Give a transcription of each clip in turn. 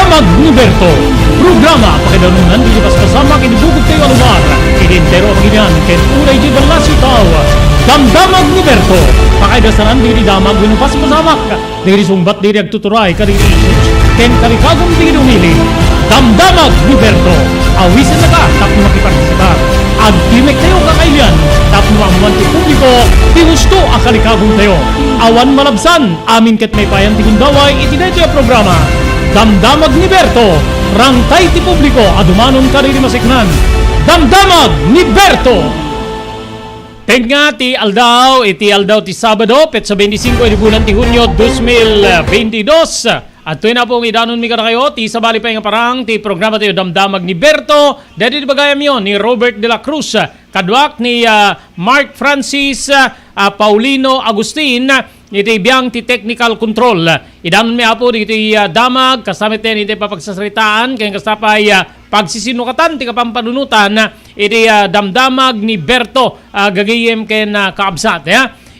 Damdamag ni Berto. Programa pakidanunan di pas kasama kinibugod kayo alumar. Identero ang ganyan ken unay di balasi tao. Damdamag ni Berto. Pakaidasaran diri damag winupas pasamak. Diri sumbat diri agtuturay kariri issues. Ken karikagong diri umili. Damdamag ni Berto. Awisin na ka tapos makipartisipa. Agtimek tayo kakailan tapos mamuan ti publiko ti gusto akalikagong tayo. Awan malabsan amin ket may payan ti gundaway itinay ti programa. Damdamag ni Berto. Rangtay ti publiko adumanon kariri masiknan. Damdamag ni Berto. Tenga ti Aldaw, iti Aldaw ti Sabado, petsa 25 di bulan ti Hunyo 2022. At tuwi na po idanon mi kada kayo, ti sabali pa yung parang, ti programa tayo Damdamag ni Berto. Dadi di bagayam yun, ni Robert de la Cruz, kadwak ni Mark Francis, Paulino Agustin, iti biyang ti technical control. Idanon mi apo iti damag, kasamit din iti papagsasaritaan, kaya kasapay pagsisinukatan, ti kapampanunutan, iti Damdamag ni Berto, gagayem ken kaabsat.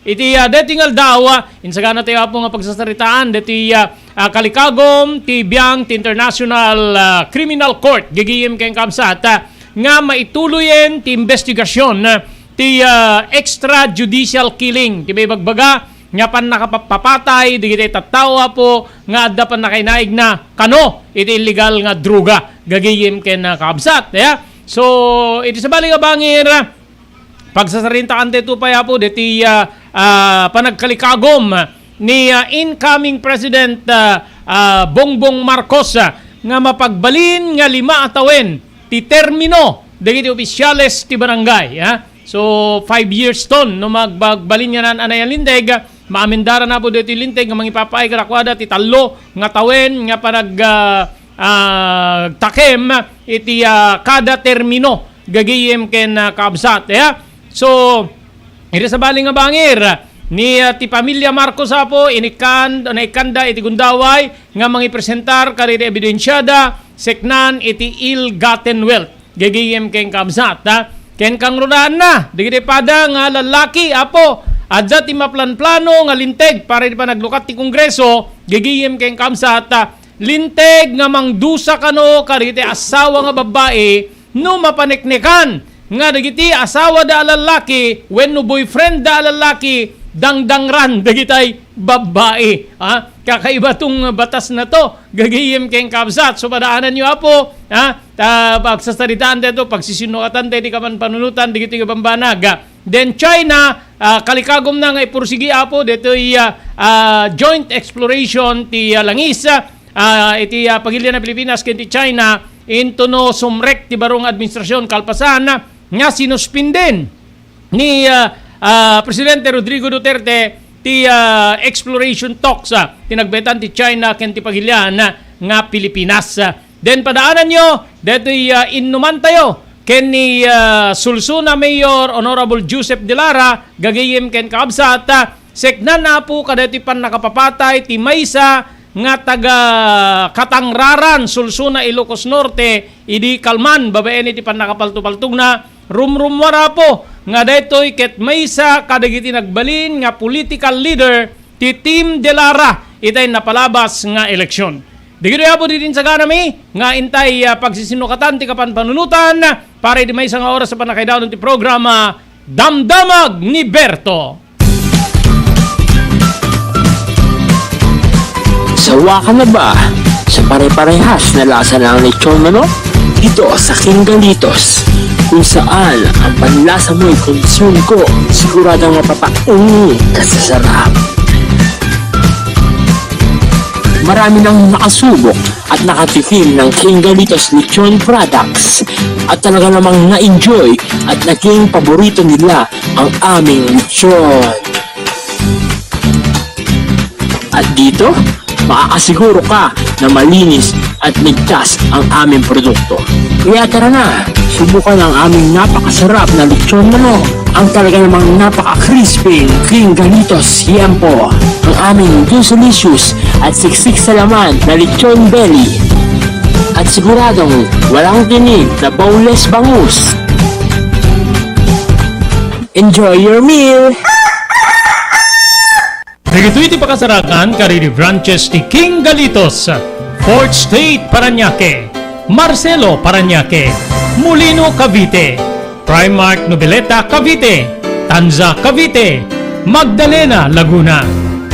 Iti datingal daw, insagana tayo po nga pagsasaritaan, dati kalikagom, ti biyang ti International Criminal Court, gagayem ken kaabsat, nga maituloyen ti investigasyon, ti extrajudicial killing, ti may bagbaga, nga pan nakapapatay, di kita tatawa po, nga adda pan nakainaig na kano, iti illegal nga druga, gagayim ken kaabsat. So, iti sabali nga bangir, pagsasarintaan dito pa po, diti panagkalikagom ni incoming President Bongbong Marcos, nga mapagbalin nga 5 atawen, ti termino, diti opisyales ti barangay. So, 5 years ton, no magbagbalin nga nan anayan lindeg, maamindara na po dito yung linteg nga mangipapay karakwada ti talo nga tawen nga panag takem iti kada termino gagayem ken kaabsat. So iti sabali nga bangir ni ti pamilya Marcos po naikanda iti gundaway nga mangipresentar kariri ebidensyada seknan iti ill-gotten wealth gagayem ken kaabsat. Ken kang rodaan na digiti pada nga lalaki apo adja ti maplan-plano nga linteg para di pa naglukat ti Kongreso, gigiyem ken kamsat, linteg nga mangdusa kano kariti asawa nga babae no mapaneknekan nga dagiti asawa da lalaki wenno boyfriend da lalaki dangdangran dagitay babae. Kakaiba tong batas na to, gagiyem ken kamsat. So padaanan nyo apo, pagsasaritaan dito, pagsisinukatan dito, kaman panunutan, dito yung bambanag. Then China, kalikagom na nga ipursigi apo, dito joint exploration ti langis, iti pagilya na Pilipinas ken ti China, into no sumrek ti barong administrasyon kalpasan, nga sinuspindin ni Presidente Rodrigo Duterte ti exploration talks, tinagbetan ti China ken ti pagilyan nga Pilipinas. Then padaanan nyo, dito inuman tayo, ken ni Sulsuna Mayor Honorable Joseph De Lara, gagayem ken kaabsat, seknan na po kadati pan nakapapatay, ti maysa nga taga Katangraran, Sulsuna, Ilocos Norte, idi kalman, babaen iti pan nakapaltupaltug na, rumrumwara po, nga daytoy ket maysa kadagiti nagbalin nga political leader, ti Team De Lara, itay napalabas nga eleksyon. Digito po din sa ganami, nga intay pagsisinukatan, ti kapanpanunutan, para di may isang oras sa panakaidaw ng ti programa, Damdamag ni Berto. Sawa ka na ba sa pare-parehas na lasa ng lechon manok? Dito sa King Galitos, kung saan ang panlasa mo'y konsum ko, siguradong mapapaungi ka sa sarap. Marami nang nakasubok at nakatikim ng King Galitos Lechon products at talaga namang na-enjoy at naging paborito nila ang aming lechon. At dito, makakasiguro ka na malinis at ligtas ang aming produkto. Kaya tara na, subukan ang aming napakasarap na lechon manok, ang talaga namang napaka-crispy King Galitos Yempo, ang aming delicious at siksik sa laman na lechon belly, at siguradong walang tinig na boneless bangus. Enjoy your meal! Nagito iti pakasarakan kariri branches ti King Galitos. Port State, Parañaque, Marcelo, Parañaque, Molino, Cavite, Primark, Noveleta, Cavite, Tanza, Cavite, Magdalena, Laguna,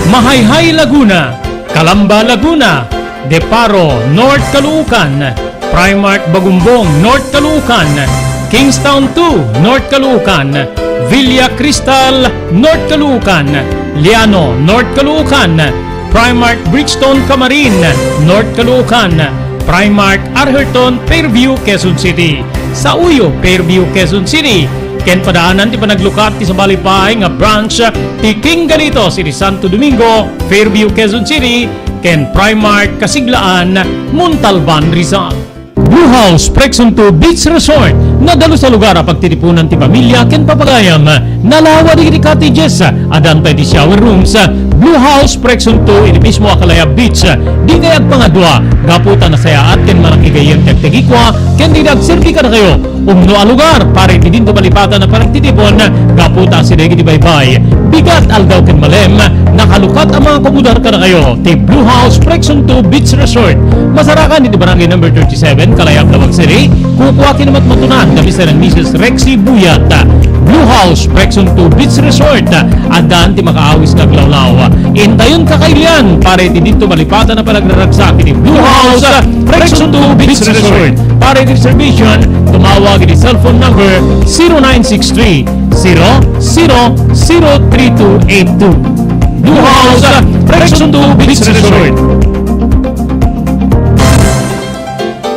Mahayhay, Laguna, Calamba, Laguna, Deparo, North Caloocan, Primark, Bagumbong, North Caloocan, Kingstown 2, North Caloocan, Villa Cristal, North Caloocan, Liano, North Caloocan, Primark, Bridgestone, Camarin, North Caloocan, Primark, Arherton, Fairview, Quezon City, sa Uyo, Fairview, Quezon City, ken padaanan ti panaglukat ti sa Balipahay nga branch ti King Ganito, City Santo Domingo, Fairview, Quezon City, ken Primark, Kasiglaan, Montalban, Rizal. Blue House, Prexon 2 Beach Resort, nadalo sa lugar a pagtitipunan ti pamilya ken papagayam, nalawa di cottages, adantay di shower rooms. Blue House, Prexon 2, ini mismo Akalaya Beach, di kayag pangadwa, gaputan na sayaat ken malakigayang tagtagikwa, ken di nagserbi ka na kayo, umno a lugar, pare ti dinto malipatan na paragtitipon, gaputan si Degi di Baybay, bigat aldaw ken malem, nakalukat ang mga komudar ka na kayo, ti Blue House, Prexon 2 Beach Resort, masarakan di barangay number 37, Kalayab, Lawag City, kukuha kinamat matunan, kabisa ng Mrs. Rexy Buyat. Blue House, Prexon 2 Beach Resort, adaan ti makaawis kaglawlaw. Intayon kakailan, pare ti dito malipatan na palagraragsak ti Blue House, Prexon 2 Beach Resort. Pare ti reservation, tumawag di cellphone number 0963 003282. Blue House, Prexon 2 Beach Resort.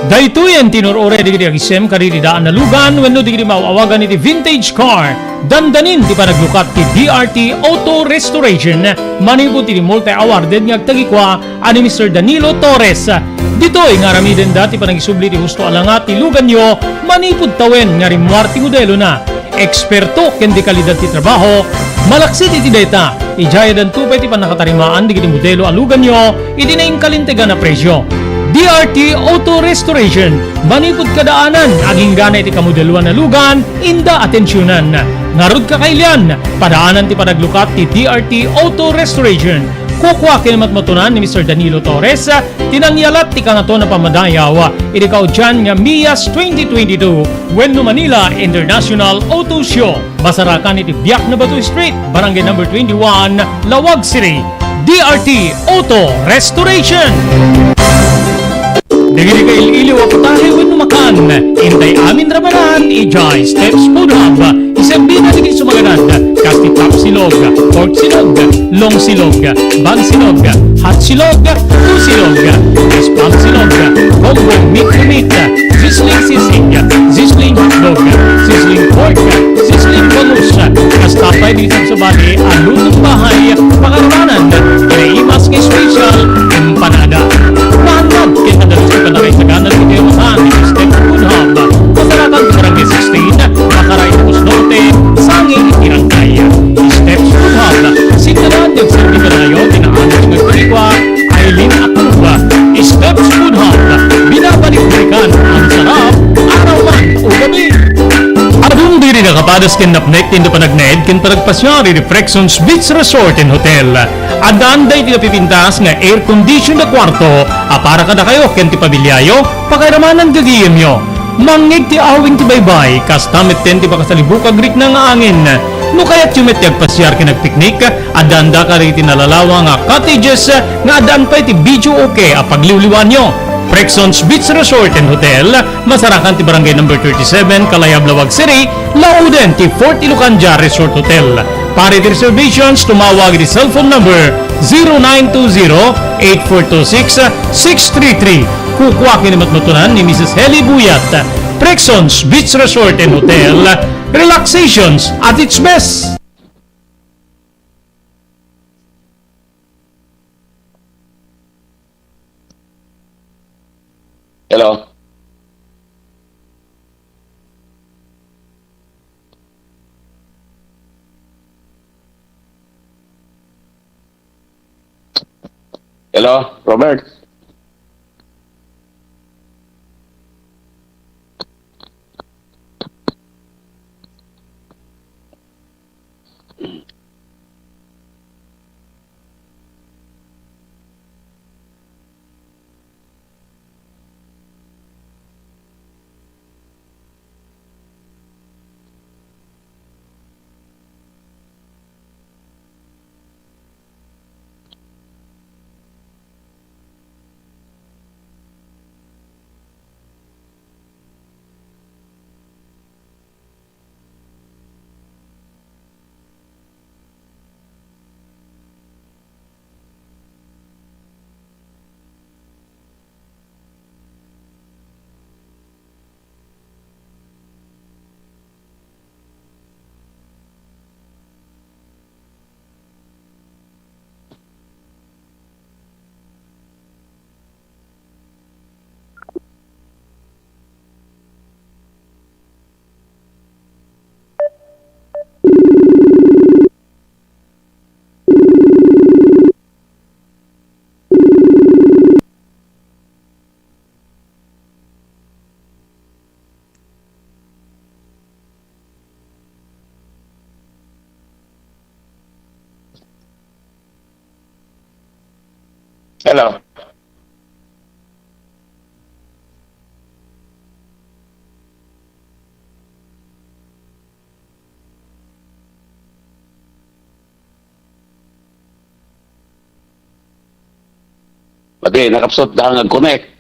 Daytoy ang tinurore di kiti agisem karididaan na lugan wenno di kiti mawawagan iti vintage car. Dandanin ti panaglukat ti DRT Auto Restoration manipod ti multi-awarded nga agtagikwa ani Mr. Danilo Torres. Ditoy nga ramiden dati panagisubli ti husto alangat ti lugan nyo manipod tawen nga rimwar ti modelo na. Eksperto ken di kalidad ti trabaho, malaksit iti data. Ijayadan tupay ti panakatarimaan di kiti modelo alugan nyo iti na kalintegan na presyo. DRT Auto Restoration, manipod kadaanan, aging gana iti kamodeluan na lugan, inda atensyonan. Ngarod kakailan, padaanan ti panaglukat ti DRT Auto Restoration. Kukwa kinamatmatunan ni Mr. Danilo Torres, tinangyalat ti kangato na pamadayaw, iti kaudyan nga MIAS 2022, Wenno Manila International Auto Show. Masarakan iti Biak na Batu Street, Barangay number 21, Lawag City. DRT Auto Restoration. Nagiri ka iliw o putahe when makan. Intay amin ramanan, ijay steps food hub. Isang bina naging sumaganad. Kasti top silog, pork silog, long silog, bang silog, hot silog, two silog, spam silog, combo meat to meat, sizzling sisig, sizzling hotdog, sizzling pork, sizzling bangus. Kastapay dito sa bali, alutong bahay, pakaramanan, kinaimas kay special, empanada. Mahanad, kaya kadalas ko na rin sa kanan ko kayo masan, step food hub. Masaratan ko barangay 16, makaray tapos norte, sanging itirangkay. Steps food hub, sinaraan yung serbi ka na yun, tinaanan yung nagpalikwa, Aileen Akalba. Steps food hub, binabalik-balikan, ang sarap, araw man o gabi. Adung diri nakapadas ken napnek tindo panagnaed ken panagpasyari di Prexon's Beach Resort and Hotel. Adaan day ti napipintas nga air condition na kwarto, para kada kayo ken ti pabilyayo, pakairamanan gagiyem yo. Mangig ti awing ti baybay, kas tamit ten ti pakasalibukag rik na nga angin. No kaya't yumet ti agpasyar ken nagpiknik, adaan da ka rin ti nalalawa nga cottages, nga adaan pa ti video okay a pagliwliwan nyo. Prexon's Beach Resort and Hotel, masarakan ti barangay number 37, Kalayab, Lawag City, Lauden ti Fort Ilocanja Resort Hotel. Para ti reservations, tumawag di cellphone number 0920-8426-633. Kukuha kinamatmatunan ni Mrs. Heli Buyat. Prexon's Beach Resort and Hotel, relaxations at its best. Hello. Hello, Robert. Hello. Pati, nakapsot na nag-connect.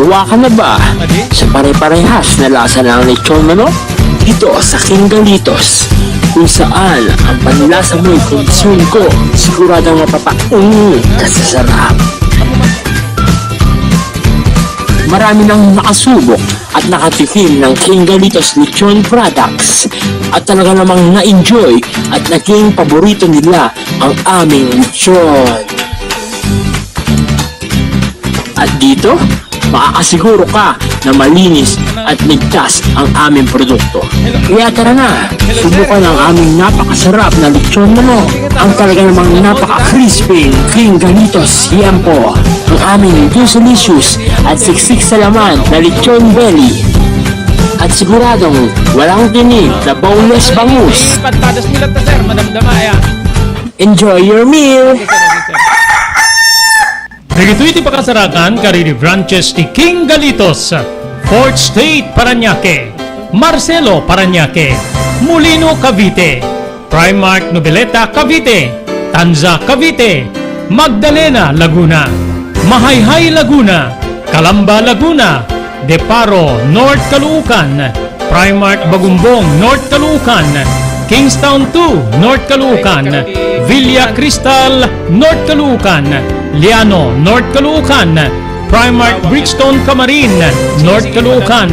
Sawa ka na ba sa pare-parehas na lasa ng lechon manok? Dito sa King Galitos, kung saan ang panlasa mo'y kondisyon ko, siguradong mapapaungo ka sa sarap. Marami nang nakasubok at nakatikim ng King Galitos Lechon products at talaga namang na-enjoy at naging paborito nila ang aming lechon. At dito, makakasiguro ka na malinis at ligtas ang aming produkto. Kaya tara na, subukan ang aming napakasarap na lechon manok. Ang talaga namang napaka-crispy King Galitos, yan po. Ang aming delicious at siksik sa laman na lechon belly. At siguradong walang tinig na boneless bangus. Patadas nila ta sir, madamdama ya. Enjoy your meal! Dagito iti pakasarakan kariri branches ti King Galitos, Fourth State Parañaque, Marcelo Parañaque, Molino Cavite, Primark Noveleta Cavite, Tanza Cavite, Magdalena Laguna, Mahayhay Laguna, Calamba Laguna, Deparo North Caloocan, Primark Bagumbong North Caloocan, Kingstown 2 North Caloocan, Villa Cristal North Caloocan, Liano North Caloocan, Primark Bridgestone Camarin North Caloocan,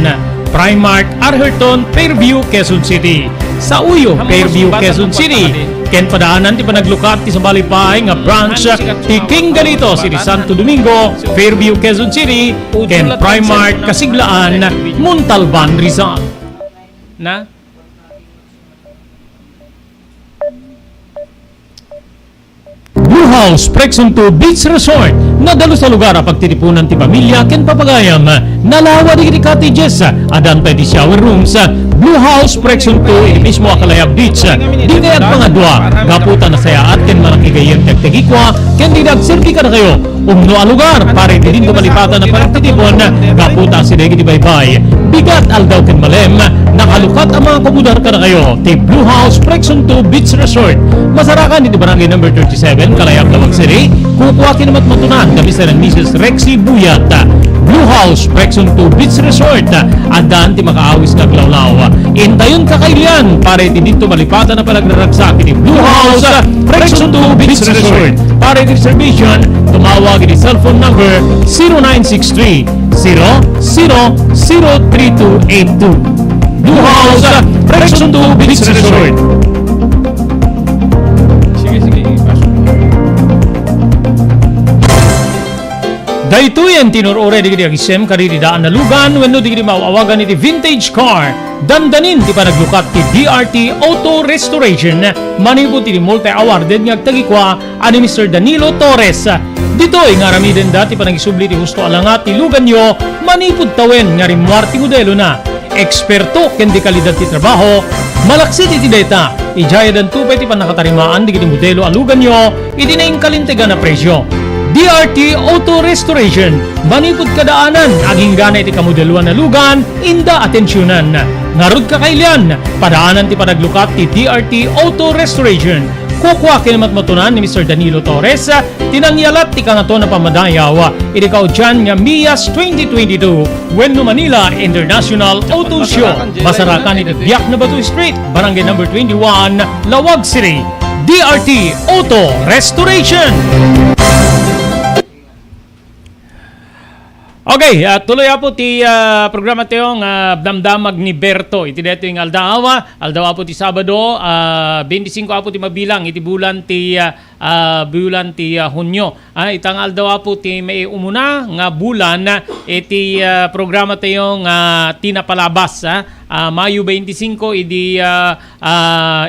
Primark Arherton Fairview Quezon City. Sa Uyo Fairview Quezon City, ken padaanan ti panaglukat ti sa Balipay nga branch ti King Galitos iti Santo Domingo Fairview Quezon City, ken Primark Kasiglaan Montalban Rizal. Na Blue House Prexon 2 Beach Resort nadalo sa lugar a pagtitipunan ti pamilya ken papagayam nalawa di cottages adan pa di shower rooms. Blue House Prexon 2 iti mismo Akalaya Beach di kayat pangadwa gaputan na saya at ken malakigayem tagtagikwa ken di nagserki ka na kayo umno a lugar pare di din malipatan na pagtitipon gaputa si Degi di Baybay bigat aldaw ken malem nakalukat ang mga komodar ka na kayo ti Blue House Prexon 2 Beach Resort masarakan iti barangay number 37 Kalayab Lawag City kukuha kinamat matunan kami sa ng Mrs. Rexy Buyat. Blue House Prexon 2 Beach Resort adan ti makaawis nga glawlaw intayon kakailan pare ti dito malipatan na palagraragsak ni Blue House Prexon 2 Beach Resort pare ti reservation tumawag ni cellphone number 0963 003282. Blue House Prexon 2 Beach Resort. Daytoyen tinurore di agisem kariri daan na lugan wenno di mawawagan iti vintage car dandanin ti panaglukat ti DRT Auto Restoration manipod ti multi-awarded nga tagikwa ani Mr. Danilo Torres. Dito nga ramiden dati panagisubli ti husto alangat ti lugan nyo manipod tawen nga rimwar ti modelo na eksperto ken di kalidad ti trabaho malaksit iti data ijaya dan tupay ti panakatarimaan di kiti modelo alugan nyo iti naing kalintegan na presyo. DRT Auto Restoration manipod kadaanan aging gana iti kamodeluan na lugan inda atensyonan ngarud kakailan padaanan ti panaglukat ti DRT Auto Restoration kukwa kinamat matunan ni Mr. Danilo Torres tinangyalat ti kangato na pamadayaw iti kaudyan nga MIAS 2022 Wenno Manila International Auto Show masarakan iti Biak na Batu Street barangay number 21 Lawag City. DRT Auto Restoration. Okay, tuloy po ti programa tayo nga damdamag ni Berto. Iti dito yung aldawa po ti Sabado, 25 po ti mabilang iti bulan ti Hunyo. Itang aldawa po ti may umuna nga bulan iti programa tayo nga tinapalabas. Mayo 25 idi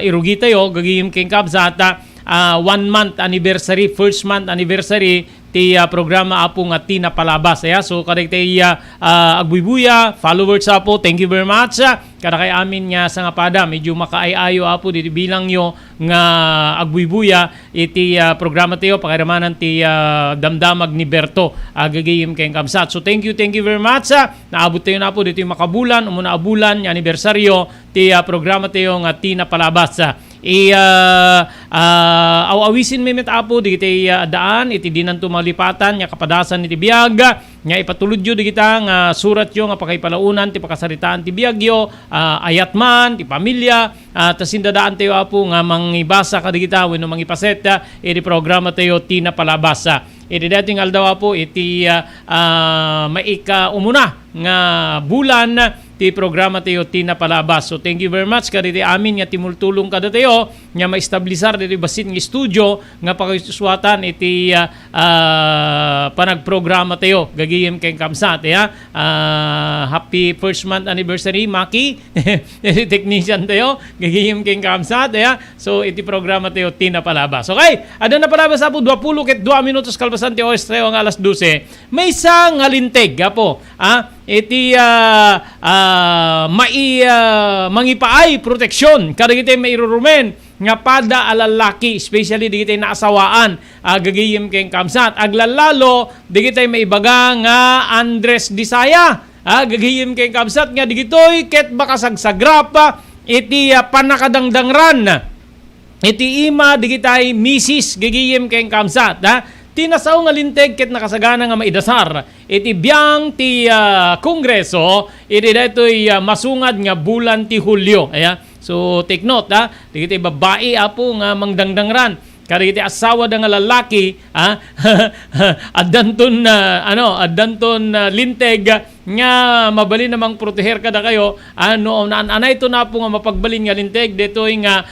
irugi tayo gagiyim king kabsata 1 month anniversary, first month anniversary ti programa apo nga tinapalabas. So kada tay agbuybuya, followers apo, thank you very much. Kada kay amin nga sa nga pada medyo makaayayo apo dito bilang nyo nga agbuybuya iti programa tayo pakiramanan ti damdamag ni Berto gagayim kay kamsat. So thank you very much. Naabot tayo na po dito yung makabulan, umuna abulan anibersaryo ti programa tayo nga tinapalabas. awawisin mi met apo di kita daan iti dinan tumalipatan nya kapadasan iti biag nya ipatuludyo di kita nga surat yo nga pakaipalaunan ti pakasaritaan ti biag yo ayat man ti pamilya tas indadaan tayo apo nga mangibasa ka di kita wenno mangipaset iti programa tayo Tina Palabasa. Iti dating aldaw po iti maika umuna nga bulan ti programa tayo Tina Palabas. So thank you very much kaditi amin nga timultulong kada tayo nga maestablisar diti basit nga studio nga pakisusuatan iti panagprograma tayo gagiyem kay kamsat ya. Happy first month anniversary Maki. Technician tayo gagiyem kay kamsat ya. So iti programa tayo Tina Palabas. Okay, ada na palabas apo 20 ket 2 minutos kalpasan ti oras tayo ang alas 12. May isang alinteg apo iti mangipaay proteksyon kada kita mairurumen nga pada alalaki especially di kita naasawaan gagayem kay kamsat aglalalo di kita maibaga nga Andres Disaya gagayem kay kamsat nga digitoy ket bakasagsagrap iti panakadangdangran iti ima di kita misis gagayem kay kamsat tinasaw nga linteg ket nakasagana nga maidasar iti biyang ti Kongreso iti daytoy masungad nga bulan ti Hulyo. So take note digiti babae apo nga mangdangdangran kadagiti asawa da nga lalaki addanton linteg nga mabali namang proteher kada kayo anay to na po nga mapagbalin nga linteg detoy nga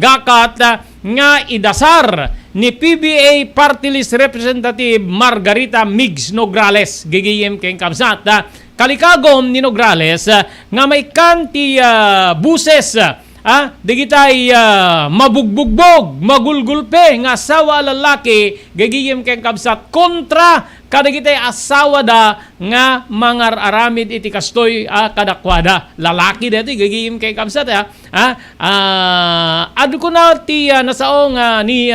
gakat nga idasar ni PBA Party List Representative Margarita Migs Nograles gigiyem kay kamsat kalikagom ni Nograles nga may kanti buses digitay mabugbugbog magulgulpe nga asawa lalaki gagiyem kay kamsat kontra kadagitay asawa da nga mangararamid iti kastoy kadakwada lalaki dati gagiyem kay kamsat adu ko na ti nasaong ni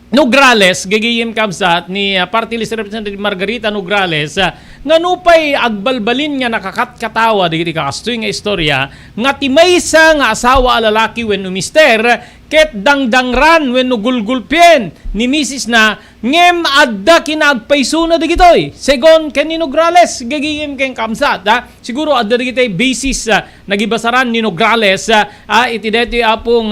Nograles gagiyem kamsat ni Party List Representative Margarita Nograles nga nupay agbalbalin nga nakakatkatawa digiti kakastoy nga istorya nga timaysa nga asawa lalaki wenno mister ket dangdangran wenno gulgulpien ni Mrs. na ngem adda kinagpayso na digitoy segon ken ni Nograles gagiyem ken kamsat siguro adda digitoy basis nagibasaran ni Nograles iti deti apong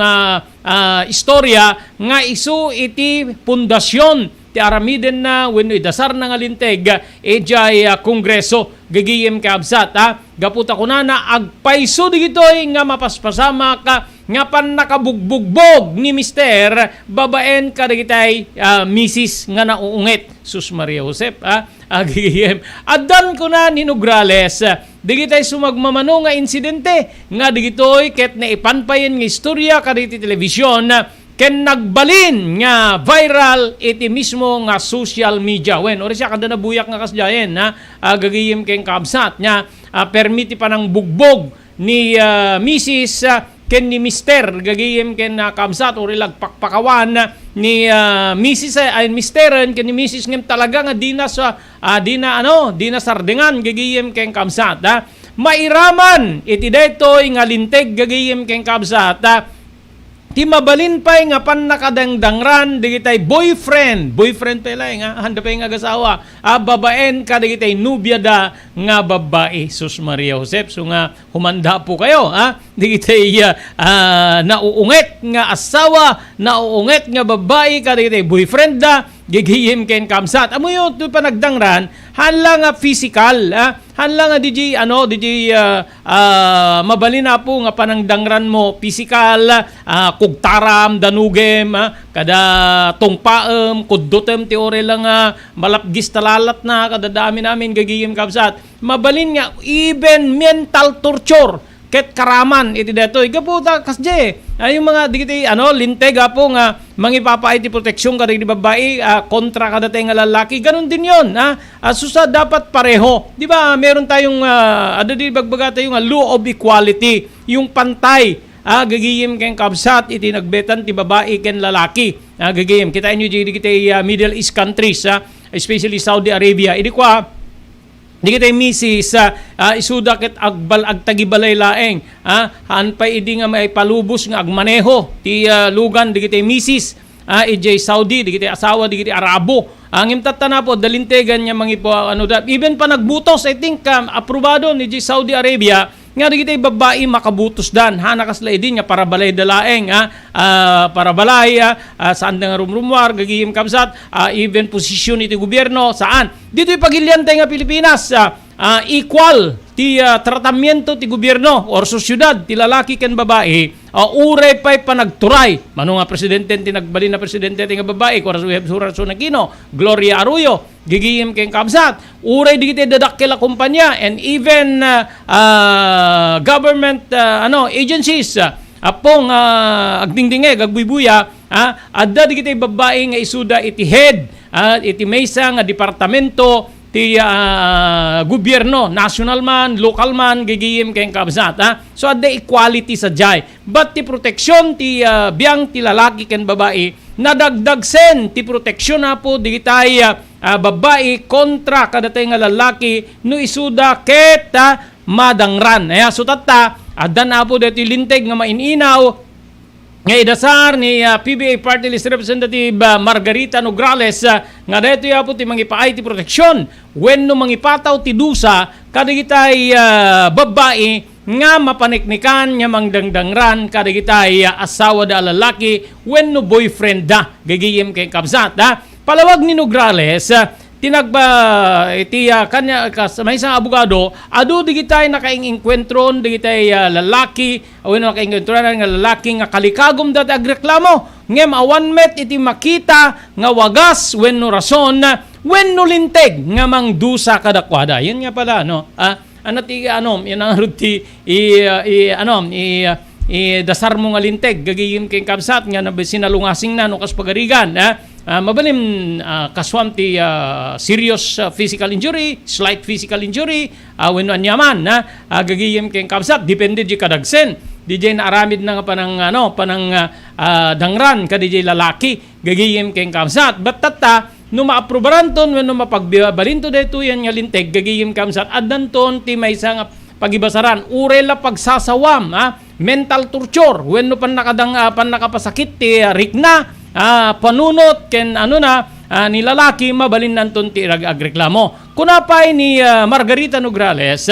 istorya nga isu iti pundasyon ti aramiden na wenno idasar na nga linteg ejay Kongreso gagiyem kabsat gaputa kunana agpayso digitoy nga mapaspasama ka nga pan nakabugbugbog ni mister babaen kadagitay Mrs. nga nauungit sus Maria Josep gagiyem addan ko na ni Nograles digitay sumagmamano nga insidente nga digitoy ket naipanpayen nga istorya kadagiti telebisyon ken nagbalin nga viral iti mismo nga social media wen ori siya kada nabuyak nga kasdayen gagiyem ken kabsat nya permiti pa ng bugbog ni Mrs. ken ni Mister gagiyem ken kabsat ori lagpakpakawan ni Mrs. ay Misteren ken ni Mrs. ngem talaga nga di na sardengan gagiyem ken kabsat mairaman iti daytoy nga linteg gagiyem ken kabsat ti mabalin pay nga pan nakadangdangran digitay boyfriend pala nga handa pay nga gasawa babaen ka digitay nubya da nga babae sus Maria Josep so nga humanda po kayo digitay nauungit nga asawa nauungit nga babae ka digitay boyfriend da gigihim ken kamsat amo yo to panagdangran hanla nga physical hanla nga DJ mabalin na po nga panangdangran mo physical kugtaram danugem kada tungpaem kuddutem ti ore lang malapgis talalat na kada dami namin gagiyem kabsat mabalin nga even mental torture ket karaman iti detoy gaputa kasje yung mga digiti linteg po nga mangipapaay ti proteksyon kada di babae kontra kada tay nga lalaki ganun din yon susa dapat pareho di ba meron tayong di bagbaga tayo nga law of equality yung pantay gagiyem ken kabsat iti nagbetan ti babae ken lalaki gagiyem kita inyo di Middle East countries especially Saudi Arabia idi kwa Di kita misis isuda ket agbal agtagibalay laeng han pa idi nga may palubos nga agmaneho ti lugan di kita misis EJ Saudi di kita asawa di kita Arabo ang imtatana po dalintegan niya mangipo even pa nagbutos I think aprobado ni EJ Saudi Arabia nga di kita babae makabutos dan nakas laidi nga para balay dalaeng para balay saan nga rumrumwar gagihim kabsat even posisyon iti gobyerno saan dito ipagilyante nga Pilipinas equal ti tratamiento ti gobyerno or sosyudad ti lalaki ken babae uray pay panagturay mano nga presidente ti nagbalin na presidente ti nga babae Corazon Aquino Gloria Arroyo gigiyem ken kabsat uray di kita dadakkel a kumpanya and even government agencies apong agdingdinge gagbuybuya adda di kita babae nga isuda iti head iti maysa nga departamento ti gobyerno, national man, local man, gigiyim kayong kabsat. So, ada equality sa jay. But ti proteksyon ti biyang ti lalaki ken babae, nadagdagsen ti proteksyon na po di tay babae kontra kadatay nga lalaki no isuda ket madangran. So, tata, ada na po dito linteg nga maininaw nga idasar ni PBA Party List Representative Margarita Nograles nga dito yapo ti mangipaay ti proteksyon wenno mangipataw ti dusa kadigitay babae nga mapaniknikan nga mangdangdangran kadigitay asawa da lalaki wenno boyfriend da gagiyem kay kabsat palawag ni Nograles tinagba iti kanya may isang abogado adu digitay nakaing-enkwentron digitay lalaki wenno nakaing-enkwentron nga lalaki nga kalikagom dat agreklamo ngem awan met iti makita nga wagas wenno rason wenno linteg nga mangdusa kadakwada yun nga pala no anati yan ang ruti dasar mo nga linteg gagiyim kay kabsat nga sinalungasing na no kas pagarigan mabalim kaswam ti serious physical injury, slight physical injury, wenno anyaman gagiyem kay kabsat depende di kadagsen DJ na aramid na nga panang dangran ka DJ lalaki gagiyem kay kabsat but tata no maaprobaranton wenno mapagbalinto dayto yan nga linteg gagiyem kabsat addanton ti maysa nga pagibasaran urela pagsasawam mental torture wenno nakapasakit ti rikna panunot ken ni lalaki mabalin nanton ti agreklamo kunapay ni Margarita Nograles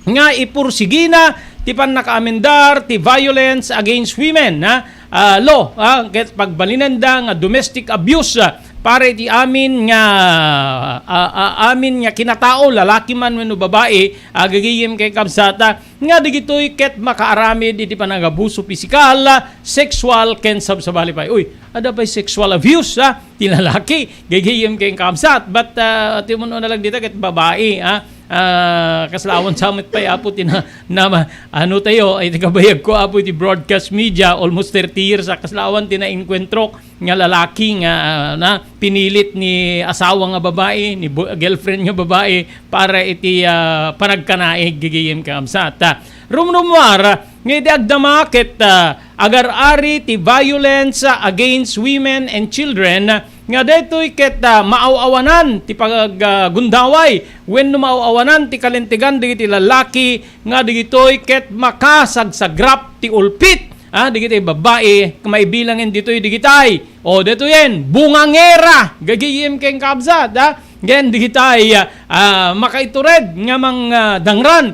nga ipursigina ti panakaamendar ti violence against women law ket pagbalinanda nga domestic abuse pare ti amin nga kinatao lalaki man wenno babae gagiyem kay kabsata nga digitoy ket makaaramid iti panagabuso pisikal sexual ken sabsabali pay ada pay sexual abuse ti lalaki gagiyem kay kabsat but ti mo na lang dito ket babae kaslawan samit pay apo tayo ay kabayag ko apo ti broadcast media almost 30 years kaslawan tina-enkwentro nga lalaki nga pinilit ni asawa nga babae ni girlfriend nga babae para iti panagkanaig gigiyem kamsat rumrumwar nga agdama ket agar-ari ti violence against women and children nga daytoy ket maawawanan ti paggundaway wenno maawawanan ti kalintigan digiti lalaki nga digitoy ket makasagsagrap ti ulpit digitay babae maibilangin ditoy digitay dito yen bungangera gagiyem keng kabsat gen digitay makaitured nga dangran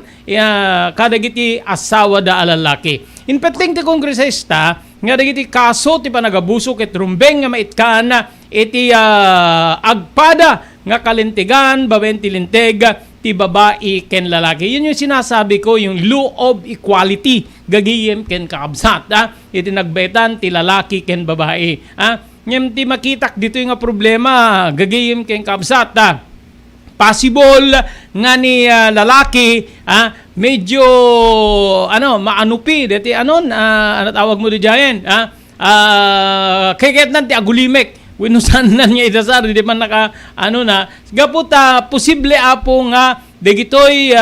kadagiti asawa da alalaki inpetling ti kongresista nga dagiti kaso ti panagabuso ket rumbeng nga maitkan iti agpada nga kalintigan bawen ti linteg ti babae ken lalaki yun yung sinasabi ko yung law of equality gagiyem ken kakabsat iti nagbetan ti lalaki ken babae ngem ti makitak dito yung problema gagiyem ken kakabsat possible nga ni lalaki medyo maanupi deti ano tawag mo di diyan kayet nanti agulimek wenno saan na niya idasar di man naka gaputa posible apo nga dagitoy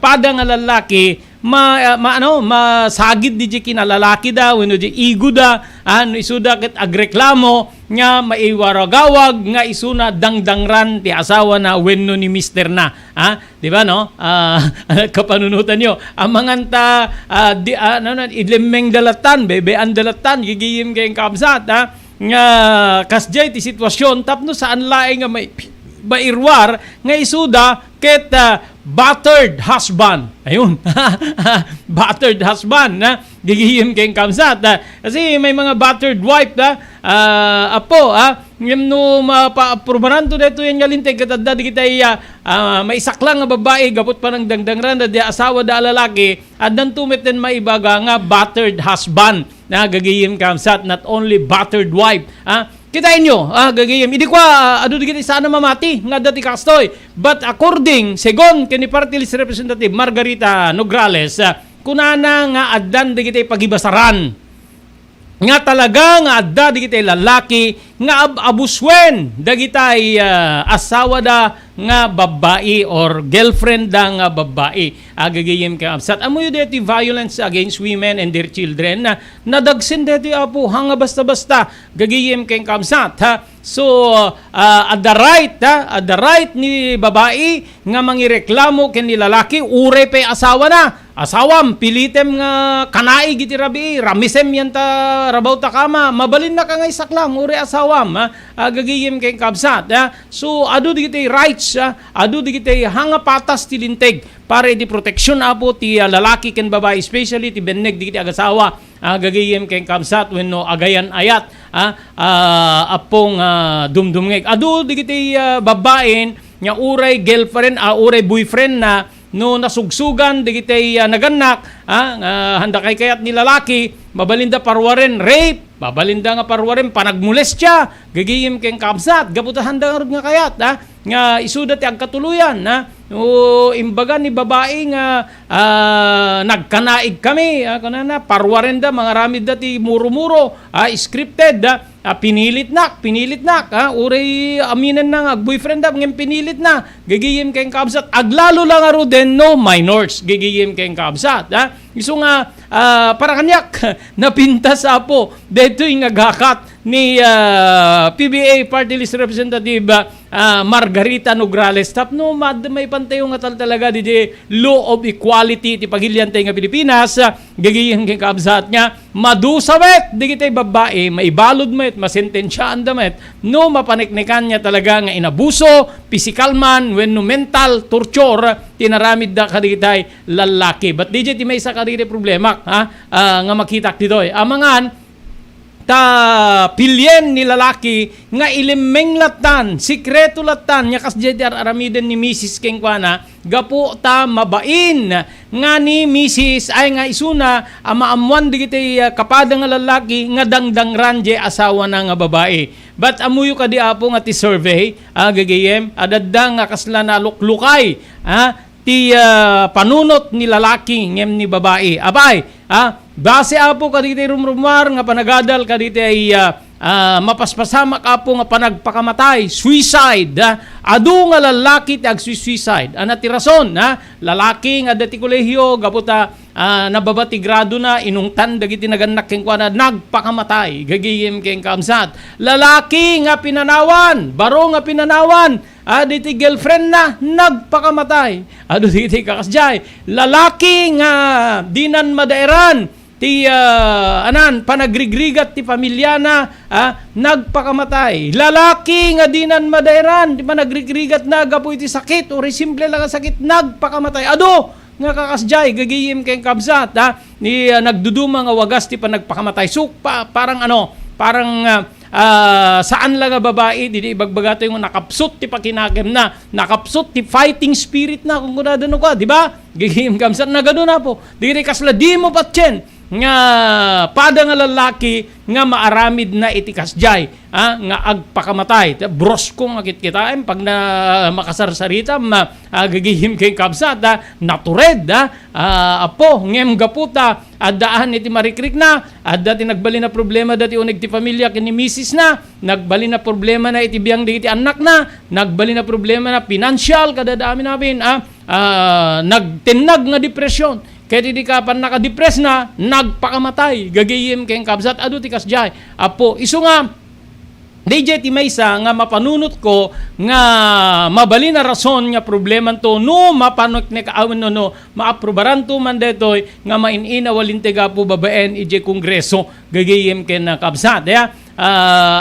pada nga lalaki masagid di kinalalaki da wenno di igo da no isuda ket agreklamo nga maiwaragawag nga isuna dangdangran ti asawa na wenno ni mister na di ba no kapanunutan nyo ang manganta idlemeng dalatan bebean dalatan gigiyim kayong kabsat nga kasjay ti sitwasyon tapno saan laeng nga may bairwar nga isuda ket battered husband. Ayun. Battered husband na gigihim kayong kamsat. Kasi may mga battered wife apo ngem no mapaprubaran to dito yan galinteg katadda di kita maisaklang nga babae gapot pa ng dangdangran da asawa da lalaki at dan tumeten maibaga nga battered husband na gagihim kamsat, not only battered wife. Kitain nyo, gagayim. Hindi kwa, ado di kita sana mamati, nga dati kastoy. But according, segon, kini Party List Representative Margarita Nograles, kunana nga addan di kita pagibasaran. Nga talaga nga adda di kita lalaki, nga abuswen, da kita asawa da nga babae or girlfriend da nga babae. Gagayim ka absat. Amo yun dito violence against women and their children na nadagsin dito apo hanga basta-basta gagayim kayong kamsat. So at the right ni babae nga mangireklamo ken ni lalaki ure pay asawa na. Asawam pilitem nga kanai giti rabi ramisem yan ta rabaw ta kama mabalin na ka nga isaklang ure asawam gagayim kayong kamsat. So adu di kita rights adu di kita hanga patas tilinteg para di proteksyon apo ti lalaki ken babae especially ti beneg di kita agasawa gagayem ken kamsat wenno agayan ayat apong dumdumngeg adu di kita babaen nya uray girlfriend uray boyfriend na no nasugsugan di kita naganak handa kay kayat ni lalaki mabalinda parwaren rape babalinda nga parwaren panagmolestya gagayem ken kamsat gaputahan da nga kayat nga isuda ti agkatuluyan imbaga ni babae nga nagkanaig kami kanana parwaren da mga ramid da ti muro-muro scripted pinilit nak uray aminan na nga boyfriend da ngem pinilit na gagayem ken kamsat aglalo lang aro den no minors gagayem ken kamsat iso nga para kanyak napintas apo dito yung agakat ni PBA Party List Representative Margarita Nograles tapno may pantayo nga talaga di law of equality ti pagilyantay nga Pilipinas gagayem ken kabsat nya madusamet di kitay babae maibalod met masentensyaan damet no mapaneknekan niya talaga nga inabuso physical man wenno mental torture tinaramid da kaditay lalaki but di ti may sa karire problema nga makitak ditoy amangan ta pilyen ni lalaki nga ilimeng latan, sikreto latan, nya kas jeti aramiden ni Mrs. Kengkwana, gapo ta mabain nga ni Mrs. ay nga isuna maamuan di kiti kapada nga lalaki nga dangdangran je asawa na nga babae. But amuyo ka di apo nga ti survey, gagayem, adadda nga kasla na luklukay, ti panunot ni lalaki ngem ni babae. Abay, base apo kaditi rumrumar nga panagadal kaditi ay mapaspasamak apo nga panagpakamatay, suicide. Adu nga lalaki ti ag-suicide. Anati rason, lalaki nga dati kolehiyo gaputa nababati grado na inungtan dagiti naganak ken kuana nagpakamatay. Gagiyem ken kamsat. Lalaki nga pinanawan, baro nga pinanawan, diti girlfriend na nagpakamatay. Adu diti kakasjay. Lalaki nga dinan madairan ti panagrigrigat ti pamilya na nagpakamatay. Lalaki nga dinan madairan ti panagrigrigat na gapo iti sakit o simple lang ang sakit nagpakamatay. Ado nga kakasjay gagiyim ken kabsat ni nagduduma nga wagas ti panagpakamatay. So parang saan lang nga babae di ibagbagato yung nakapsot ti pakinagem na nakapsot ti fighting spirit na kung kunadano ka di ba gigim kamsat na gano na po di kasla di mo patchen nga pada nga lalaki nga maaramid na iti kasjay nga agpakamatay brosko nga kitkitain pag na makasarsarita gagihim kay kabsat natured apo ngem gaputa adaan iti marikrik na dati nagbali na problema dati unig ti pamilya ken ni Mrs. na nagbali na problema na iti biyang di iti anak na nagbali na problema na financial kadadami namin nagtinag nga depresyon kaya di ka pan nakadepress na, nagpakamatay. Gagayim kayong kabsat, adu tikas jay. Apo, iso nga, DJ ti maysa nga mapanunot ko nga mabali na rason nga problema to no mapanok ne kaawin no maaprobaran to man detoy nga mainina walinte gapo babaen ije kongreso gagayem ken kabsat ya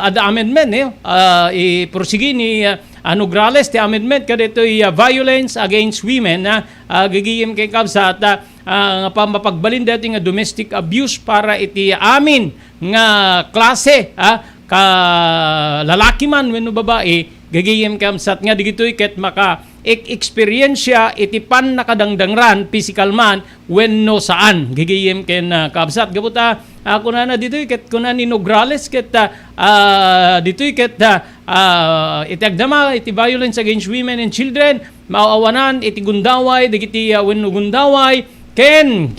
ada amendment iprosigi ni Nograles ti amendment kadetoy violence against women gagayem ken kabsat nga mapagbalin deti nga domestic abuse para iti amin nga klase ka lalaki man wenno babae gagayem kamsat nga digitoy ket maka eksperyensya iti pan nakadangdangran physical man wenno saan gagayem ken kabsat gabuta ako na ditoy ket kunan ni Nograles ket ditoy ket iti agdama iti violence against women and children maawanan iti gundaway digiti wenno gundaway ken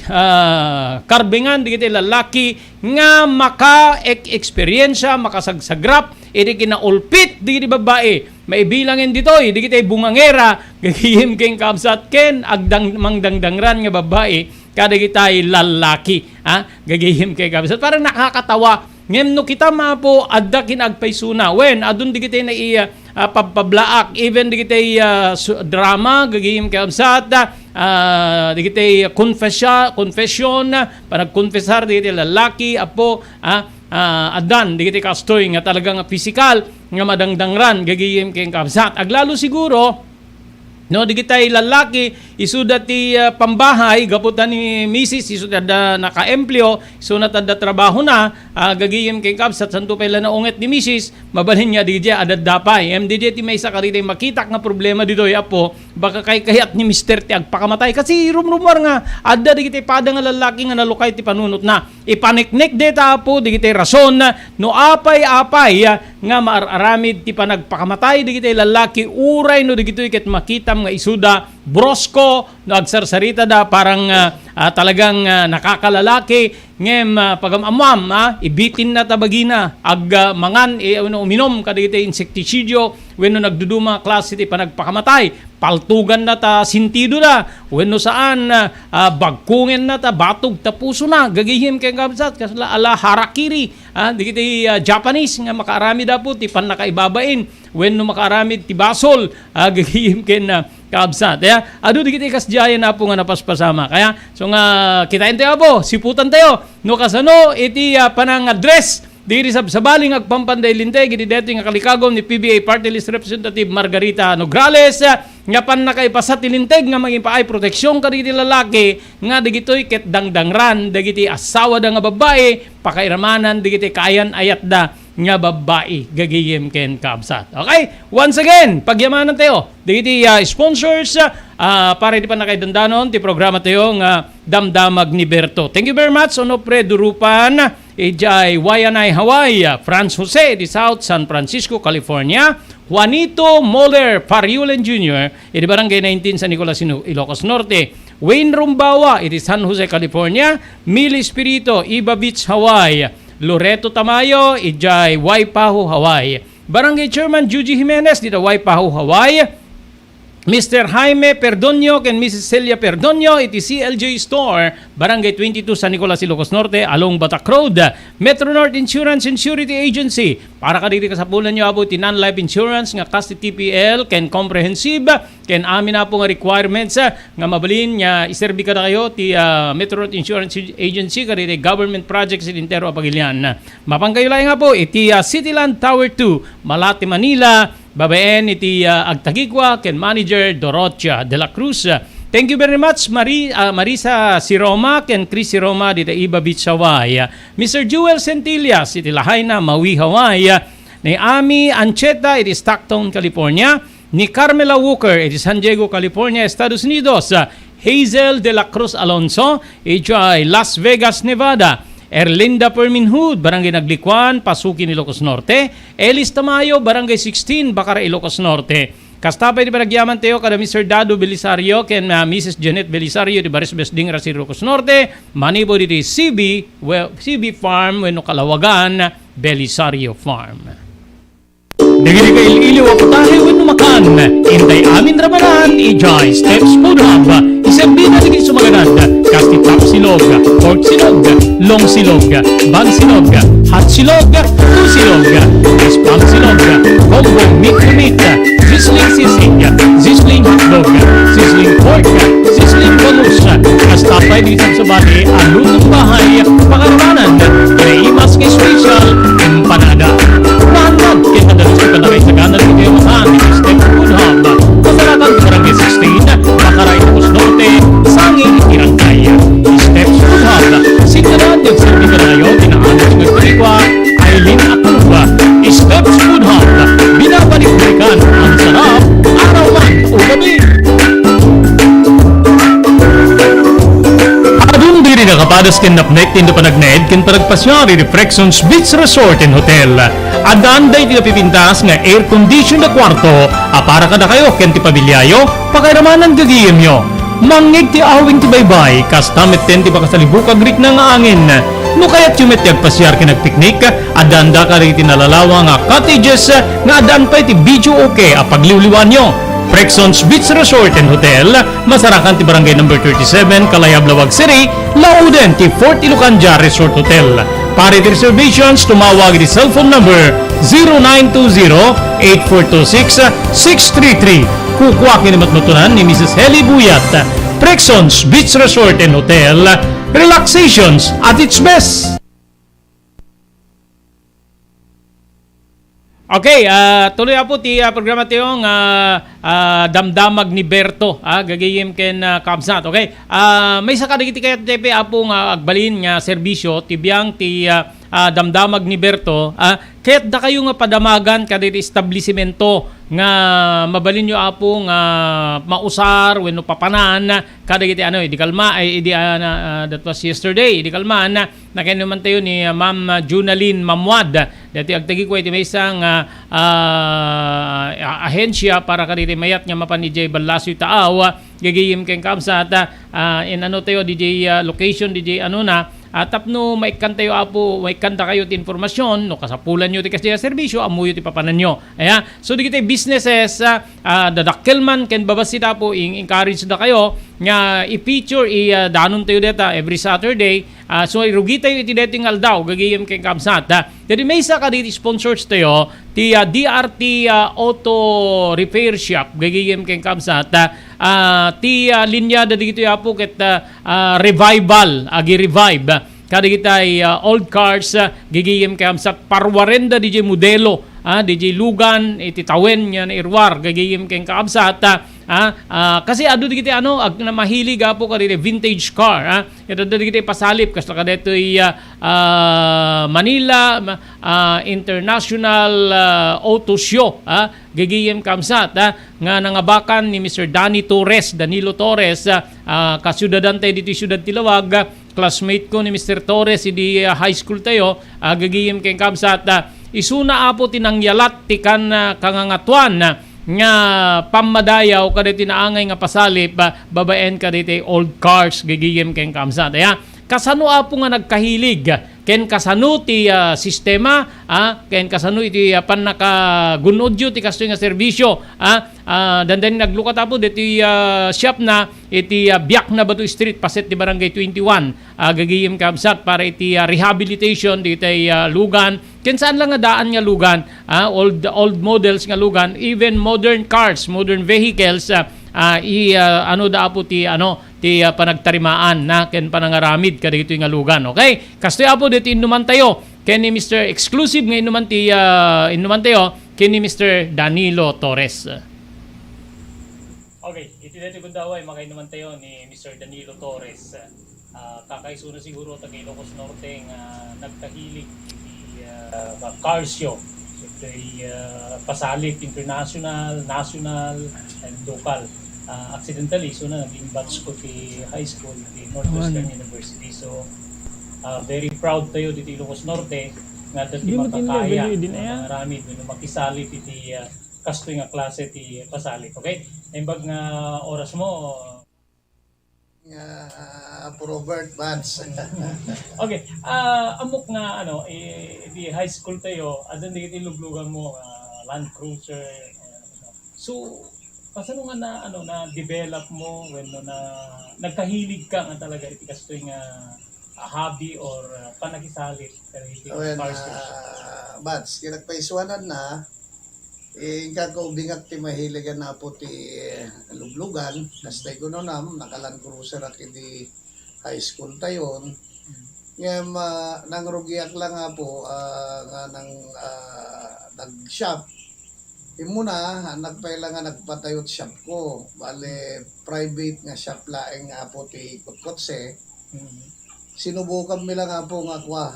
karbingan digiti lalaki nga maka-eksperyensya, makasagsagrap, iti kinaulpit digiti babae. Maibilangin ditoy, digiti bungangera, gagihim ken kabsat ken agdang mangdangdangran nga babae, kada gitay lalaki. Gagihim ken kabsat. Parang nakakatawa. Ngem no kita mapo adda kinagpaysuna. When adun digiti na pablaak, even digiti drama, gagihim ken kabsat, digiti confession panagkonfesar digiti lalaki apo adan digiti kastoy nga talagang physical nga madangdangran gagiyem ken kabsat aglalo siguro no digitay lalaki isuda ti pambahay gaputan ni Mrs. isuda da naka-empleo isuda da trabaho na gagiyem ken kabsat santo pala na unget ni Mrs. mabalhin niya digiti adad dapay MDJ ti maysa karitay makita nga problema ditoy apo baka kay kayat ni Mr. ti agpakamatay kasi rumrumor nga adda digiti pada nga lalaki nga nalukay ti panunot na ipaniknik deta apo digiti rason no apay-apay nga maararamid ti panagpakamatay digiti lalaki uray no digitoy ket makitam nga isuda brosko no agsarsarita da parang talagang nakakalalaki ngem pagamamam ibitin na tabagina ag mangan uminom kadigiti insektisidyo wenno nagduduma klase ti panagpakamatay paltugan na ta sintido na wenno saan bagkungen na ta batog ta puso na gagihim ken kabsat kasla ala harakiri digiti Japanese nga makaarami da po ti panakaibabain wenno makaarami ti basol gagihim ken kabsat adu digiti kasjaya na po nga napaspasama kaya so nga kitain tayo po siputan tayo no kasano iti panang address diri sa baling agpampanday linte giti deti nga kalikagom ni PBA Party List Representative Margarita Nograles nga pan nakaipasat tilinteg nga magipaay proteksyon kadagiti lalaki nga digitoy ket dangdangran dagiti asawa da nga babae pakairamanan digiti kayan ayat da nga babae gagiyem ken kabsat. Okay? Once again, pagyamanan tayo. Digiti sponsors para di pa nakaidandanon ti programa tayo nga Damdamag ni Berto. Thank you very much. Ono pre durupan ijay Wayanay Hawaii, Franz Jose di South San Francisco, California. Juanito Moller Pariulen Jr. iti Barangay 19 San Nicolas, Ilocos Norte. Wayne Rumbawa iti San Jose, California. Mil Espirito, Iba Beach, Hawaii. Loreto Tamayo, ijay Waipahu, Hawaii. Barangay Chairman Juji Jimenez, dito Waipahu, Hawaii. Mr. Jaime Perdonio and Mrs. Celia Perdonio, iti CLJ Store, Barangay 22 San Nicolas, Ilocos Norte, along Batak Road. Metro North Insurance and Surety Agency, para kadiri kasapulan nyo abo iti non-life insurance nga kas TPL, ken comprehensive, ken amin na po nga requirements nga mabalin nga iserbi ka na kayo ti Metro North Insurance Agency kadiri government projects in Intero Apagilian. Mapangkayo lang nga po iti Cityland Tower 2, Malate, Manila. Babaen iti agtagikwa ken manager Dorotia de la Cruz. Thank you very much Marisa Siroma ken Chris Siroma dito Iba Beach, Hawaii. Mr. Jewel Centillas iti Lahaina, Maui, Hawaii. Ni Ami Ancheta iti Stockton, California. Ni Carmela Walker iti San Diego, California, Estados Unidos. Hazel de la Cruz Alonso iti Las Vegas, Nevada. Erlinda Perminhood, Barangay Naglikwan, Pasukin, Ilocos Norte. Elis Tamayo, Barangay 16, Bacara, Ilocos Norte. Kastapay di Baragyaman tayo kada Mr. Dado Belisario ken Mrs. Janet Belisario di Baris Besding, Rasi, Ilocos Norte. Manibo di CB Farm, Weno Kalawagan, Belisario Farm. Dagiri ka iliw ako tayo wano makan. Inday amin rabanan, ijay steps po haba. Isang bina digit sumaganad. Kastit pork silog, long silog, bang silog, hot silog, two silog, spam silog, combo meat to meat, sizzling sisig, sizzling hotdog, sizzling pork, sizzling bangus, kastapay dito sa bali, ang lutong bahay, pangaramanan, kinaimas kay special, empanada. Mahanad, kaya kadalas ko kanakay sa ganan ko kayo masahan, ni Step Food Hub, Masaratan ko Barangay 16, Makaray Tapos Norte, Sanging Irangkay. Step Food Hub, Singaran yung Silvi Galayo, Tinaanos ng Kurikwa, Aileen Atuba. Steps Food Hub, binabalik-balikan ang sarap, araw man o gabi. Adun diri nakapadas ken napnek tindo panagnaed ken panagpasyari Reflections Beach Resort and Hotel. Adan day ti pipintas nga air condition na kwarto, para kada kayo ken ti pabilyayo, pakairamanan gagiyem yo. Mangig ti awing ti baybay, kastamit ten ti pakasalibukag rik na nga angin. No kaya't yumet ti agpasyar ken nagpiknik, adan da ka rin ti nalalawa nga cottages, nga adan pa ti video okay pagliwliwan nyo. Flexons Beach Resort and Hotel, Masarakan ti Barangay number 37, Kalayab, Lawag City, Lauden ti Fort Ilocanja Resort Hotel. Para ti reservations, tumawag di cellphone number 0920-8426-633. Kukuha kinimatnutunan ni Mrs. Heli Buyat. Flexons Beach Resort and Hotel, relaxations at its best. Okay, tuloy po ti programa tiyong damdamag ni Berto, gagayim ken kabsat. Okay, may sakadagiti kayat tepe apong agbalin nga serbisyo tibiyang ti damdamag ni Berto, kaya't da kayo nga padamagan kaditi establishmento nga mabalin nyo apong mausar wenno papanan kadagiti di kalma that was yesterday di kalmaan na kaya naman tayo ni Ma'am Junalyn Mamwad dati agtagi ko iti may isang ahensya para kaditi mayat nga mapan ni J. Balasoy Taaw gagayim ken kamsat in tayo DJ location DJ tapno maikan tayo apo maikanta kayo ti informasyon no kasapulan nyo ti kasi serbisyo amuyo ti papanan nyo so di kita businesses dadakkel man ken babasita po encourage da kayo nga i-feature danon tayo deta every Saturday so irugi tayo iti dating aldaw gagayem ken kamsat jadi may isa ka diti sponsors tayo ti DRT Auto Repair Shop gagayem ken kamsat ti linya da dito apo ket revival revive kada kitay old cars gigiyem kayam sa parwarenda DJ modelo DJ Lugan iti tawen nya na irwar gagiyem kay kaabsat kasi adu digiti ag na mahilig apo kaditi vintage car ito digiti pasalip kas kadito Manila International Auto Show gagiyem kamsat nga nangabakan ni Mr. Danilo Torres kasyudadan tayo dito syudad Tilawag classmate ko ni Mr. Torres di high school tayo gagiyem kay kamsat isuna apo tinangyalat ti kan kangangatuan nga pamadayaw kaditi naangay nga pasalip babaen kaditi old cars gagiyem kay kamsat kasano apo nga nagkahilig ken kasano ti sistema ken kasano iti panakagunodyo ti kastoy nga serbisyo dandan naglukat apo diti shop na iti Biak na Bato Street paset ti Barangay 21 gagiyem kamsat para iti rehabilitation diti lugan ken saan lang nga daan nga lugan old models nga lugan even modern cars modern vehicles da apo ti ti panagtarimaan na ken panangaramid kadagito nga lugan okay kastoy apo dito inuman tayo ken ni Mr. Exclusive nga inuman tayo ken ni Mr. Danilo Torres. Okay iti dito gundaway makainuman tayo ni Mr. Danilo Torres kakaiso na siguro taga Ilocos Norte nga nagkahilig iti car show pasalip international national and local accidentally so na naging batch ko ti high school ti Northwestern University so very proud tayo dito Ilocos Norte nga dati makakaya marami no makisali ti kastoy nga klase ti pasalit okay imbag nga oras mo Robert Vance. Okay amok nga di high school tayo adon di iluglugan mo Land Cruiser so pasano nga na develop mo when na nagkahilig ka nga talaga iti kastoy nga hobby or panagisalit kariti When, car shows? Bats, kinagpaiswanan na, ika ko bingat ti mahiligan na po ti luglugan, kastay ko no nakalan cruiser at hindi high school tayon. Ngayon, nangrugiak lang nga po, nga nang nag-shop. Muna, nagpaila nga nagpatayot shop ko. Bale, private nga shop laeng nga po ti kutkotse. Sinubukan mi lang nga po nga kwa,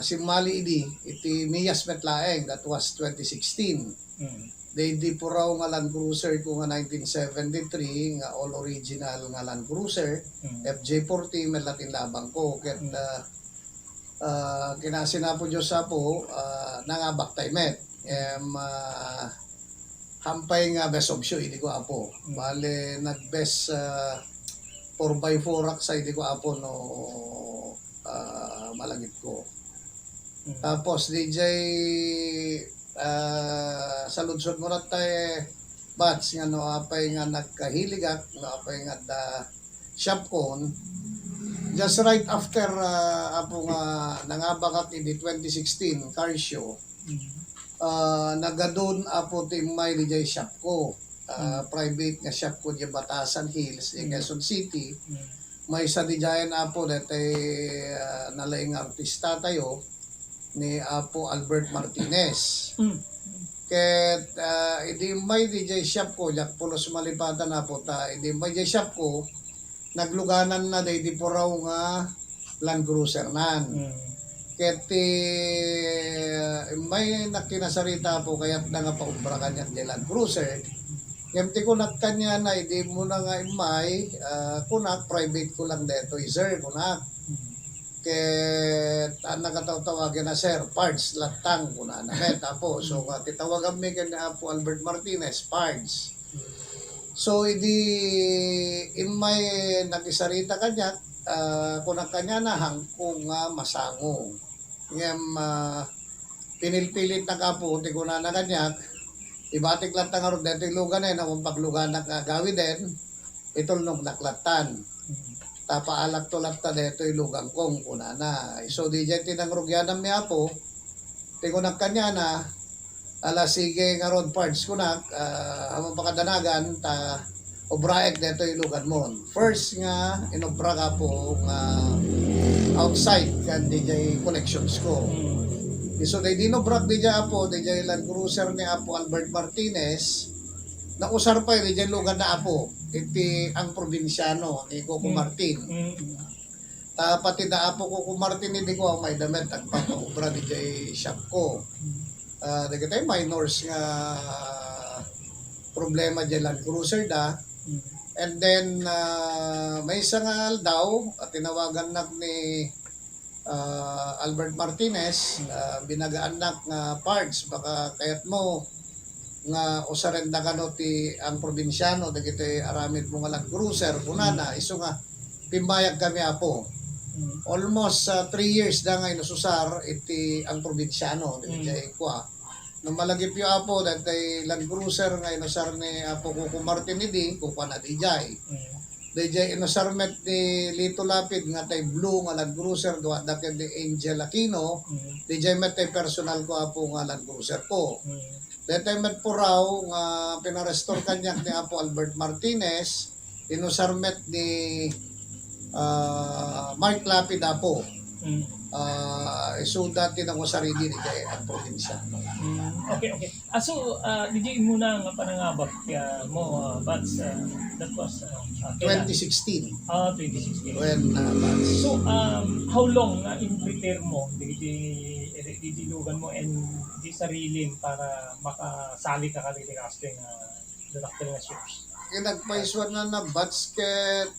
si Mali iti Miyas Metlaeng, that was 2016. Di po raw nga Land Cruiser ko nga 1973, nga all original nga Land Cruiser, FJ40, may latin labang ko. Ket kinasina po Diyos sa po, nangabak taymet. Hampay nga best of show, hindi ko apo. Bale, nag-best 4x4 sa hindi ko apo no malagit ko. Tapos DJ sa lunsod mo na tayo bats nga no apay nga nagkahiligak no apay nga da shop kon just right after apo nga nangabakat in the 2016 car show. Nagadon apo ti may DJ shop ko. Private nga shop ko di Batasan Hills in Quezon City. May sa dijayan apo dati nalaing artista tayo ni Apo Albert Martinez. Ket idi may DJ shop ko jak pulos malipatan apo ta idi may DJ shop ko nagluganan na day di po raw nga Land Cruiser nan. Ket may nakinasarita po kaya't na nga paumbra kanya di Land Cruiser. Kemti ko nakanya na hindi mo na nga imay kunak private ko lang deto sir kunak ket nakatawagin na sir parts latang kuna na tapo so titawagan mi kanya po Albert Martinez parts so idi imay nagisarita kanya kunak kanya na hangkong nga masango ngem pinilpilit na kapo ti kuna na kanya ibatik lang tangarod dito lugan na kung paglugan na kagawi din, itol nung naklatan. Tapaalak tulak ta dito lugang kong kunana. So di dyan tinangrugyan ng miya po, tikunak kanya na, ala sige nga road parts kunak, hamang pakadanagan, ta obraek dito lugan mo. First nga, inobra ka po nga outside kan DJ collections ko. So, day dinobrak di dyan apo, di dyan Land Cruiser ni Apo Albert Martinez, na usar pa di dyan lugar na apo, iti ang probinsyano ni Coco Martin. Pati na apo Coco Martin, hindi ko may damit, nagpapaubra di dyan shop ko. Di tayo minors nga problema dyan Land Cruiser da. And then, may sangal daw, at tinawagan na ni Albert Martinez binagaanak nga parts baka kayat mo nga usarenda kano ti ang probinsyano dagiti aramid mo nga Land Cruiser kunana iso nga pimbayag kami apo almost 3 years da nga inususar iti ang probinsyano dagiti kwa nang malagip yo apo dagiti Land Cruiser nga inusar ni Apo Coco Martin idi kuha na dijay DJ inusarmet ni Lito Lapid nga tay blue nga Land Cruiser duwa daken ni Angel Aquino DJ met tay personal ko apo nga Land Cruiser ko dito met po raw nga pinarestore kanya ni Apo Albert Martinez inusarmet ni Mark Lapid apo so dati nang sarili ni DJ ang probinsya Okay. So, DJ muna nga panangabak mo, Bats, that was 2016 2016. when Bats. So, how long in prepare mo, DJ lugan mo and di sariling para makasali ka kalili casting deductible na shows? Nagpaiswan na basket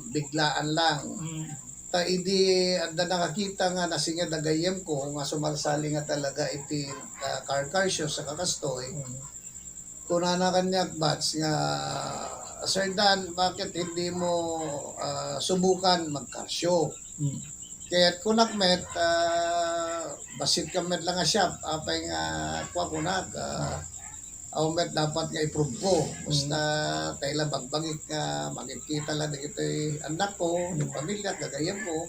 biglaan lang hindi na nakakita nga nasinga dagayem ko nga sumalsali nga talaga iti car show sa Kakastoy kunana kanya bats nga Sir Dan bakit hindi mo subukan mag car show kaya't kunak met basit ka met lang nga shop apay nga kunak Aumet dapat nga i-prove ko. Basta tayo lang bagbangit nga makikita lang na ito'y anak ko, yung pamilya, gagayam ko.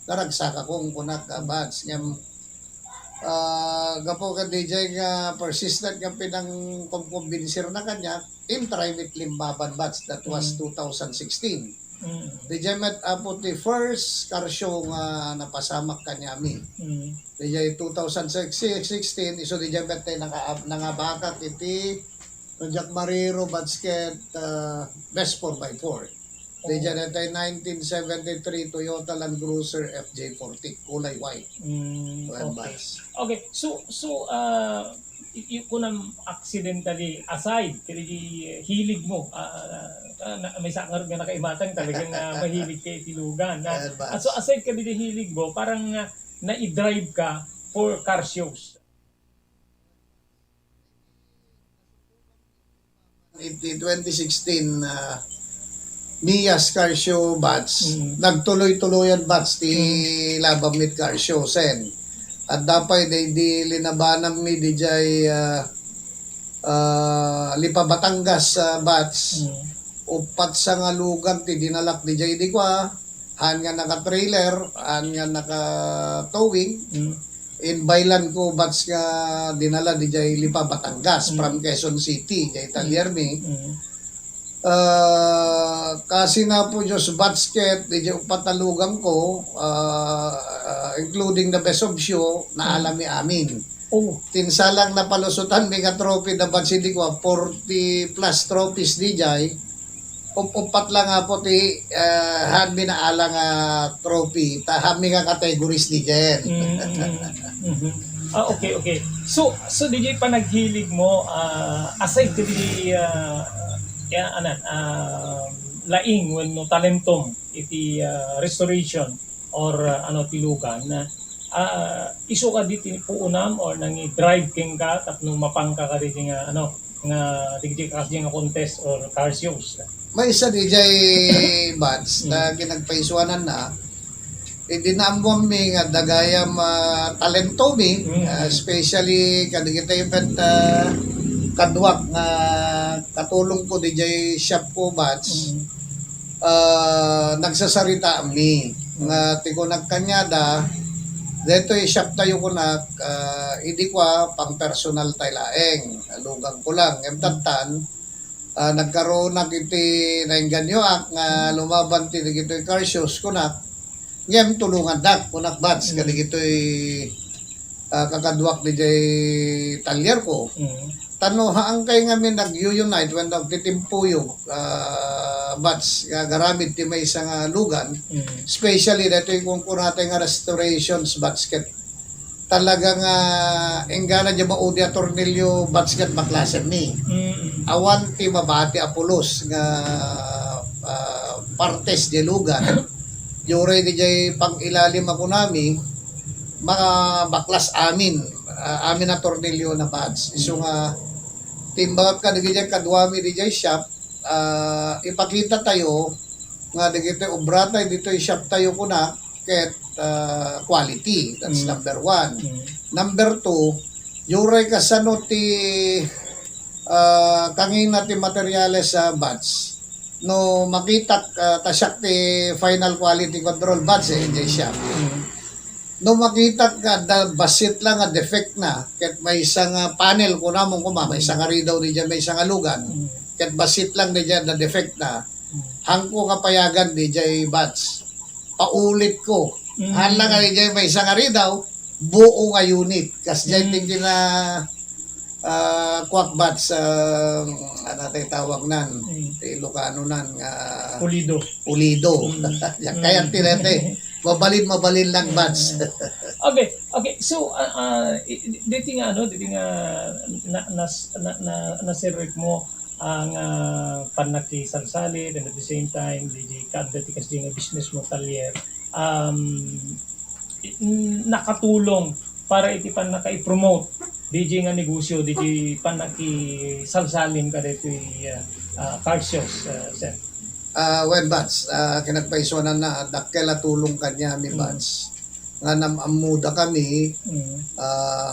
Naragsak akong kunak bats. Ngam, gapo ka DJ nga persistent nga pinang kumbinsir na kanya, in private limbaban bats. That was 2016. DJ met apo the first car show nga napasamak kanya mi. DJ 2016 iso DJ met tayo nangabakak iti Jack Mariro basket best 4x4. DJ tayo 1973 Toyota Land Cruiser FJ40 kulay white. Okay. Okay. So kunang accidentally aside kaya hilig mo may sakar nga nakaimatang talagang mahilig kay tilugan so aside ka din hilig mo parang na-drive ka for car shows. In 2016 Mia's car show batch nagtuloy-tuloyan batch ti Labamit car show sen. At dapat di linabanam mi di jay Lipa Batangas batch upat sa nga lugan ti dinalak di jay di kwa han nga naka-trailer han nga naka-towing in Bailan ko batch nga dinala di jay Lipa Batangas from Quezon City jay Talyermi kasi na po Diyos basket di jay upat na lugan ko including the best of show na alami amin. Tinsalang napalusutan may nga trophy na batsidi ko 40 plus trophies di jay upat lang nga po ti hami na alang trophy ta hami nga categories di jay. Okay. So DJ pa naghilig mo aside to the laing when no talentom iti restoration or tilugan na iso ka dito puunam or nangi drive king ka tapno mapangka ka dito nga nga digdi ka nga contest or car shows. May isa DJ Bats na ginagpaisuanan na idinambon mi nga dagayam talento mi especially kadigita event kadwak nga katulong ko DJ shop ko Bats nagsasarita mi nga tikunag kanyada dito shop tayo ko hindi ko pang personal tayo laeng lugang ko lang emtatan nagkaroon na kiti nainganyo nga lumaban ti dito car shows ko ngem tulungan dak kunak bats kadi gitoy kakadwak DJ talyer ko tano haang kay ngamin nag-unite when nagtitimpuyog bats garamid ti may isang lugan especially dito yung kung natin nga restorations basket talagang enggana dya maudya tornilyo basket maklasen ni awan ti mabati apulos nga partes di lugan yore di jay pang ilalim ako nami mga baklas amin na tornilyo na bats iso nga timbagap ka di jay kadwami di jay shop ipakita tayo nga di jay obrata dito shop tayo kuna ket quality that's number 1 number 2 yore kasano ti kangina ti materyales sa bats no makita tasyak ti final quality control bats di shop no makita ka basit lang nga defect na ket may isang panel ko namon may isang ridaw di dyan may isang lugan ket basit lang di dyan na defect na hangko kapayagan di dyan bats paulit ko hala nga di dyan may isang ridaw buo nga unit kasi dyan tingin na kwak bats tayo tawag nan Ilocano nan Pulido kaya tinete mabalin lang bats. Okay. So dito nga nasirip mo ang panakisalsali and at the same time DJ kada ti kasi nga business mo talyer nakatulong para iti pan naka-promote DJ nga negosyo DJ pan nakisalsalin ka dito car shows sir. When bats kinagpaisuanan na dakela tulong kanya mi bats nga namamuda kami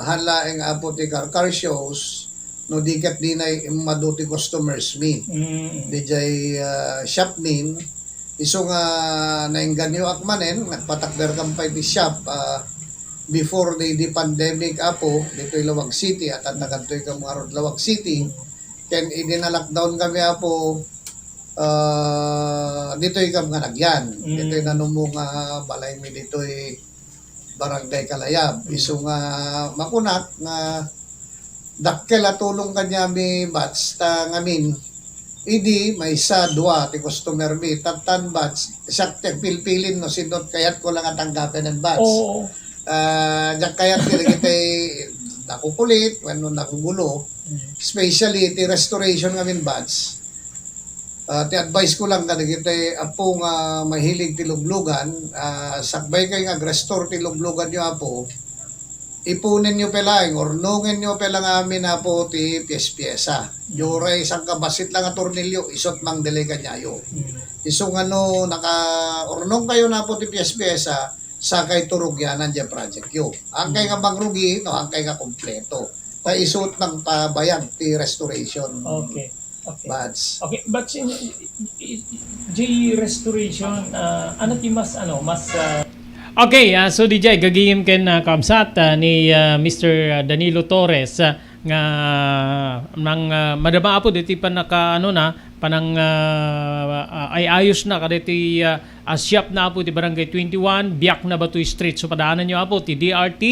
halaeng apo ti car shows no dikat di na maduti customers mi. Dijay shop min, iso nga nainganyo akmanen, nagpatakder kampay di shop, before the pandemic apo, dito Lawag City, at nagantoy ka mga Lawag City, ken idina-lockdown kami apo, dito ikam nga nagyan. Dito nanumong balay mi dito Barangay Kalayab. Iso nga makunak nga dakkel tulong kanya mi bats ta ngamin. Idi may isa dua ti customer mi tatan bats sakte pilpilin no sinot kayat ko lang tanggapin ng bats. Oo. Jak kayat kita nakukulit when nakugulo. Especially ti restoration ngamin bats. Ti advice ko lang kada kita apo nga mahilig ti luglugan, sakbay kay nga restore ti luglugan nyo apo, ipunin nyo pelang, ornungin nyo pelang amin apo ti piyes-piyesa. Yoray isang kabasit lang nga tornilyo, isot mang delay kanyayo. Isong naka-ornong kayo na po ti piyes-piyesa, sakay turugyanan dyan project yo. Ang kay nga bangrugi, no, ang kay nga kompleto. Ta isot ng pabayag ti restoration. Okay. Okay. Bats. Okay, but J restoration ano ti mas Okay, so DJ gagiyim ken kamsat ni Mr. Danilo Torres nga nang madama apo diti pa naka panang ay ayos na kaditi shop na apo ti Barangay 21 Biak na Batoy Street. So padaanan nyo apo ti DRT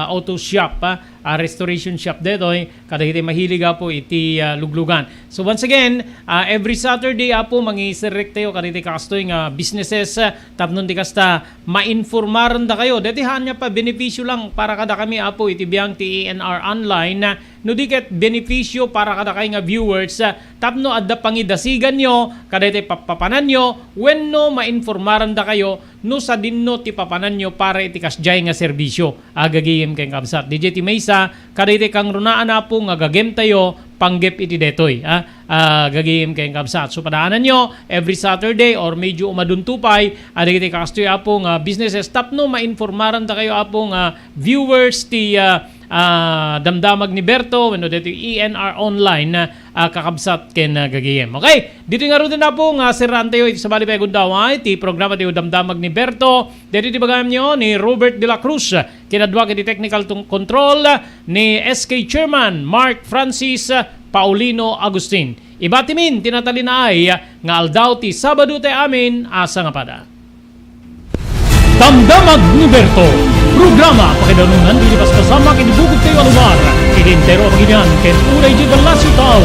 auto shop restoration shop dito kaditi mahilig apo iti luglugan. So once again every Saturday apo mangisirek tayo kaditi kastoy nga businesses tapnon di kasta mainformaran da kayo deti hanya pa benepisyo lang para kada kami apo iti biyang ti ENR online no diket benepisyo para kada kay nga viewers tapno adda pangidasigan nyo kaditi papapanan nyo wenno mainformaran da kayo no sa dinno ti papanan nyo para iti kasjay nga serbisyo agagiyem kay kamsat DJ ti Maysa kaditi kang runaan na po nga gagem tayo panggep iti detoy gagiyem kay kamsat. So padaanan nyo every Saturday or medyo umaduntupay aditi kastoy apo nga businesses tapno mainformaran da kayo apo nga viewers ti damdamag ni Berto wenno dito ENR online kakabsat ken gagiyem. Okay, dito nga rin na po nga siran tayo iti sabali pa gundaway ti programa tayo damdamag ni Berto. Dito ti bagam nyo ni Robert De La Cruz kinadwa iti technical control ni SK Chairman Mark Francis Paulino Agustin. Ibatimin tinatalinaay nga aldaw ti Sabado tay amin asa nga pada. Damdamag ni Berto. Programa pakidanunan di pas kasama kinibugog tayo alubar. Idintero ang ganyan ken ulay di balasyo tao.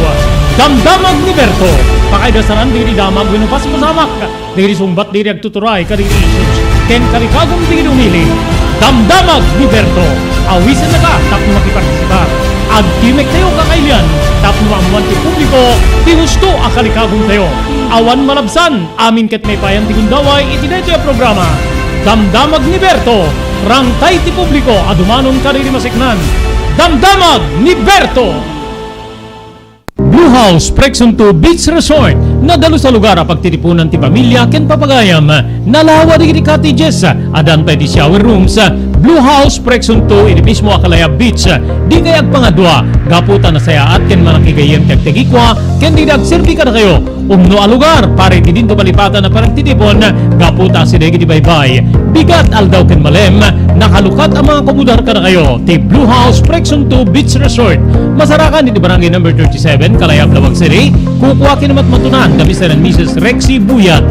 Damdamag ni Berto. Pakaidasaran di damag winupas pasamak. Diri sumbat diri agtuturay kadiri issues. Ken karikagong di dumili. Damdamag ni Berto. Awisan na ka tapno makipartisipa. Agtimek tayo kakailian. Tapno amuan ti publiko. Ti gusto akalikagong tayo. Awan malabsan. Amin ket may payan ti gundaway iti daytoy programa. Damdamag ni Berto, rangtay ti publiko, adumanon kariri masiknan. Damdamag ni Berto! Blue House Prexon 2 Beach Resort, nadalo sa lugar pagtitipunan ti pamilya ken papagayam, nalawa di cottages, adan pa di shower rooms. Blue House Prexon 2 ini mismo Akalaya Beach, di kayag pangadwa, gaputa na saya at ken manakigayem kag tegikwa, ken di nagserbi ka na kayo. Umno alugar, pare ti dinto palipatan na parang titipon, gaputa si degi di baybay. Bigat aldaw ken malem, nakalukat ang mga komudar ka na kayo. Ti Blue House Prexon 2 Beach Resort, masarakan di barangay number 37, Kalayab, Lawag City. Kukuha kinamat matunan kami sa Mrs. Rexy Buyat.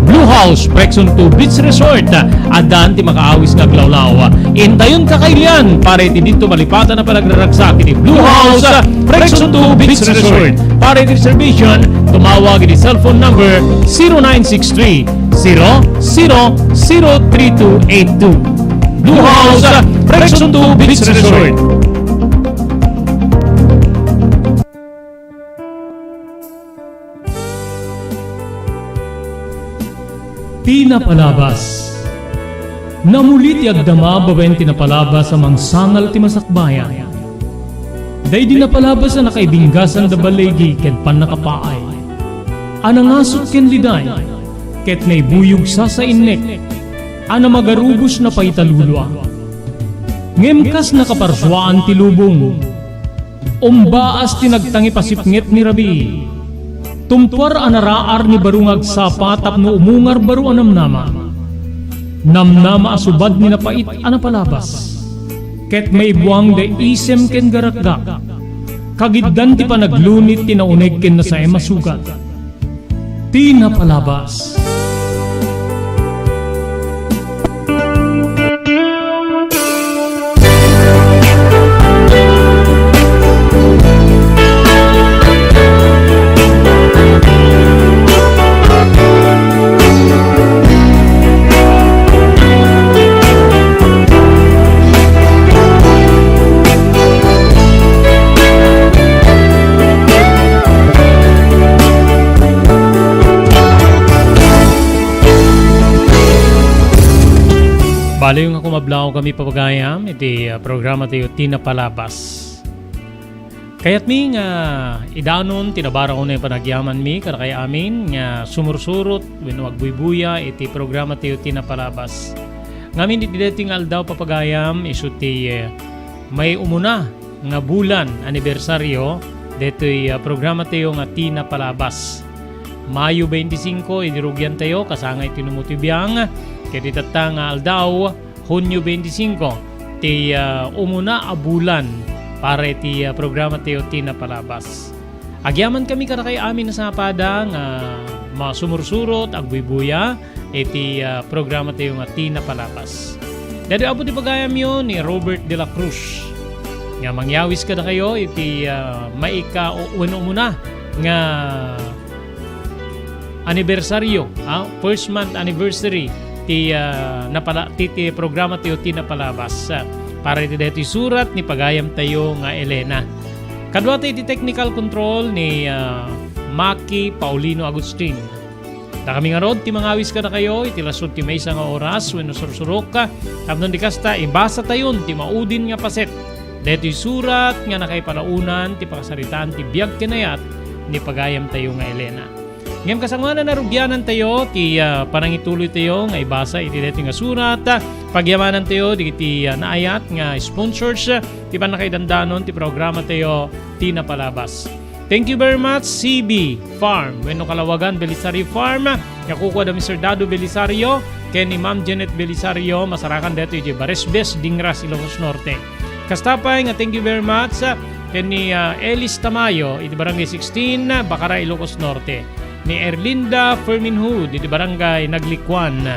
Blue House Prexon 2 Beach Resort, adan ti makaawis nga glawlaw. Intayon kakailian, pare ti dito malipatan na panagraragsak ni Blue House Prexon 2 Beach Resort. Pare ti reservation, tumawag di cellphone number 0963-000232. Blue House Prexon 2 Beach Resort. Tinapalabas. Namulit agdama babaen tinapalabas amang sangal ti masakbayan. Day dinapalabas na nakaibinggasan da balegi ket pan nakapaay. Anangasot ken liday ket naibuyog sa innek. Ana magarubos na paitalulwa. Ngemkas nakaparswaan ti lubong. Umbaas tinagtangi pasipngit ni Rabi. Tumpar anaraar ni barungag sapa tapno umungar baru anamnama. Namnama asubad ni napait anapalabas. Ket may buwang da isem ken garakgak. Kagiddan ti panaglunit tinauneg ken na sa masugat. Tinapalabas. Bali yung ako mablaw kami papagayam, iti programa tayo tinapalabas. Kaya't mi nga idanon, tinabara ko na yung panagyaman mi, kada kay amin, nga sumursurot, winuagbuibuya, iti programa tayo tinapalabas. Ngamin iti dating aldaw papagayam, iso ti may umuna nga bulan, anibersaryo, dito'y programa tayo nga tinapalabas. Mayo 25, idirugyan tayo, kasangay tinumutibiyang, kaya ditata nga aldaw, Hunyo 25, ti umuna a bulan para iti programa tayo tinapalabas. Agyaman kami kada kay amin na sapada nga masumursurot, agbuibuya, iti programa tayo nga tinapalabas. Dado abo ti pagayam yun ni Robert de la Cruz. Nga mangyawis kada kayo, iti maika o umuna nga anibersaryo, first month anniversary ti programa tayo tinapalabas para iti deti surat ni pagayam tayo nga Elena. Kadwa tayo iti technical control ni Maki Paulino Agustin. Da kami nga rod ti mangawis ka na kayo iti lasod ti maysa nga oras wenno sursurok ka tapnon di kasta ibasa tayon ti maudin nga paset. Deti surat nga nakaipanaunan ti pakasaritaan ti biag kinayat ni pagayam tayo nga Elena. Ngayong kasangwanan na rugyanan tayo, ti panangituloy tayo nga ibasa iti dito nga surat, pagyamanan tayo, iti naayat nga sponsors, ti panakaidandanon, ti programa tayo, tinapalabas. Thank you very much, CB Farm, Weno Kalawagan, Belisario Farm, yakukuha da Mr. Dado Belisario, kay ni Ma'am Janet Belisario, masarakan dito iti Baresbes, Dingras, Ilocos Norte. Kastapay nga thank you very much, kay ni Elis Tamayo, iti Barangay 16, Bacara, Ilocos Norte. Ni Erlinda Ferminhood, iti Barangay Naglikwan.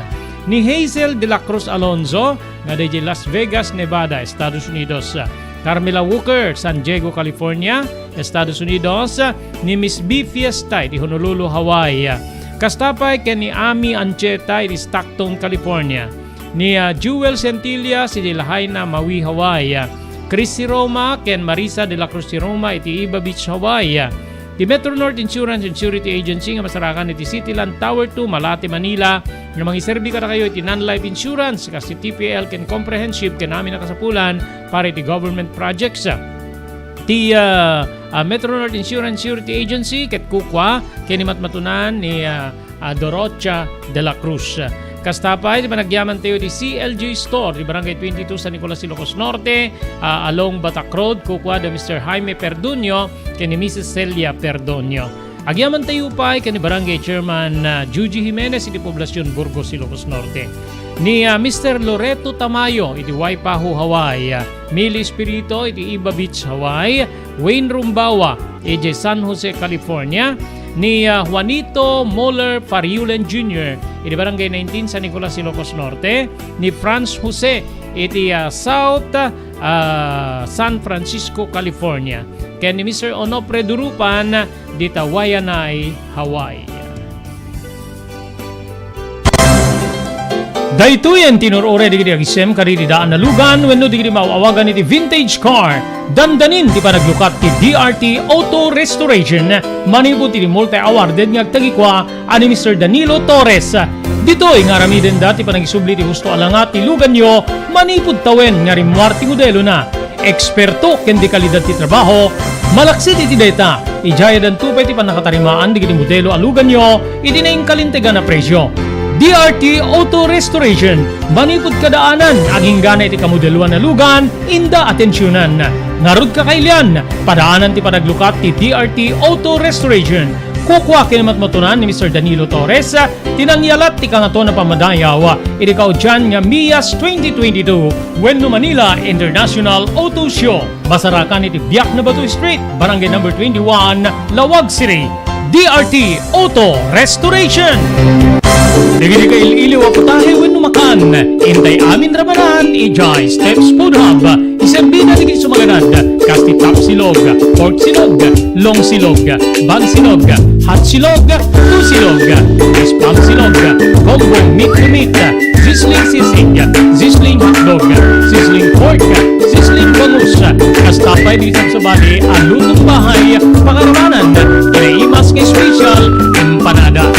Ni Hazel de la Cruz Alonzo, nga di Las Vegas, Nevada, Estados Unidos. Carmela Walker, San Diego, California, Estados Unidos. Ni Miss B. Fiesta, iti Honolulu, Hawaii. Kastapay ken ni Ami Ancheta, iti Stockton, California. Ni Jewel Centilla, si Lahaina, Maui, Hawaii. Chrissy Roma, ken Marisa de la Cruz Roma, iti Iba Beach, Hawaii. Di Metro North Insurance and Security Agency nga masarakan iti Cityland Tower 2, Malate, Manila. Nga mangiserbi ka na kayo iti non-life insurance kasi TPL ken comprehensive ken namin nakasapulan para iti government projects. Ti Metro North Insurance Security Agency ket kukwa ken matmatunan ni Dorocha de la Cruz. Kastapay, di ba nagyaman tayo di CLG Store, di Barangay 22 San Nicolas, Ilocos Norte, along Batak Road, kukwa da Mr. Jaime Perdonio, kani Mrs. Celia Perdonio. Agyaman tayo pa, kani Barangay Chairman Juji Jimenez, iti Poblasyon Burgos, Ilocos Norte. Ni Mr. Loreto Tamayo, iti Waipahu, Hawaii. Mili Espirito, iti Iba Beach, Hawaii. Wayne Rumbawa, iti San Jose, California. Ni Juanito Moller Pariulen Jr., iti Barangay 19 San Nicolas, Ilocos Norte. Ni Franz Jose, iti South San Francisco, California. Kaya ni Mr. Onopre Durupan, dita Wayanay, Hawaii. Daytoyen tinurore digidi agisem karidi daan na lugan wenno digidi mawawagan iti vintage car. Dandanin ti panaglukat ti DRT Auto Restoration. Manibut ti multi-awarded nga agtagikwa ani Mr. Danilo Torres. Ditoy nga ramiden dati panagisubli ti husto alangat ti lugan nyo manipud tawen nga rimwar ti modelo na. Eksperto ken di kalidad ti trabaho. Malaksit iti data. Ijaya dan tupay ti panakatarimaan digidi modelo alugan nyo iti na kalintegan na presyo. DRT Auto Restoration, manipod kadaanan, aging gana iti kamodeluan na lugan, inda atensyonan. Narud ka kailian, padaanan ti panaglukat ti DRT Auto Restoration. Kukwa kinamat matunan ni Mr. Danilo Torres, tinangyalat ti kangato na pamadayaw, idikaw dyan nga MIAS 2022, Weno Manila International Auto Show. Masarakan iti Biak na Batu Street, Barangay number 21, Lawag City. DRT Auto Restoration. Dagiti ka ililiw ako tayo when numakan. Intay amin rabanan, ijay Steps Food Hub. Isembina digit sumaganad. Kasti top silog, pork silog, long silog, bag silog, hot silog, two silog, spam silog, combo meat to meat, sizzling sisig, sizzling hotdog, sizzling pork, sizzling bangus. Kastapay dito sa bali, alutong bahay, pangarabanan, kinaimas kay special, empanada.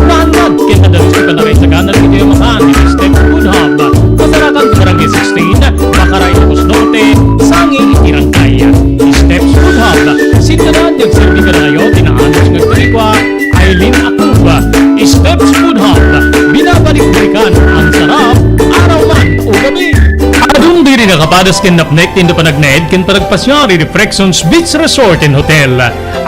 Nahanad, kinadalos ka na rin sa kanan dito yung makaan ni Steps Food Hub. Masarakan sa Barangay 16, Bakaray Locos Norte, Sangi, Itirangkay. Steps Food Hub, sintanan, nagserbi ka na kayo, tinaanos ng kalikwa, Aileen Akuba. Steps Food Hub, binabalik-balikan ang sarap, araw man o gabi. Adung diri nakapadas ken napnek tindo panagnaed ken panagpasyari di Frexons Beach Resort and Hotel.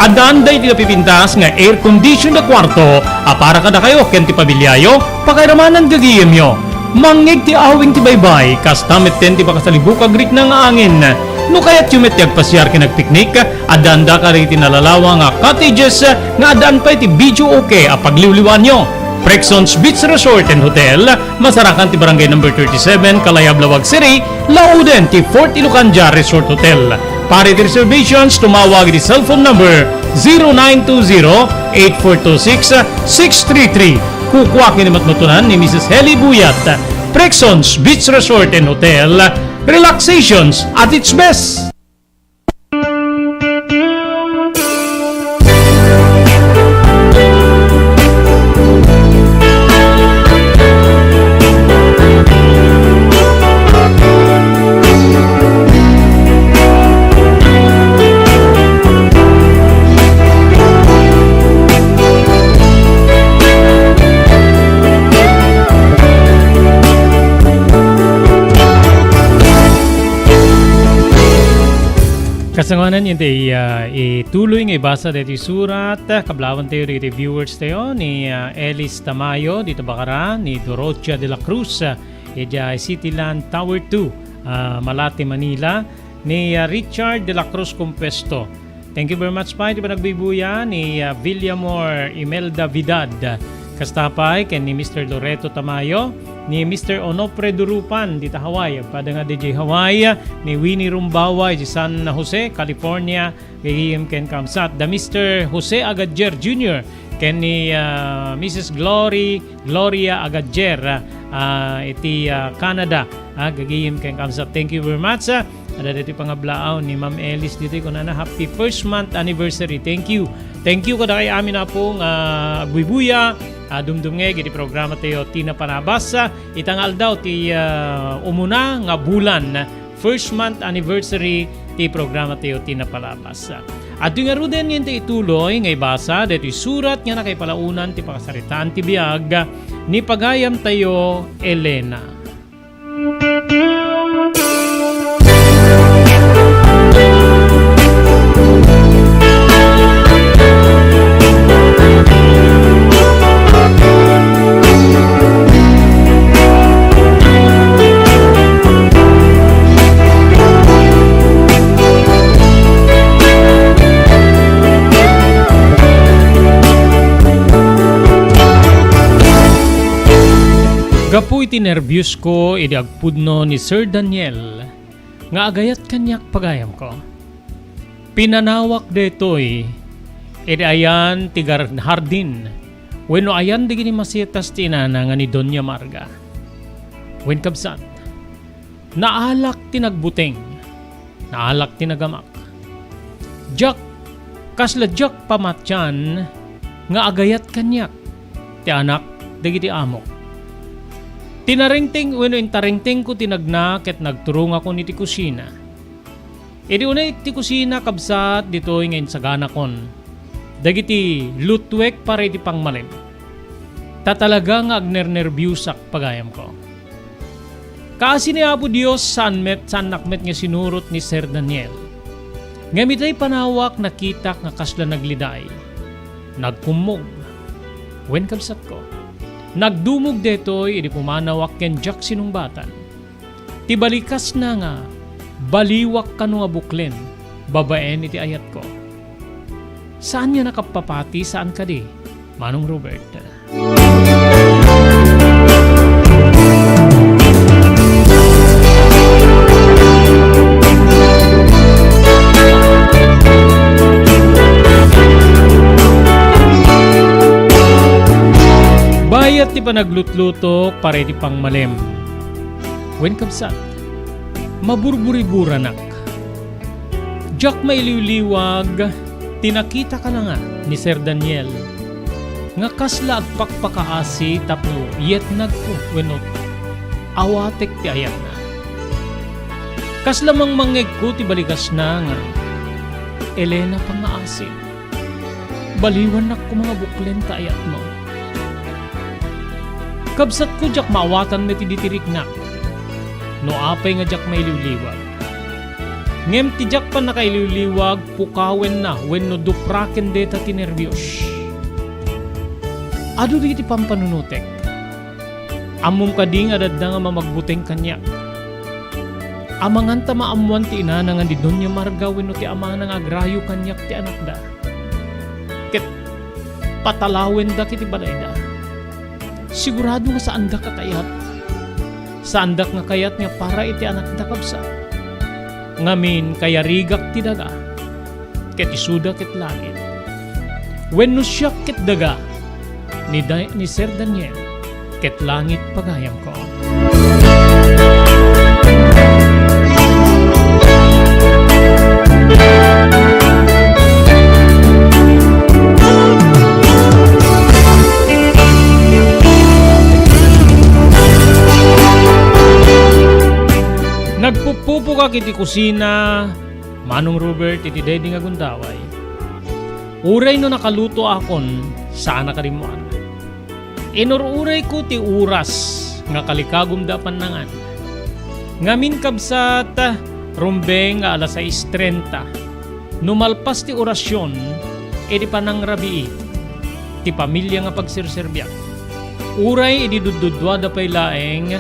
Adan day ti pipintas nga air condition na kwarto, para kada kayo ken ti pabilyayo, pakairamanan gagiyem yo. Mangig ti awing ti baybay, kastamit ten ti pakasalibukag rik na nga angin. No kaya't yumet ti agpasyar ken nagpiknik, adan da ka rin ti nalalawa nga cottages, nga adan pa ti video okay pagliwliwan nyo. Frexons Beach Resort and Hotel, masarakan ti Barangay number 37, Kalayab, Lawag City, Lauden ti Fort Ilocanja Resort Hotel. Para ti reservations, tumawag di cellphone number 0920-8426-633. Kukwa kinimat matunan ni Mrs. Heli Buyat. Frexons Beach Resort and Hotel, relaxations at its best. Kasanganan yun ituloy nga ibasa dito surat, kablawan tayo dito viewers tayo ni Elis Tamayo dito Bakara, ni Dorothea de la Cruz, Cityland Tower 2, Malate, Manila, ni Richard de la Cruz Compuesto. Thank you very much pa, di ba nagbibuya ni Villamor Imelda Vidad, kastapay ken ni Mr. Loreto Tamayo, ni Mr. Onofre Durupan dito Hawaii, pada nga DJ Hawaii, ni Winnie Rumbaway di San Jose, California, gayim ken kamsat da Mr. Jose Agadjer Jr. ken ni Mrs. Gloria Agadjer iti Canada, gagayim ken kamsat. Thank you very much. Ada dito pangablaaw ni Ma'am Ellis dito ko na happy first month anniversary. Thank you kada kay amin na pong agbubuya. Dumdumnge giti programa tayo tina panabas, itangal daw ti umuna nga bulan, first month anniversary ti programa tayo tina palabas. At yung aruden yun ti ituloy nga ibasa dito surat nga na kay palaunan ti pakasaritaan ti biag ni pagayam tayo Elena. Gapu iti nervyos ko, idi agpudno ni Sir Daniel, nga agayat kanyak pagayam ko. Pinanawak detoy, idi ayan tigar hardin, wenno ayan di gini masietas tinana nga ni Doña Marga. Wen kabsat, naalak tinagbuteng, naalak tinagamak. Jak, kasla jak pamatyan, nga agayat kanyak, ti anak, dagiti amok. Tinaringting, weno intaringting ko tinagnak at nagturong ako ni ti kusina. Edi unay ti kusina kabsat dito ngayon sa ganakon. Dagiti lutwek pare di pangmalim. Tatalaga nga agnernerbyusak pagayam ko. Kasi ni Apo Diyos san nakmet nga sinurot ni Sir Daniel. Ngamitay panawak nakitak nga kasla nagliday. Nagkumog. Wen kabsat ko. Nagdumog detoy idi pumanawak ken jak sinungbatan. Tibalikas na nga baliwak kanu nga buklen. Babaen iti ayat ko. Saan niya nakapapati? Saan ka di? Manong Robert. Bayat ti panaglut-lutok pare ti pang malem. Wen kabsat, maburburi-buranak. Jak mailiwliwag, tinakita ka na nga ni Sir Daniel. Nga kasla at pakpakaasi tapno yet nagpo wenot. Awatek ti ayat na. Kasla mang mangeg ko ti balikas na nga. Elena pangaasi. Baliwan na ko mga buklen ta ayat mo. Kabsat ko jak maawatan met ti ditirik na. No apay nga jak mailiwliwag. Ngem ti jak pa nakailiwliwag pukawen na wenno dupraken deta ti nervyos. Adu di ti pampanunutek. Amom kading adad na nga mamagbuteng kanya. Amangan ta maamuan ti ina nga di Doña Marga wenno ti ama nga agrayo kanyak ti anak da. Ket patalawen da kiti balay da. Sigurado nga saan da kakayat. Saan da nga kayat nga para iti anak da kabsa. Ngamin kaya rigak ti daga. Ket isuda ket langit. Wenno siya ket daga. Ni Sir Daniel, ket langit pagayam ko. Nagpupupo ka kiti kusina, Manong Robert iti dedi nga gundaway. Uray no nakaluto akon, saan nakarimuan. Inururay ko ti uras nga kalikagum da panangan. Ngamin kabsat rumbeng nga alas 6:30. Numalpas ti orasyon edi panang rabii ti pamilya nga pagsirserbyak. Uray edi dududwa da pay laeng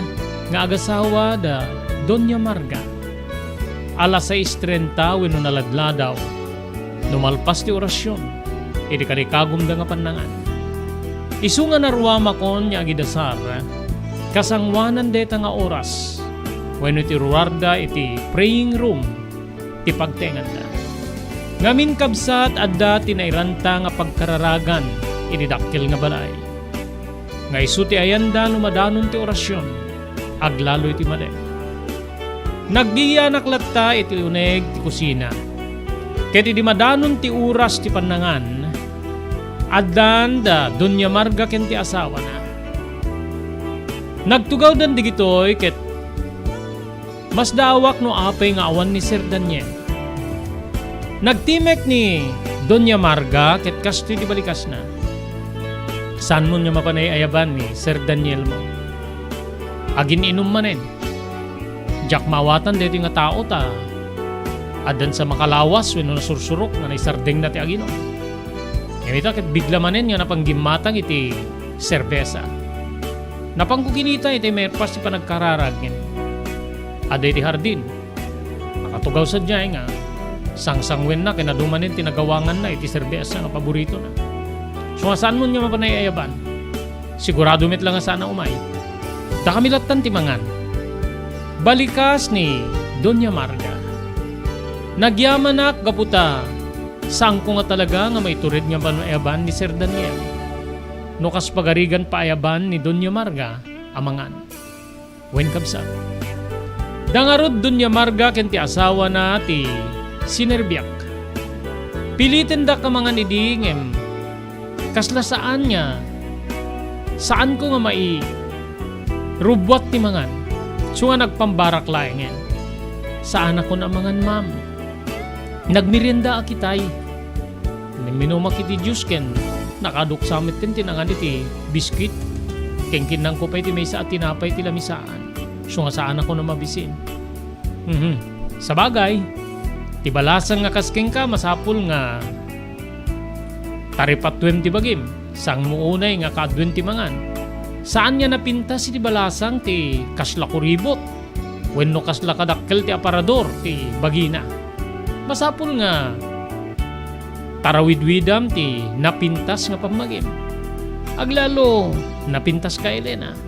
nga agasawa da Doña Marga. Alas 6:30 wenno naladladaw. Numalpas ti orasyon edi kalikagum da nga panangan. Isu nga naruama kon niya agidasar, kasangwanan deta nga oras, wenno iti ruwarda iti praying room, ti pagtengan da. Ngamin kabsat adda tinairanta nga pagkararagan, iti dakkel nga balay. Nga isu ti ayanda lumadanon ti orasyon, aglalo iti malem. Nagdiya naklatta iti uneg ti kusina, ket iti madanon ti uras ti panangan, addan da Doña Marga ken ti asawa na. Nagtugaw dan digitoy ket mas daawak no apay nga awan ni Sir Daniel. Nagtimek ni Doña Marga ket kastoy di balikas na. Saan mo niya mapanay ayaban ni Sir Daniel mo? Agin inom manen. Jak mawatan dito nga tao ta. Addan sa makalawas wenno nasursurok nga naisardeng na ti agino. Ngita ket bigla manen nga napanggimatang iti serbesa. Napangkuginita iti merpas ti panagkararagin. Ada iti hardin. Nakatugaw sadya nga sangsangwen na kinadumanin tinagawangan na iti serbesa nga paborito na. So saan mo nga mapanay ayaban? Sigurado met lang nga sana umay. Da kami latan ti mangan. Balikas ni Doña Marga. Nagyamanak gaputa. Saan ko nga talaga nga may turid nga ayaban ni Sir Daniel. Nukas pagarigan pa ayaban ni Doña Marga amangan. Wen kabsa. Dangarod Doña Marga ken ti asawa na ti sinerbiak. Pilitin da ka mga nidingem. Kasla saan niya. Saan ko nga mai rubwat ti mangan. So nga nagpambarak laengen. Saan ako na mangan ma'am? Nagmerienda akitay. Minuma kiti juice ken nakaduk samit ken tinangan iti biskuit. Ken kinang ko pa iti may sa at tinapay ti lamisaan. So nga saan ako na mabisin. Sa bagay, Ti balasang nga kasking ka, masapul nga taripat 20 bagim. Sang muunay nga ka 20 mangan. Saan niya napinta si ti balasang ti kasla kuribot? Wenno kasla kadakkel ti aparador ti bagina. Masapul nga tarawid-widam ti napintas nga pamagim. Aglalo napintas ka Elena.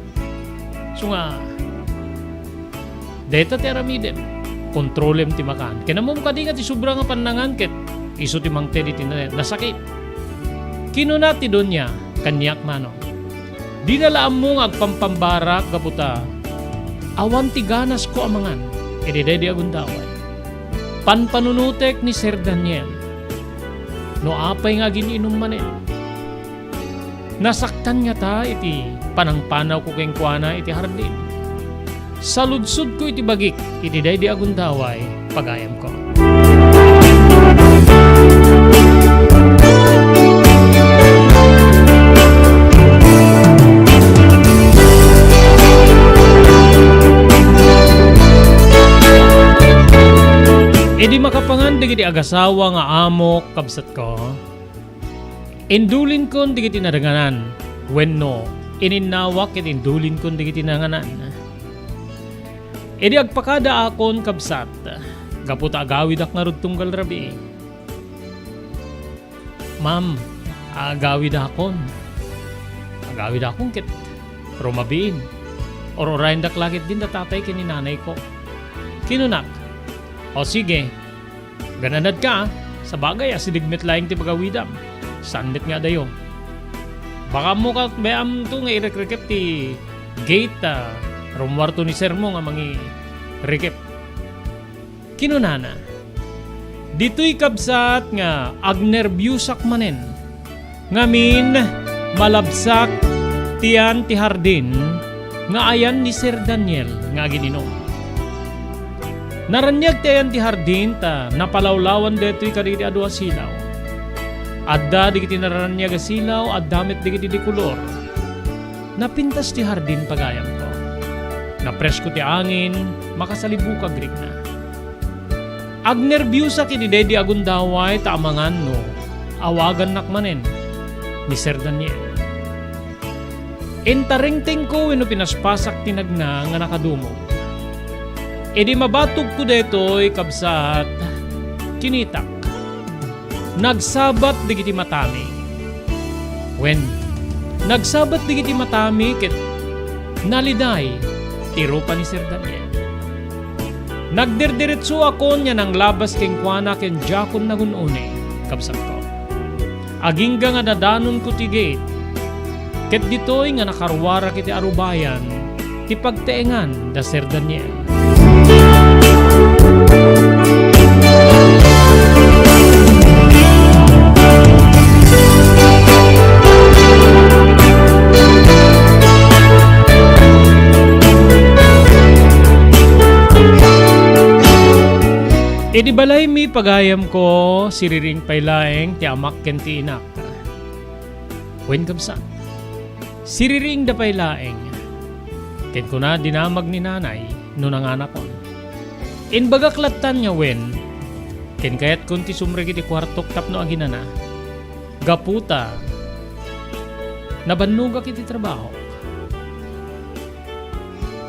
So nga deta ti aramidem kontrolem ti makan. Kinamom ka di nga ti sobra nga panangan ket iso ti mangte di ti nasakit. Kinuna ti donya kanyak mano. Di nalaam mo nga agpampambarak gaputa. Awan ti ganas ko amangan. Ediday di agundaway. Panpanunutek ni Sir Daniel. No apay nga giniinom manen. Nasaktan nga ta iti panangpanaw ko keng kuana iti hardin. Saludsud ko iti bagik, iti day di agundaway, pagayam ko. Idi makapangan digiti agasawa nga amok kabsat ko. Indulin kon digiti nadanganan, wenno ininawak ket indulin kon digiti nanganan. Idi agpakada akon kabsat, gaputa agawid ak nga rudtunggal rabi. Ma'am, agawid akon. Agawid akon ket rumabiin. Ororain dak lakit din tatay kini nanay ko. Kinunak. O sige, gananad ka sa bagay asidigmet laing ti pagawidam. Sandet nga dayo. Baka mo ka bayam to nga irekrekep ti gate rumwarto ni sir mo nga mangi rekep. Kinunana. Dito'y kabsat nga agnerbyusak manen. Ngamin malabsak tiyan ti hardin nga ayan ni Sir Daniel nga gininom. Naranyag tayan ti hardin ta napalawlawan deto'y kaditi adwa silaw. Adda digiti naranyag a silaw at damit digiti di kulor. Napintas ti hardin pagayam ko. Napresko ti angin makasalibukag rig na. Agnerbyusa kiti dedi agundaway ta amangan no awagan nakmanen ni Sir Daniel. Entaringting ko wenno pinaspasak tinagna nga nakadumo. Edi mabatog ko deto'y kabsat kinitak. Nagsabat digiti matami. When nagsabat digiti matami ket naliday tiro pa ni Sir Daniel. Nagdirdiretso ako niya ng labas keng kuana ken jakon na gunune kabsat ko. Agingga nga nadanon ko ti gate. Ket dito'y nga nakarwara kiti arubayan ti pagteengan da Sir Daniel. Idi balay mi pagayam ko siriring paylaeng ti amak ken ti inak. Wen kabsa. Siriring da paylaeng. Ken ko na dinamag ni nanay no nanganakon. Inbagaklatan niya wen. Ken kayat kun ti sumregi ti kwartok tapno aginana. Gaputa. Nabannuga kiti trabaho.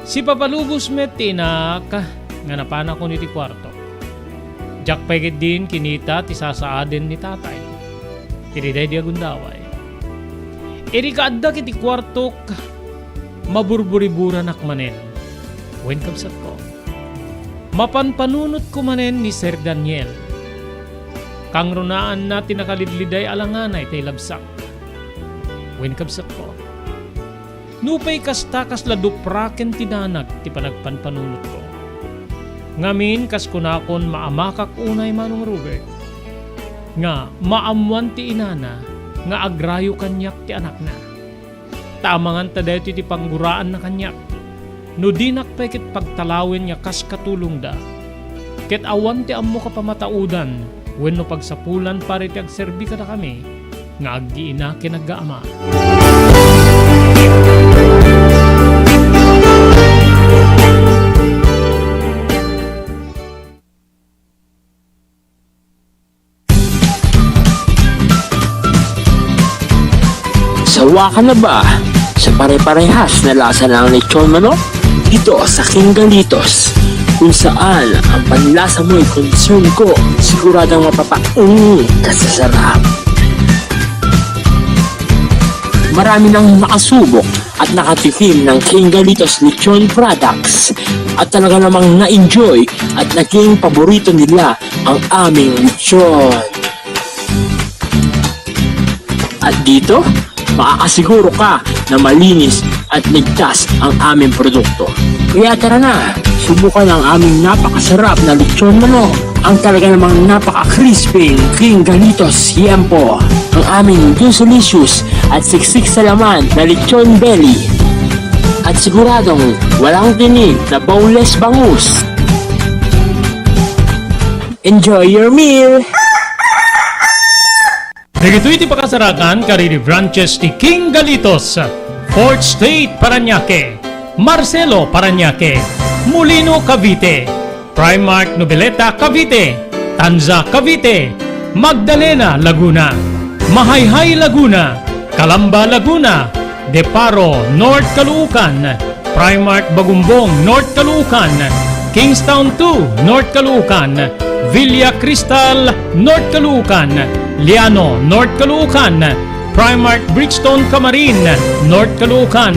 Si papalubos met ti inak nga napana ko ni ti kwartok. Jak pagid din kinita ti sasaaden ni tatay. Iriday di agundaway. Iri kaadda kiti kwartok maburburiburan akmanen. Wen kabsat ko. Mapanpanunot ko manen ni Sir Daniel. Kang runaan na tinakalidliday alanganay tay labsak. Wen kabsat ko. Nupay kasta kasla dupraken tinanag ti panagpanpanunot ko. Ngamin kas kunakon maamakak unay manong Robert. Nga maamuan ti inana nga agrayo kanyak ti anak na. Tamangan ta dito ti pangguraan na kanyak. No dinak pekit pagtalawin nga kas katulong da. Ket awan ti ammo ka pamataudan wenno pagsapulan pare ti agserbi kada kami nga aggiina kinaggaama. Handa ka na ba sa pare-parehas na lasa ng lechon manok? Dito sa King Galitos, kung saan ang panlasa mo ay concern ko, siguradong mapapaung ka sa sarap. Marami nang nakasubok at nakatikim ng King Galitos Lechon products at talaga namang na-enjoy at naging paborito nila ang aming lechon. At dito, makakasiguro ka na malinis at ligtas ang aming produkto. Kaya tara na, subukan ang aming napakasarap na lechon manok. Ang talaga namang napaka-crispy King Galitos Yempo. Ang aming delicious at siksik sa laman na lechon belly. At siguradong walang tinig na boneless bangus. Enjoy your meal! Dagito iti pakasarakan kariri branches ti King Galitos, Fourth State Parañaque, Marcelo Parañaque, Molino Cavite, Primark Noveleta Cavite, Tanza Cavite, Magdalena Laguna, Mahayhay Laguna, Calamba Laguna, Deparo North Caloocan, Primark Bagumbong North Caloocan, Kingstown 2 North Caloocan, Villa Cristal North Caloocan, Liano North Caloocan, Primark Bridgestone Camarin North Caloocan,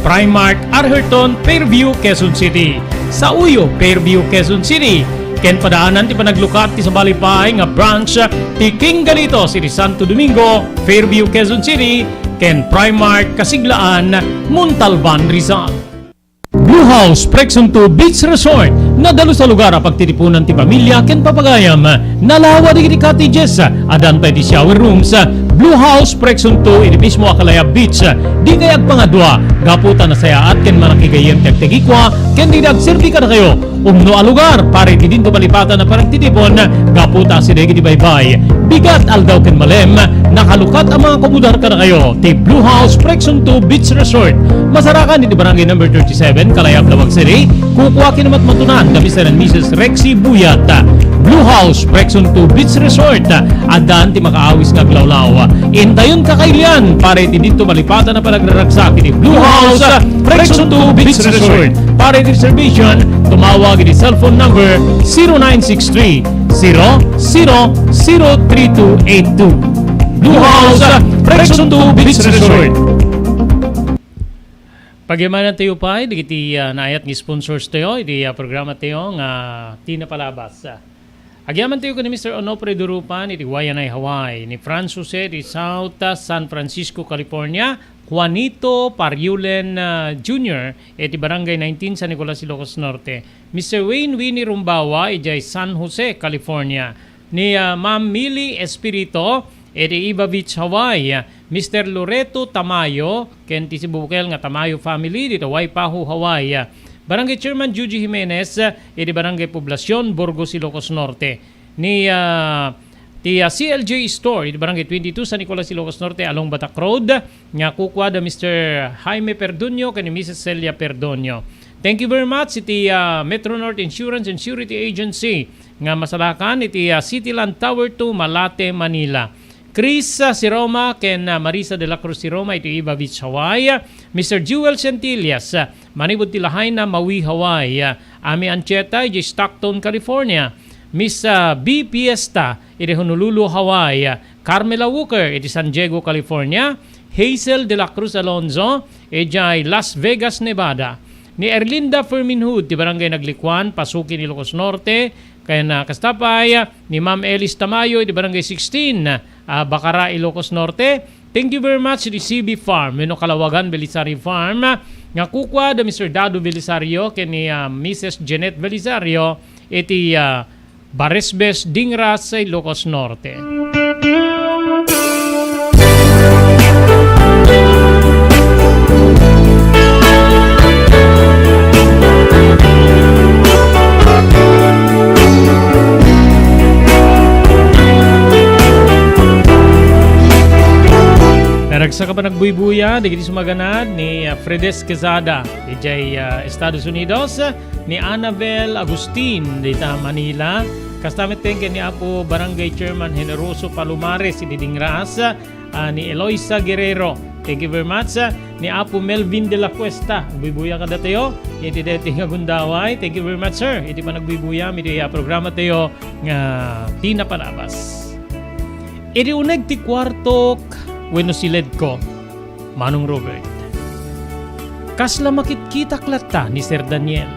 Primark Arherton Fairview Quezon City, sa Uyo Fairview Quezon City, ken padaanan ti panaglukat ti sa balipay nga branch ti King Galitos iti Santo Domingo Fairview Quezon City, ken Primark Kasiglaan Montalban Rizal. Blue House Presunto Beach Resort nadalo sa lugar a pagtitipunan ti pamilya ken papagayam, nalawa di cottages adan pa di shower rooms. Blue House Presunto iti mismo Akalaya Beach, di kayag pangadwa gaputan na saya at ken manakigayem tagtegikwa ken di nagserbi ka na kayo umno a lugar pare ti dinto malipatan na parang titipon gaputa si degi di baybay bigat aldaw ken malem nakalukat ang mga komudar ka na kayo ti Blue House Presunto Beach Resort. Masarakan iti barangay number 37 Kalayab Lawag City, kukuha kinamat matunan kami sa Mrs. Rexy Buyat. Blue House Presunto Beach Resort, adan ti makaawis nga glawlaw. Intayon kakailian pare ti dito malipatan na panagraragsak iti Blue House Presunto Beach Resort. Pare ti reservation, tumawag iti cellphone number 0963 003282. Blue House Presunto Beach Resort. Pagyaman tayo pa, iti naayat ng sponsors tayo, iti programa tayo nga tinapalabas. Agyaman tayo ko ni Mr. Onofre Durupan, iti Wayanay, Hawaii, ni Franz Jose, iti South San Francisco, California, Juanito Pariulen Jr., iti Barangay 19, San Nicolas, Ilocos Norte, Mr. Wayne Winnie Rumbawa, iti San Jose, California, ni Ma'am Millie Espirito, iti Iba Beach, Hawaii, Mr. Loreto Tamayo, ken ti Sibukel nga Tamayo family, dito Waipahu, Hawaii, Barangay Chairman Juji Jimenez, iti Barangay Poblacion, Burgos, Ilocos Norte, ni CLJ Store, iti Barangay 22, San Nicolas, Ilocos Norte, along Batak Road, nga kukuha da Mr. Jaime Perdonio, ken ni Mrs. Celia Perdonio. Thank you very much iti Metro North Insurance and Surety Agency, nga masalakan iti Cityland Tower 2, Malate, Manila. Chris Siroma ken Marisa de la Cruz Siroma iti Iba Beach, Hawaii. Mr. Jewel Centillas, manibod ti Lahaina na Maui, Hawaii. Ami Ancheta iti Stockton, California. Miss B. Piesta iti Honolulu, Hawaii. Carmela Walker iti San Diego, California. Hazel de la Cruz Alonzo iti Las Vegas, Nevada. Ni Erlinda Ferminhood ti Barangay Naglikwan, Pasukin, Ilocos Norte. Kaya na kastapay ni Ma'am Elis Tamayo iti Barangay 16, Bacara, Ilocos Norte. Thank you very much to the CB Farm, Mino Kalawagan, Belisario Farm. Nga kukwa da Mr. Dado Belisario ken ni Mrs. Jeanette Belisario iti Baresbes, Dingras, Ilocos Norte. Naragsa ka pa nagbuybuya, digiti sumaganad ni Fredes Quezada, ijay Estados Unidos, ni Annabel Agustin, dita Manila, kastamit tengke ni Apo Barangay Chairman Generoso Palumares, Dingras, ni Eloisa Guerrero, Thank you very much ni Apo Melvin de la Cuesta. Nagbibuya ka datayo. Iti dati nga gundaway. Thank you very much, sir. Iti pa nagbibuya. Iti programa tayo nga tina palabas. Iti uneg ti kwartok wenno silid ko. Manong Robert. Kasla makit-kita klata ni Sir Daniel.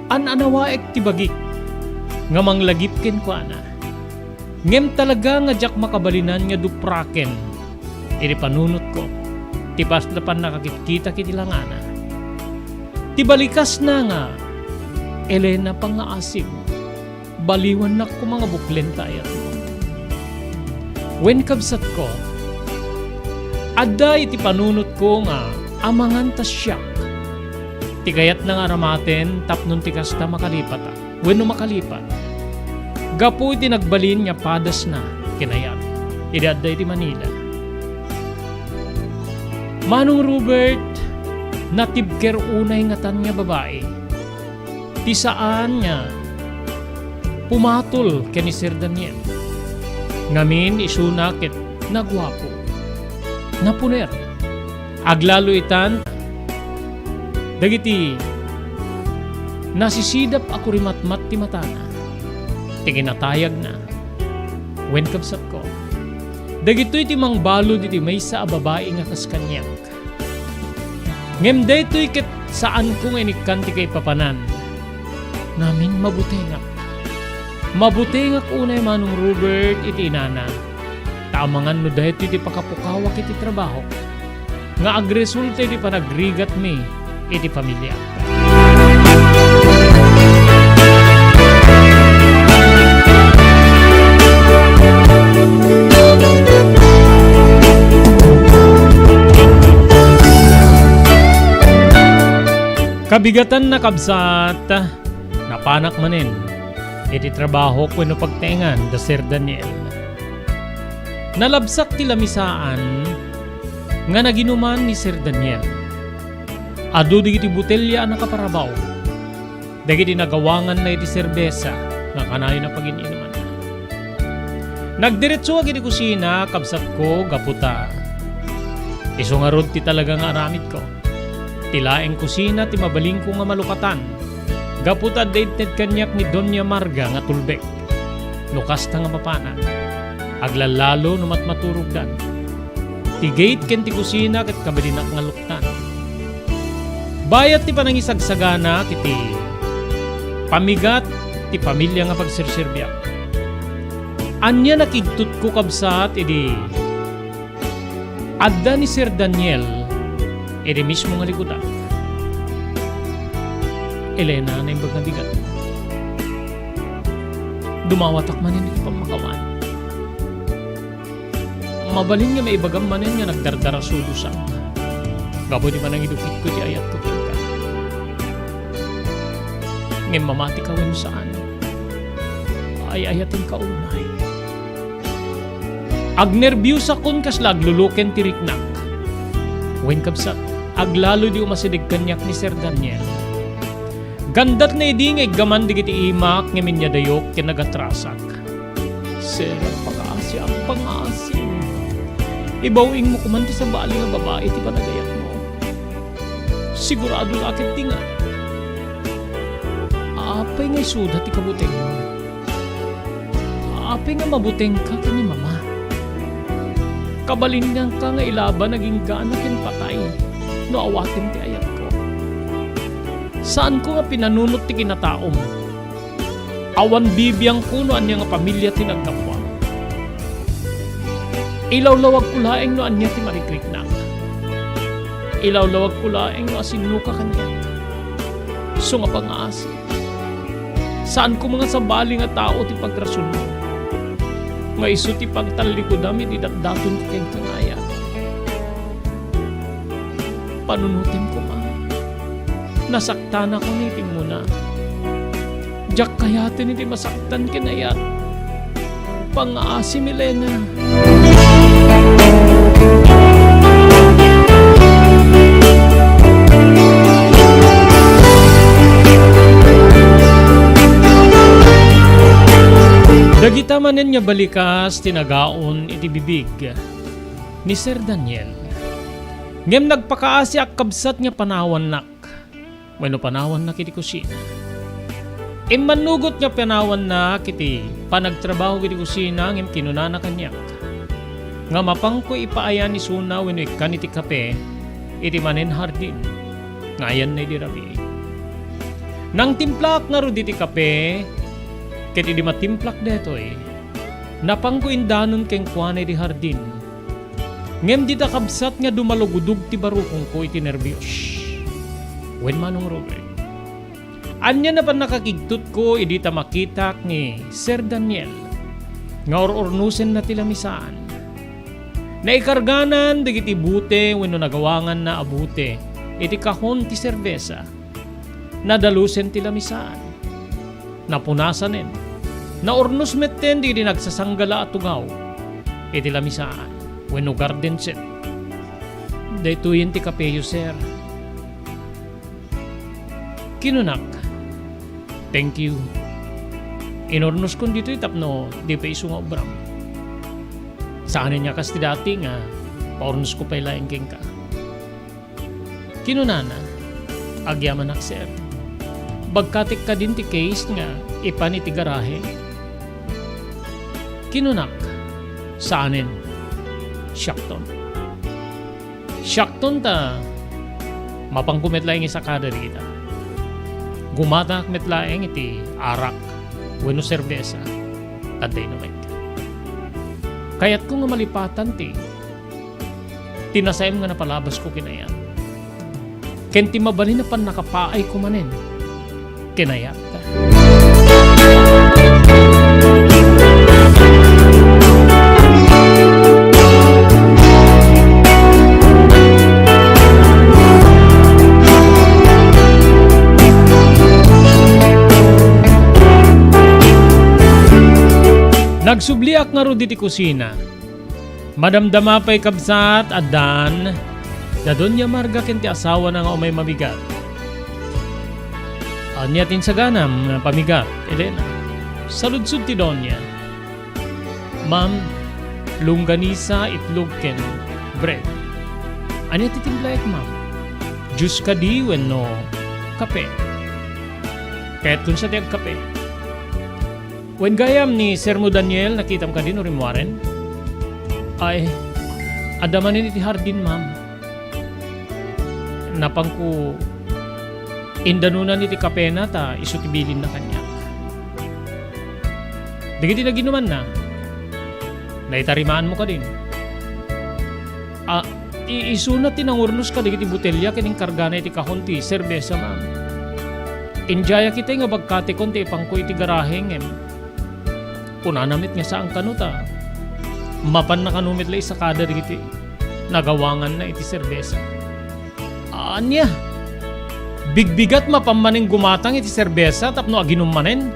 An-anawaek ti bagik. Nga manglagip ken ko ana. Ngem talaga nga jak makabalinan nga dupraken. Iti panunot ko, ti paslapan nakakikita kiti langana. Ti balikas na nga, Elena pang nga asim, baliwan na ko mga buklen tayo. When kabsat ko, adda iti panunot ko nga, amangan tas siyak. Ti kayat na nga ramaten, tapnon ti kasta makalipat. When no makalipat, gapo iti nagbalin nga padas na, kinayat. Iti adda iti Manila. Manong Robert, natibker unay nga tan nga babae. Ti saan nga pumatol ken ni Sir Daniel. Ngamin isuna ket nagwapo. Napuner. Aglalo itan dagiti nasisidap ako rimatmat ti matana. Ti kinatayag na. Wen kabsat ko. Dagitoy ti mangbalod iti maysa a babae nga kas kanyak. Ngem daytoy ket saan ko nga inikkan ti kay papanan. Namin mabutengak. Mabutengak unay Manong Robert iti inana. Taamangan no daytoy ti pakapukawak iti trabaho. Nga agresulta iti panagrigat mi iti pamilya. Kabigatan na kabsat, napanak manin, iti trabaho ko no pagtengan da Sir Daniel. Nalabsak ti lamisaan, nga naginuman ni Sir Daniel. Adu digiti butelya na kaparabaw, dagiti nagawangan na iti serbesa, nga kanayo na pagininuman na. Nagdiretso ag iti kusina, kabsat ko, gaputa. Iso nga rod ti talaga nga aramid ko. Tilaeng kusina ti mabaling ko nga malukatan. Gaputa dated kanyak ni Doña Marga nga tulbek. Lukas ta nga mapana. Aglalalo no matmaturugdan. Ti gate ken ti kusina ket kabalinak nga luktan. Bayat ti panangisagsagana kiti pamigat ti pamilya nga pagserserbiak. Anya nakigtut ko kabsat idi adda ni Sir Daniel edi mismo nga likutan. Elena na yung bagang bigat. Dumawatak manin ito pamakawan. Mabalin nga may ibagam manin nga nagdardara sulusan. Gabo di man ang idukit ko di ayat ko kita. Ngayon mamati ka wano saan. Ay ayatin ka unay. Agnervyus akon kas lagluluken tiriknak. Wen kabsat. Aglalo di umasidig kanyak ni Sir Daniel. Gandat na idingay gaman di kiti imak ng minyadayok kinagatrasak. Sir, pag-aasi ang pang-aasi. Ibawing mo kumanti sa bali nga babae ti panagayat mo. Sigurado lakit di nga. Apay nga isuda ti kabuteng mo. Apay nga mabuteng ka kini mama. Kabalingan ka nga ilaban naging gana kin patay. No awatin ti ayat ko. Saan ko nga pinanunot ti kinataom? Awan bibiyang kuno anya nga pamilya ti nagkapwa. Ilawlawag ko laeng no anya ti marikriknak. Ilawlawag ko laeng no asinuka kanya. So nga pangaasi. Saan ko mga sabali nga tao ti pagrasun mo? Nga iso ti pagtalikod ti datdaton ko keng kanaya. Panunutin ko ma. Nasaktan ako niti muna. Diyak kayatin iti masaktan kinayat. Pangaasi Milena. Dagita manen nga balikas tinagaon iti bibig. ni Sir Daniel. Ngem nagpakaasi ak kabsat nga panawan nak. Bueno panawan na kiti kusina. Manugot nga panawan na kiti panagtrabaho kiti kusina ngem kinunana kanyak. Nga mapangko ipaayan ni Suna wenno ikan iti kape iti manen hardin. Ngayan na iti rabi. Nang timplak nga ro iti kape ket iti matimplak detoy. Napangko indanon ken kuana iti hardin. Ngem dita kabsat nga dumalugudug ti barukong ko iti nervyos. Wen manong Robert. Anya na pa nakakigtut ko idita makitak ni Sir Daniel. Nga orornusen na tila misaan. Naikarganan dagiti bute wenno nagawangan na abute iti kahon ti serbesa. Nadalusen tila misaan. Napunasanen. Naornos metten di nagsasanggala at tugaw. Iti lamisaan. Wenno garden set. Daytoyen ti kapeyo, sir. Kinunak. Thank you. Inornos kon dito itapno di pa iso nga obram. Saan niya kas ti dati nga paornos ko pa ilaengking ka. Kinunana. Agyaman ak, sir. Bagkatik ka din ti case nga ipan iti garahe. Kinunak. Saanin? Shakton. Shakton ta mapangkumetlaeng isa kada rita. Gumatak metlaeng iti arak wenno serbesa taday no mek. Kayat ko nga malipatan ti tinasayam nga napalabas ko kinayan. Ken ti mabalin na pan nakapaay ko manen. Kinayat ta. Nagsubliak nga ro diti kusina. Madamdama pa'y kabsat at dan. Dadon niya marga kenti asawa na nga umay mabigat. Anya tin sa ganam na pamigat, Elena. Saludsud ti Donya. Ma'am, lungganisa itlog ken bread. Anya ti timplaek, ma'am? Jus ka di wenno kape. Kahit kun sa tiyag kape. When gayam ni Sir Mo Daniel, nakitam ka din o rimwaren? Ay, adamanin iti hardin, ma'am. Napang ko, indanunan iti kapena ta, isutibilin na kanya. Digiti na ginuman na. Naitarimaan mo ka din. Isunat tinangurnos ka, digiti butelya, kining kargana iti kahonti, serbesa, ma'am. Injaya kita nga bagkate konti, ipangko iti garaheng, punanamit nga saan kanuta. Mapan na kanumit la isa kada digiti. Nagawangan na iti serbesa. Anya? Bigbigat mapamaning gumatang iti serbesa tapno aginom manen.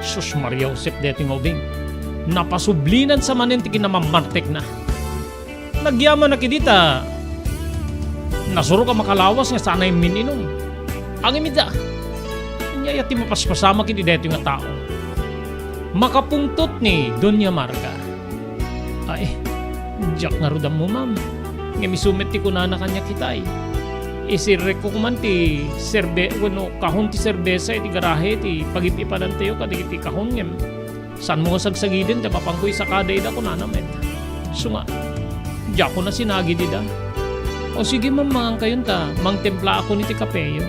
Sus Maria Josep deti ngobing. Napasublinan sa manen ti kinamamartek na. Nagyaman na kidita. Nasuro ka makalawas nga sanay mininom. Ang imida. Anya yati mapaspasama kiti deti nga tao. Makapungtot ni Donya Marga. Ay, jak nga rudam mo, ma'am. Nga misumit ti kunana kanya kitay. Isirek ko kuman ti kahon ti serbesa iti garahe ti pagipipanan tayo kadigiti kahon ngem. San mo sagsagidin ti papangkoy sa kada ida kunana met. Sunga, jak ko na sinagi dida. O sige ma'am, mangang kayon ta, mangtempla ako ni ti kapeyo.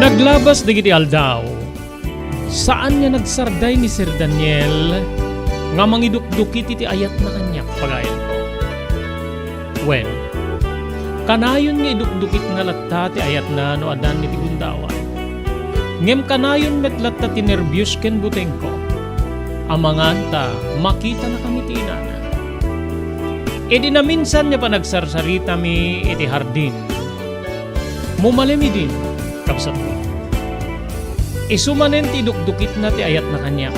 Naglabas digiti aldaw. Saan niya nagsarday ni Sir Daniel nga mangidukdukit iti ayat na kanyak pagayan ko. When, kanayon nga idukdukit nga latta ti ayat na no adan ni ti gundawan. Ngem kanayon met latta ti nervyos ken buteng ko. Amangan ta makita na kami ti inana. Edi na minsan niya pa nagsarsarita mi iti hardin. Mumalemi din, kapsat ko. Isumanen ti dukdukit na ti ayat na kanyak.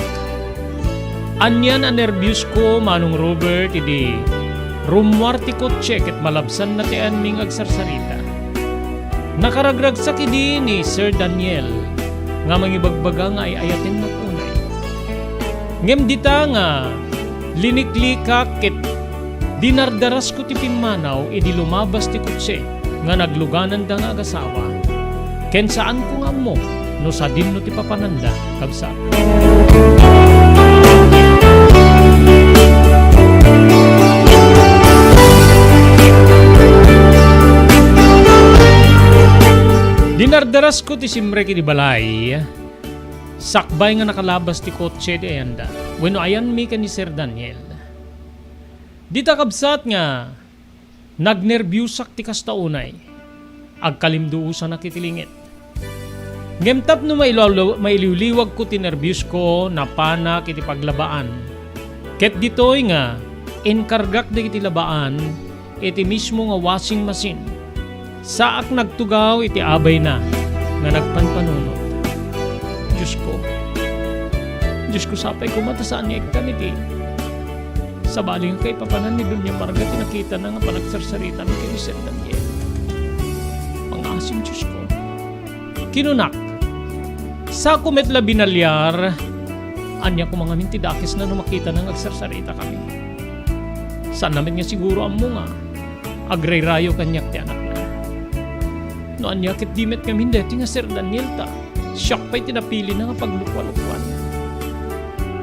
Anyan ang nervyos ko, Manong Robert, idi rumwarti ko check at malabsan na tiyan ming agsarsarita. Nakaragrag sa kidi ni Sir Daniel, nga mangibagbaga nga ay ayatin na kunay. Ngem dita nga, liniklikak ket dinardaras ko ti pimanaw, idi lumabas ti kutse, nga nagluganan da nga agasawa. Ken saan ko nga mo, no sa din no ti papananda, kabsa. Dinardaras ko ti simre ki di balay, sakbay nga nakalabas ti kotse di ayanda. Bueno ayan mi ka ni Sir Daniel. Dita kabsat nga, nagnerbyusak ti kastaunay, agkalimduusan na kitilingit. Ngemtap no mailiwliwag ko ti nervyos ko na panak iti paglabaan. Ket ditoy nga, enkargak di iti labaan, iti mismo nga washing machine. Saak nagtugaw iti abay na, nga nagpanpanunot. Diyos ko sapay kumata saan niya ikan iti. Sa baling kay papanan ni Dunya Marga, tinakita na nga panagsarsarita ni kay Sir Daniel. Pangasim Diyos ko. Kinunak, sa kumetla binalyar, anya ko mga mintidakis na makita nang agsarsarita kami. Saan namin nga siguro ang mga agrayrayo kanyak ti anak na. No anya kit dimet kami hindi nga Sir Daniel ta. Siyak pa'y tinapili na nga paglukwa-lukwan.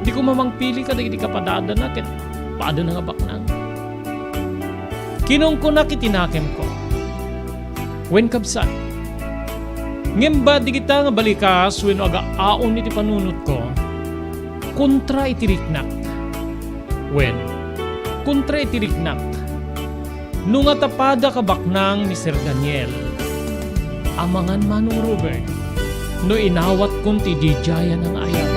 Di ko mamang pili ka di kapadada na ket paada na nga baknang. Kinong ko na kitinakem ko. When kabsat, ngemba di kita nga balikas when aga-aon iti panunot ko, kontra itiriknak. When, kontra itiriknak. Nung nga tapada ka baknang ni Sir Daniel, amangan Manong Robert, no inawat kong ti dijaya ng ayat.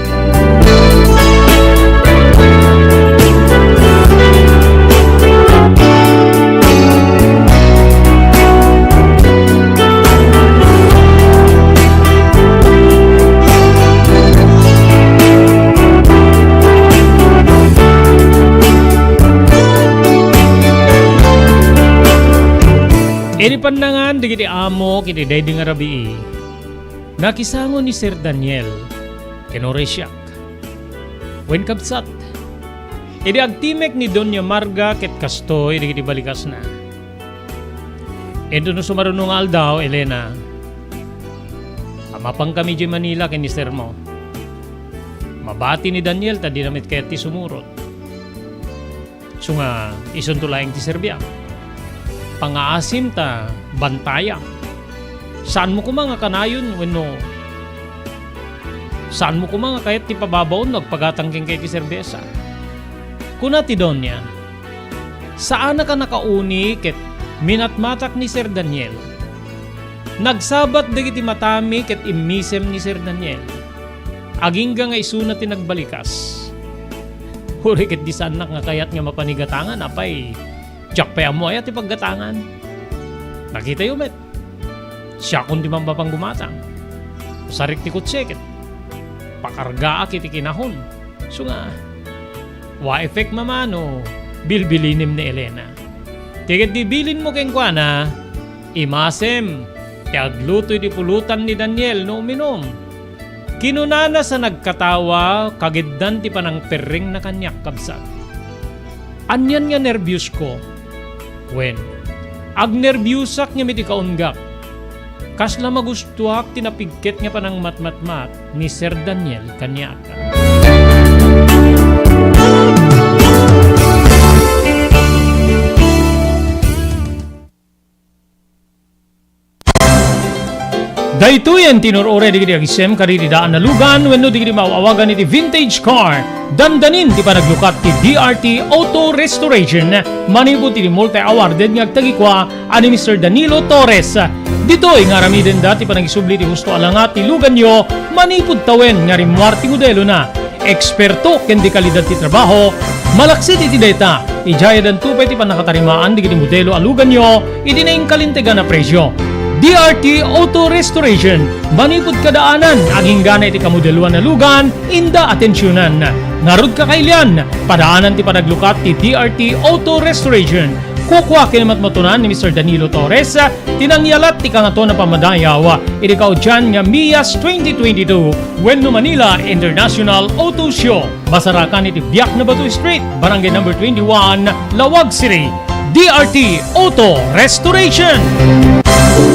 Ini pandangan digiti amo kiti day nga rabii. Nakisango ni Sir Daniel kenoresyak. When kabsat, idi agtimek ni Doña Marga ket kastoy digiti balikas na. Endo no sumarunong aldaw, Elena. Amapang kami di Manila ken ni Sir mo. Mabati ni Daniel ta dinamit ket ti sumurot. So nga ison tulayang ti Serbia. Pangaasim ta bantaya. Saan mo kumanga kanayon wenno? Saan mo kumanga kahit ti pababawon nagpagatangking kay ti serbesa? Kuna ti Donya, saan na ka nakauni ket minatmatak ni Sir Daniel? Nagsabat dagiti matami ket immisem ni Sir Daniel. Agingga nga isuna ti nagbalikas. Huri ket di sanak nga kayat nga mapanigatangan apay jakpaya mo ay ati paggatangan. Nakita yung met. Siya kundi man bapang gumatang. Sarik ti kutseket. Pakarga iti kinahon. So nga, wa effect mamano, bilbilinim ni Elena. Tiget di bilin mo keng kwa na, imasem, tiaglutoy di pulutan ni Daniel no uminom. Kinunana sa nagkatawa, kagiddan ti panang perring na kanyak kabsat. Anyan nga nervyos ko. When, agnerbyusak nga miti kaunggak, kasla magustuak tinapigket nga panang matmatmat ni Sir Daniel kanyaka. Dahito yan tinurore di kiti agisem kariri daan na lugan wenno di kiti mauawagan iti vintage car. Dandanin di pa naglukat ti DRT Auto Restoration. Manibot iti multi-awarded nga agtagikwa ani Mr. Danilo Torres. Dito'y nga ramiden dati pa nagisubli ti husto alangat ti lugan nyo. Manipod tawen nga rimwarti modelo na. Eksperto ken di kalidad ti trabaho. Malaksit iti data. Ijaya dan tupay ti panakatarimaan di kiti modelo alugan nyo. Iti na kalintegan na presyo. DRT Auto Restoration, manipod kadaanan, aging gana iti kamodeluan na lugan, inda atensyonan. Narod ka kailian, padaanan ti panaglukat ti DRT Auto Restoration. Kukwa kinamat matunan ni Mr. Danilo Torres, tinangyalat ti kangato na pamadayaw, irikaw dyan nga Mias 2022, Wenno Manila International Auto Show. Basarakan iti Biak na Batu Street, Barangay number 21, Lawag City. DRT Auto Restoration.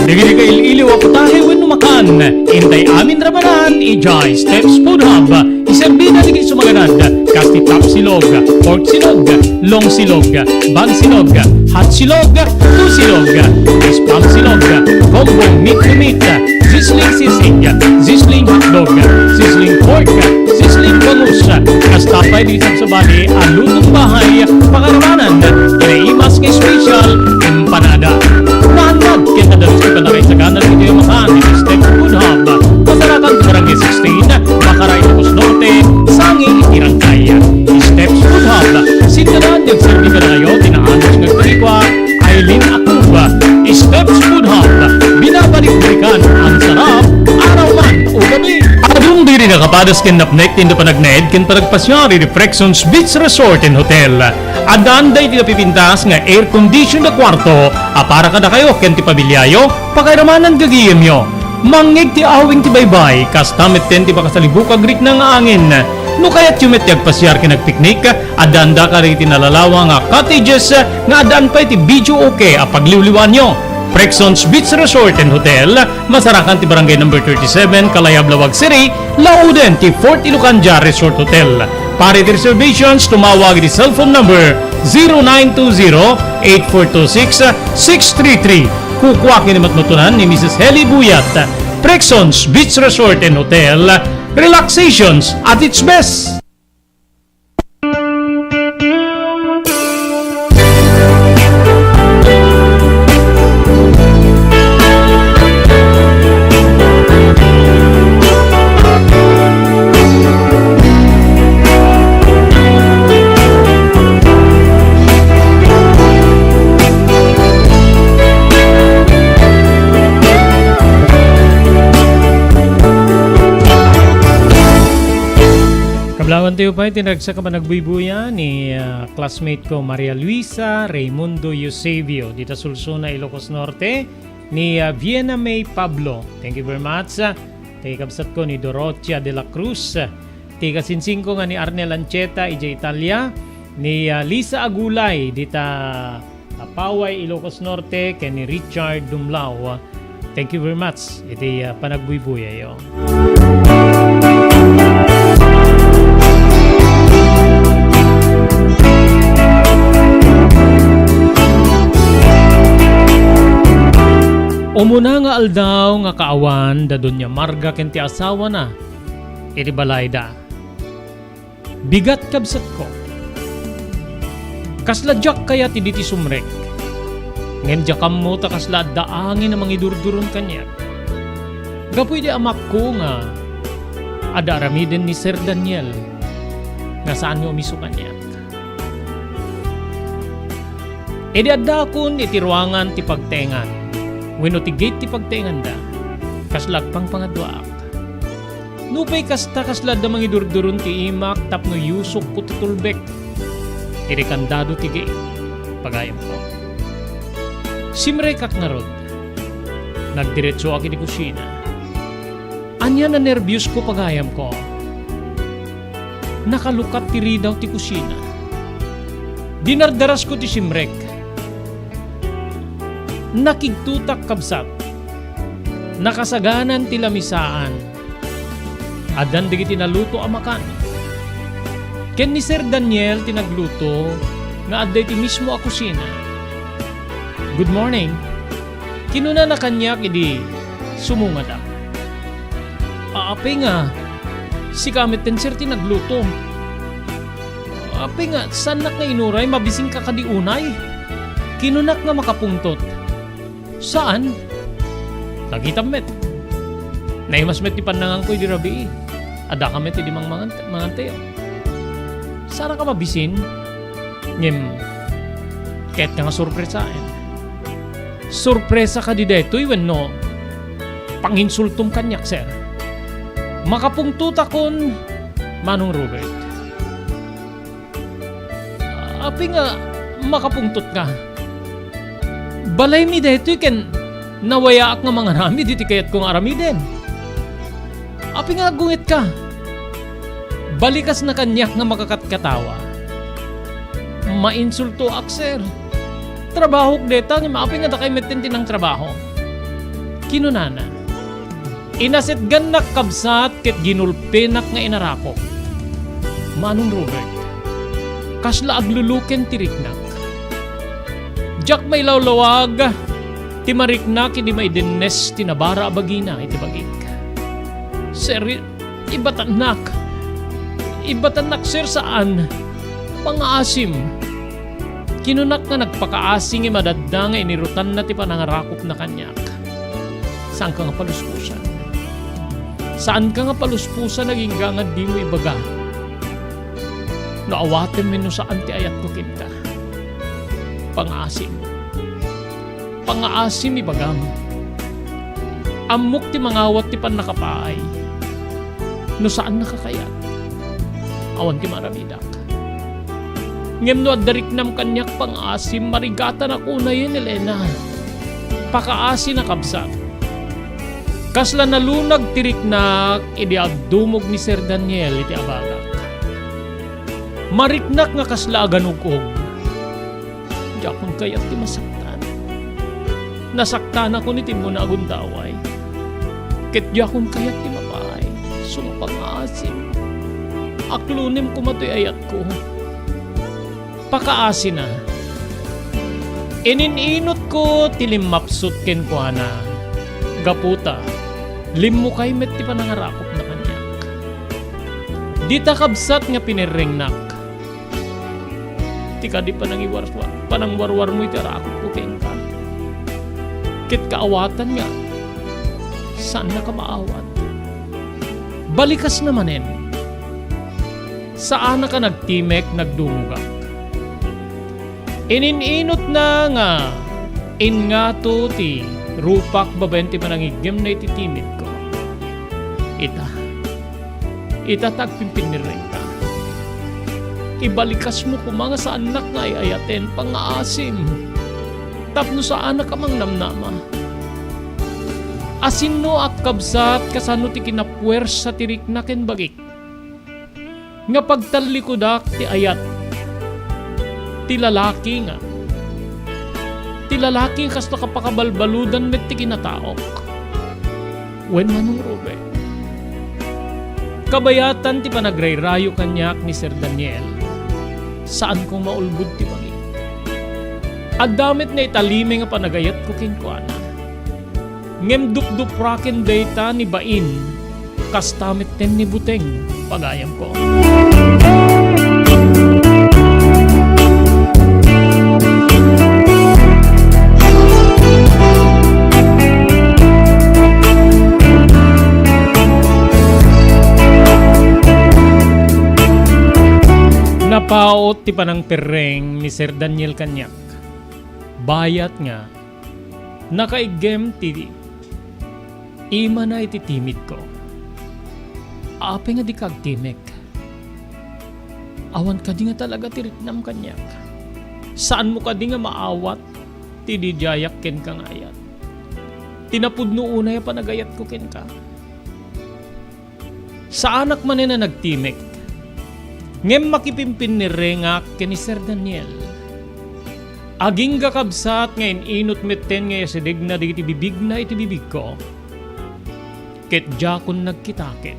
Nagiri ka iliw ako tayo when numakan. Intay amin rabanan, ijay Steps Food Hub. Iserbi na naging sumaganad. Kasti top silog, pork silog, long silog, bang silog, hot silog, two silog, spam silog, combo meat to meat, sizzling sisig, sizzling hotdog, sizzling pork, sizzling bangus. Kasta pa di sa bali, alutong bahay, pangaramanan, kinaimas kay special, empanada. Nahanad, kaya dalos ko pa na kayo sa kanan ito yung makaan ni Steps Food Hub. Masarakan Barangay 16, Makaray Ilocos Norte, Sangi, Itirangkay. Steps Food Hub, sintanan yung serbi ka na kayo, tinaanos ng tarikwa, Aileen Akuba. Steps Food Hub, binabalik-balikan ang sarap, araw man o gabi. Adung diri na kapadas kin napnek tindo panagnaed kin panagpasyari di Frexons Beach Resort and Hotel. Adan day ti napipintas nga air-conditioned na kwarto, para kada kayo ken ti pabilyayo, pakairamanan gagiyem yo. Mangig ti awing ti baybay, kastamit ten ti pakasalibukag rik na nga angin. No kaya't yumet ti agpasyar kin nagpiknik, adan da ka rin ti nalalawa nga cottages, nga adan pa ti video okay pagliwliwan nyo. Frexons Beach Resort and Hotel, masarakan ti Barangay number 37, Kalayab, Lawag City, Lauden ti Fort Ilocanja Resort Hotel. Para ti reservations, tumawag ti cellphone number 0920-8426-633. Kukwa kinimatmatunan ni Mrs. Heli Buyat. Frexons Beach Resort and Hotel, relaxations at its best. Kablawan tayo pa, tinagsa ka pa nagbuybuya ni classmate ko Maria Luisa Raimundo Eusebio dito sa Sulsuna, Ilocos Norte, ni Viena May Pablo. Thank you very much. Tikabsat ko ni Dorotia de la Cruz. Tikasinsing ko nga ni Arnel Ancheta, Ija Italia, ni Lisa Agulay dita Paway, Ilocos Norte, kay ni Richard Dumlao. Thank you very much. Iti panagbuybuya yo. Umuna nga aldaw nga kaawan da donya marga ken ti asawa na iti balayda. Bigat kabsat ko. Kasladyak kaya ti diti sumrek. Ngem jakam mo ta kasla daangin na mangidurduron kanya. Gapoy di amak ko nga ada aramiden ni Sir Daniel nga saan nga umiso kanya. Edi adda kun iti ruangan ti pagtengan. Wenno ti gate ti pagtengan da, kaslag pang pangadwaak. Nupay kasta kaslad da mangidurduron ti imak tapno yusok ko ti tulbek. Iri kandado ti gate, pagayam ko. Simre kak narod, nagdiretso aki di kusina. Anya na nervyos ko pagayam ko. Nakalukat ti ridaw ti kusina. Dinardaras ko ti simrek. Nakigtutak kabsat, nakasaganan ti lamisaan, adan digiti naluto amakan. Ken ni Sir Daniel tinagluto, nga adday ti mismo a kusina. Good morning. Kinuna na kanyak idi sumungad ako. Aapi nga, si kamit ten Sir tinagluto. Aapi nga, sanak nga inuray, mabising ka kadiunay. Kinunak nga makapungtot. Saan? Nakita met. Naimas met ti panangang ko'y di rabi. Ada ka met ti mang manganteo. Sara ka mabisin? Ngem, kahit nga surpresain. Surpresa ka di deto'y wenno. Panginsultum kanyak, sir. Makapungtuta kon Manong Robert. Api nga makapungtot ka. Balay mi dito ken nawayaak nga mga rami diti kayat kong aramiden. Api nga gungit ka. Balikas na kanyak nga makakatkatawa. Mainsulto ak, sir. Trabaho deta nga maapi nga da kay metintin ng trabaho. Kinunana. Inaset ganak kabsat ket ginulpenak nga inarakop. Manong Robert. Kasla agluluken tiriknak. Jak may lawlawag. Timariknak hindi may dinnes tinabara abagina iti bagik. Sir, ibatanak. Ibatanak, sir, saan? Pangaasim. Kinunak nga nagpakaasing imadadda nga inirutan na ti panangarakop na kanyak. Saan ka nga paluspusan? Saan ka nga paluspusan naging gangad di mo ibaga? Naawatin mo no saan ti ayat ko kinta. Pangaasim. Pangaasim ibagam. Amok ti mangawat ti panakapaay. No saan nakakayat? Awan ti maramidak. Ngem no adarik nam kanyak pang-asim marigatan ako na yun, Elena. Pakaasi na kabsat. Kasla nalunag tiriknak idi agdumog ni Sir Daniel iti abagak. Mariknak nga kasla aganugog. Diakon kayat ti masaktan. Nasaktan ako ni Timo na agundaway. Ket diakon kayat ti mapay. Sumpang asim. Aklunim kumatoy ayat ko. Pakaasi na. Inininot ko tilimapsut ken ko na. Gaputa. Limmo kay met ti panangarakop na kanyak. Dita kabsat nga pinirengnak. Tika di panangiwarwar. Panangwarwar mo iti arakop ko ken ka. Ket kaawatan nga. Saan na ka maawat? Balikas namanen. Saan na ka nagtimek nagdumugak? Inininot na nga ingato ti rupak babenti manangigim na ititimid ko. Ita tagpimpin ni Renta. Ibalikas mo ko mga sa anak nga ayaten pang-aasim. Tapno sa anak amang namnama. Asin no at kabsat kasano ti kinapwers sa tirik na ken bagik. Nga pagtalikodak ti ayat. Ti lalaki nga. Ti lalaki kas nakapakabalbaludan met ti kinataok. Wen manong Robert. Kabayatan ti panagrayrayo kanyak ni Sir Daniel. Saan kong maulbud ti bagik. Agdamit na italime nga panagayat ko kinkuana. Ngem dupdupraken data ni Bain. Kastamit ten ni Buteng. Pagayam ko. Napaot ti panang pereng ni Sir Daniel kanyak. Bayat nga. Nakaigem ti ima na iti timid ko. Ape nga di kagtimek. Awan ka di nga talaga tiriknam kanyak. Saan mo ka di nga maawat ti di jayak ken kang ayat. Tinapudno unay panagayat ko ken ka. Sa anak man na nagtimek. Ngem makipimpin ni Rengak ken ni Sir Daniel. Aging kakabsat ngayon inot meten nga yasadig na di iti bibig na iti bibig ko. Ket jakon nagkitakit.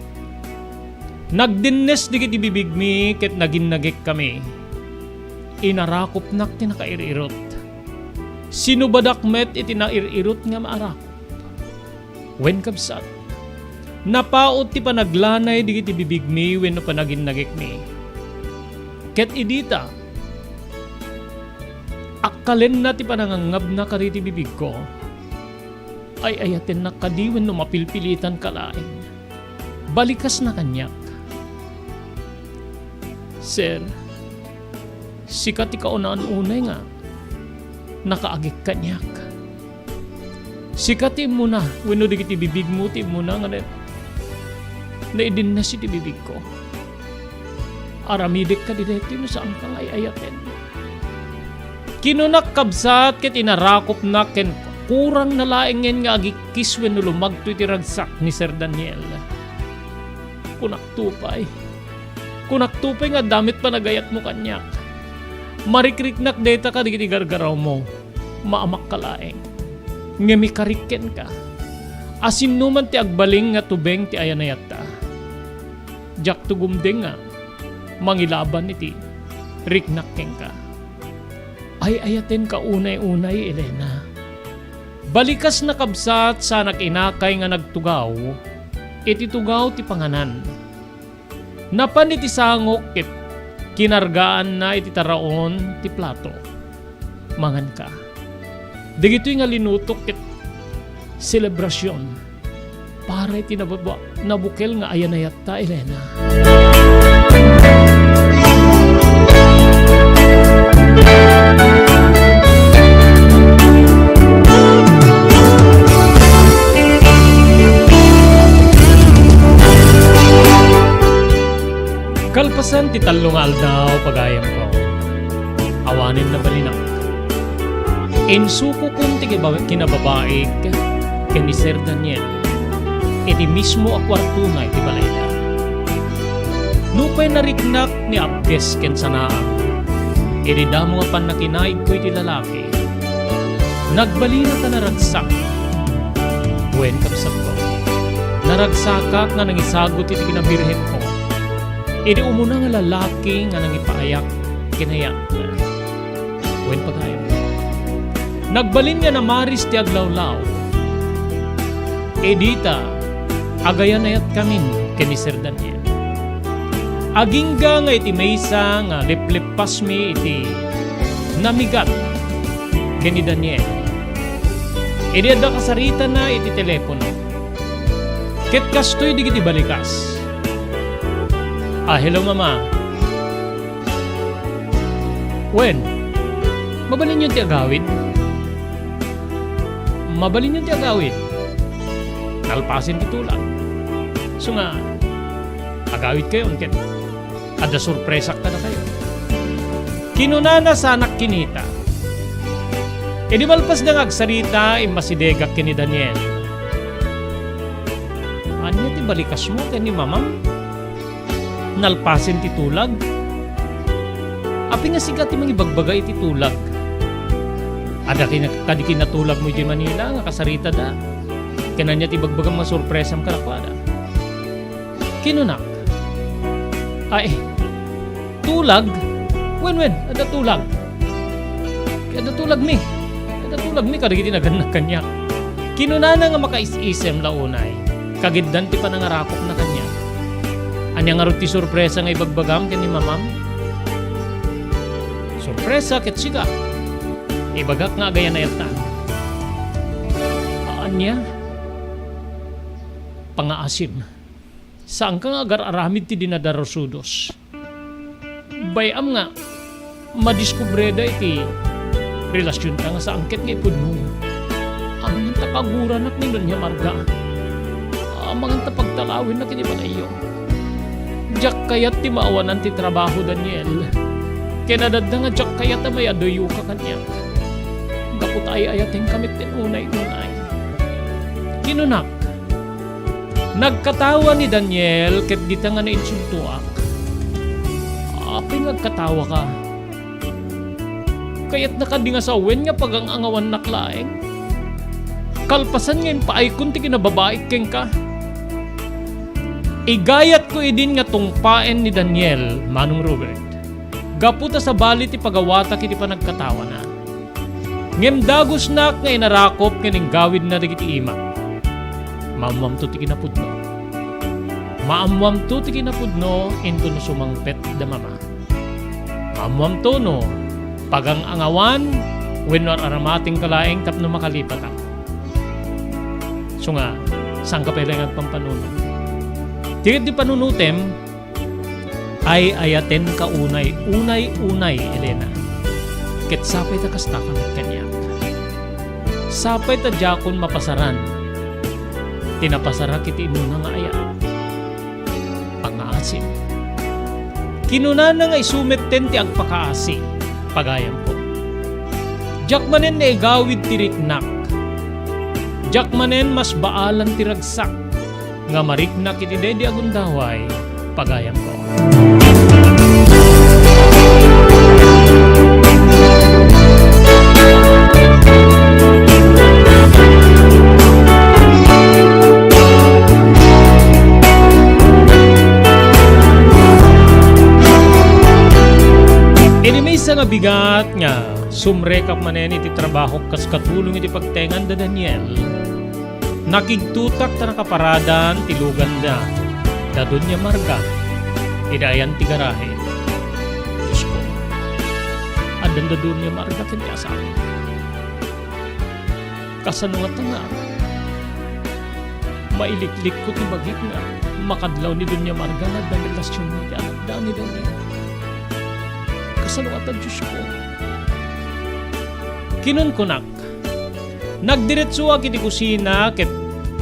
Nagdinnes di iti bibig mi ket naginnagik kami. Inarakop nak ti nakairirot. Sinubadak met iti nairirot nga maarakop. Wen kabsat. Napaot ti panaglanay di iti bibig mi wenno panaginnagik mi. Ket idita. Akalen na ti panangangab na kariti bibig ko. Ay ayaten na kadiwen no mapilpilitan kalain. Balikas na kanyak. Sir, sikat ikaw na unay nga. Nakaagik kanyak. Sikatin mo na. Wano di kiti bibig mo, ti mo na nga net. Naidin na si ti bibig ko. Aramidik ka di dito no saan kang ayayaten. Kinunak kabsat ket inarakop na ken kurang nalaengen nga agikis wenno lumagto iti ragsak ni Sir Daniel. Kunak tupay nga damit pa nagayat mo kanyak. Marikriknak data ka digiti gargaraw mo. Maamak kalaeng. Ngemi karikken ka. Asin numan ti agbaling nga tubeng ti ayanayata. Jak tugumdeng nga. Mangilaban iti. Riknakken ka. Ay ayaten ka unay-unay, Elena. Balikas na kabsat sa nakinakay nga nagtugaw. Iti tugaw ti panganan. Napan iti sangok ket kinargaan na iti taraon ti plato. Mangan ka. Digito'y nga linutok ket selebrasyon. Para iti nabukel nga ayanayat ta, Elena. Kalpasan ti talong aldaw pagayam ko. Awanin na balinak. Insuko kong ti kinababaig ken ni Sir Daniel. Iti mismo a kwarto na iti balayda. Nupay nariknak ni Abdes ken sanaang. Iti damo nga panakinaig ko iti lalaki. Nagbalina ta naragsak. Buen kapsat ko. Naragsakak nga nangisagot iti kinabirhen ko. Iti umuna nga lalaki nga nangipaayak kinayat. Buen pagayam. Nagbalin nga na maris ti aglawlaw. Edita, agayan ayat kamin ken ni Sir Daniel. Agingga nga iti maysa nga leplep pasmi iti namigat ken ni Daniel. Idi adda kasarita na iti telepono. Ket kastoy digiti balikas. Hello mama. Wen, mabalin yung ti agawid? Mabalin yung ti agawid. Nalpasin ti tulang. So nga, agawid kayo, ket ada surpresak ta na kayo. Kinunana sa anak kinita. E di malpas na agsarita, imasidegak kini Daniel. Ano ti balikas mo ken ni mamam? Nalpasin ti tulag. Api nga sigat ti mangibagbaga iti tulag. Ada kadi kinatulag mo iti Manila nga kasarita da. Kananya ti bagbagang masurpresam karakwada. Kinunak. Ay, tulag? Wen, ada tulag. Ada tulag mi. Ada tulag mi kadagiti naganak kanya. Kinunana nga makaisisem launay. Kagiddan ti panangarakop na kanya. Anya nga ti sorpresa nga ibagbagam ken ni mamam? Sorpresa ket siga. Ibagak nga agayan na yata. Anya? Pangaasim. Saan ka nga agar-aramid ti dinadarosudos? Bayam nga, madiskubreda iti relasyon ka nga sa angket nga ipod mo. Amang ang takaguran at nilon niya marga. Amang ang tapagtalawin na kinipanayo. Diyak kayat ti maawanan ti trabaho, Daniel. Kinadadda nga diyak kayat na may adoyo ka kanya. Gapot ay ayating kamit tin unay-unay. Kinunak. Nagkatawa ni Daniel ket dita nga nainsultuak. Aping nagkatawa ka. Kayat nakadingasawen nga pagangangawan naklaeng. Kalpasan nga impaikon ti kinababaik keng ka. Igayat ko idin nga tungpaen ni Daniel, Manong Robert. Gaputa sa bali ti pagawata kiti panagkatawa na. Ngem dagos nak nga inarakop kining gawid na digiti ima. Maamwam to ti kinapudno. Maamwam to ti kinapudno into no sumangpet da mama. Maamwam to no pagang angawan wenno aramating kalaeng tapno makalipat ako. So nga, sang kapelangan pampanuno. Tigit di panunutem ay ayaten ka unay, Elena. Ket sapay ta kasta kamit kanyak. Sapay ta jakon mapasaran. Tinapasara kiti inuna nga aya. Pangaasim. Kinuna na nga isumet ten ti agpakaasi. Pagayam po. Jakmanen na igawid tiriknak. Jakmanen mas baalan tiragsak. Nga mariknak iti dedi agundaway, pagayam ko. Inimisa nga bigat nga sumrekap manen iti trabaho kas katulong iti pagtengan da Daniel. Nakigtutak ta nakaparadan tilugan da dadun niya marga idayan ti garahe. Diyos ko, adan dadun niya marga kanya sa akin. Kasanungat nga mailiklik ko ti bagit nga makadlaw ni Dunya Marga na relasyon ni anak da ni Daniel. Kasanungat ang Diyos ko. Kinunkunak nagdiretsuag iti kusina ket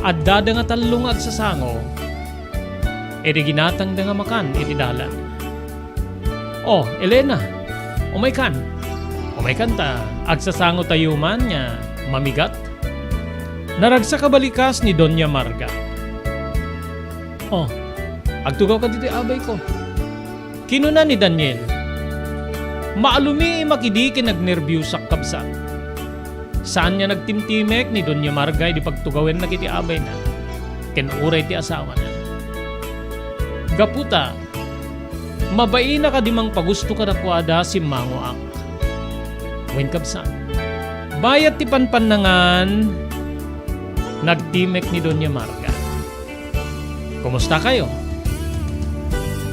adda da nga talong agsasango. Iti ginatang da nga makan iti dalan. Oh, Elena, umay kan. Umay kan ta. Agsasango tayo man nga mamigat. Naragsa kabalikas ni Doña Marga. Oh, agtugaw ka dito abay ko. Kinuna ni Daniel. Maalumi makidi nagnervyusak kabsat. Saan niya nagtimtimek ni Doña Marga di pagtugawin na kiti abay na. Kenuray ti asawa na. Gaputa, mabai na kadimang pagusto ka nakwada si Mangoak. Wen kabsat. Bayat ti panpanangan, nagtimek ni Doña Marga. Kumusta kayo?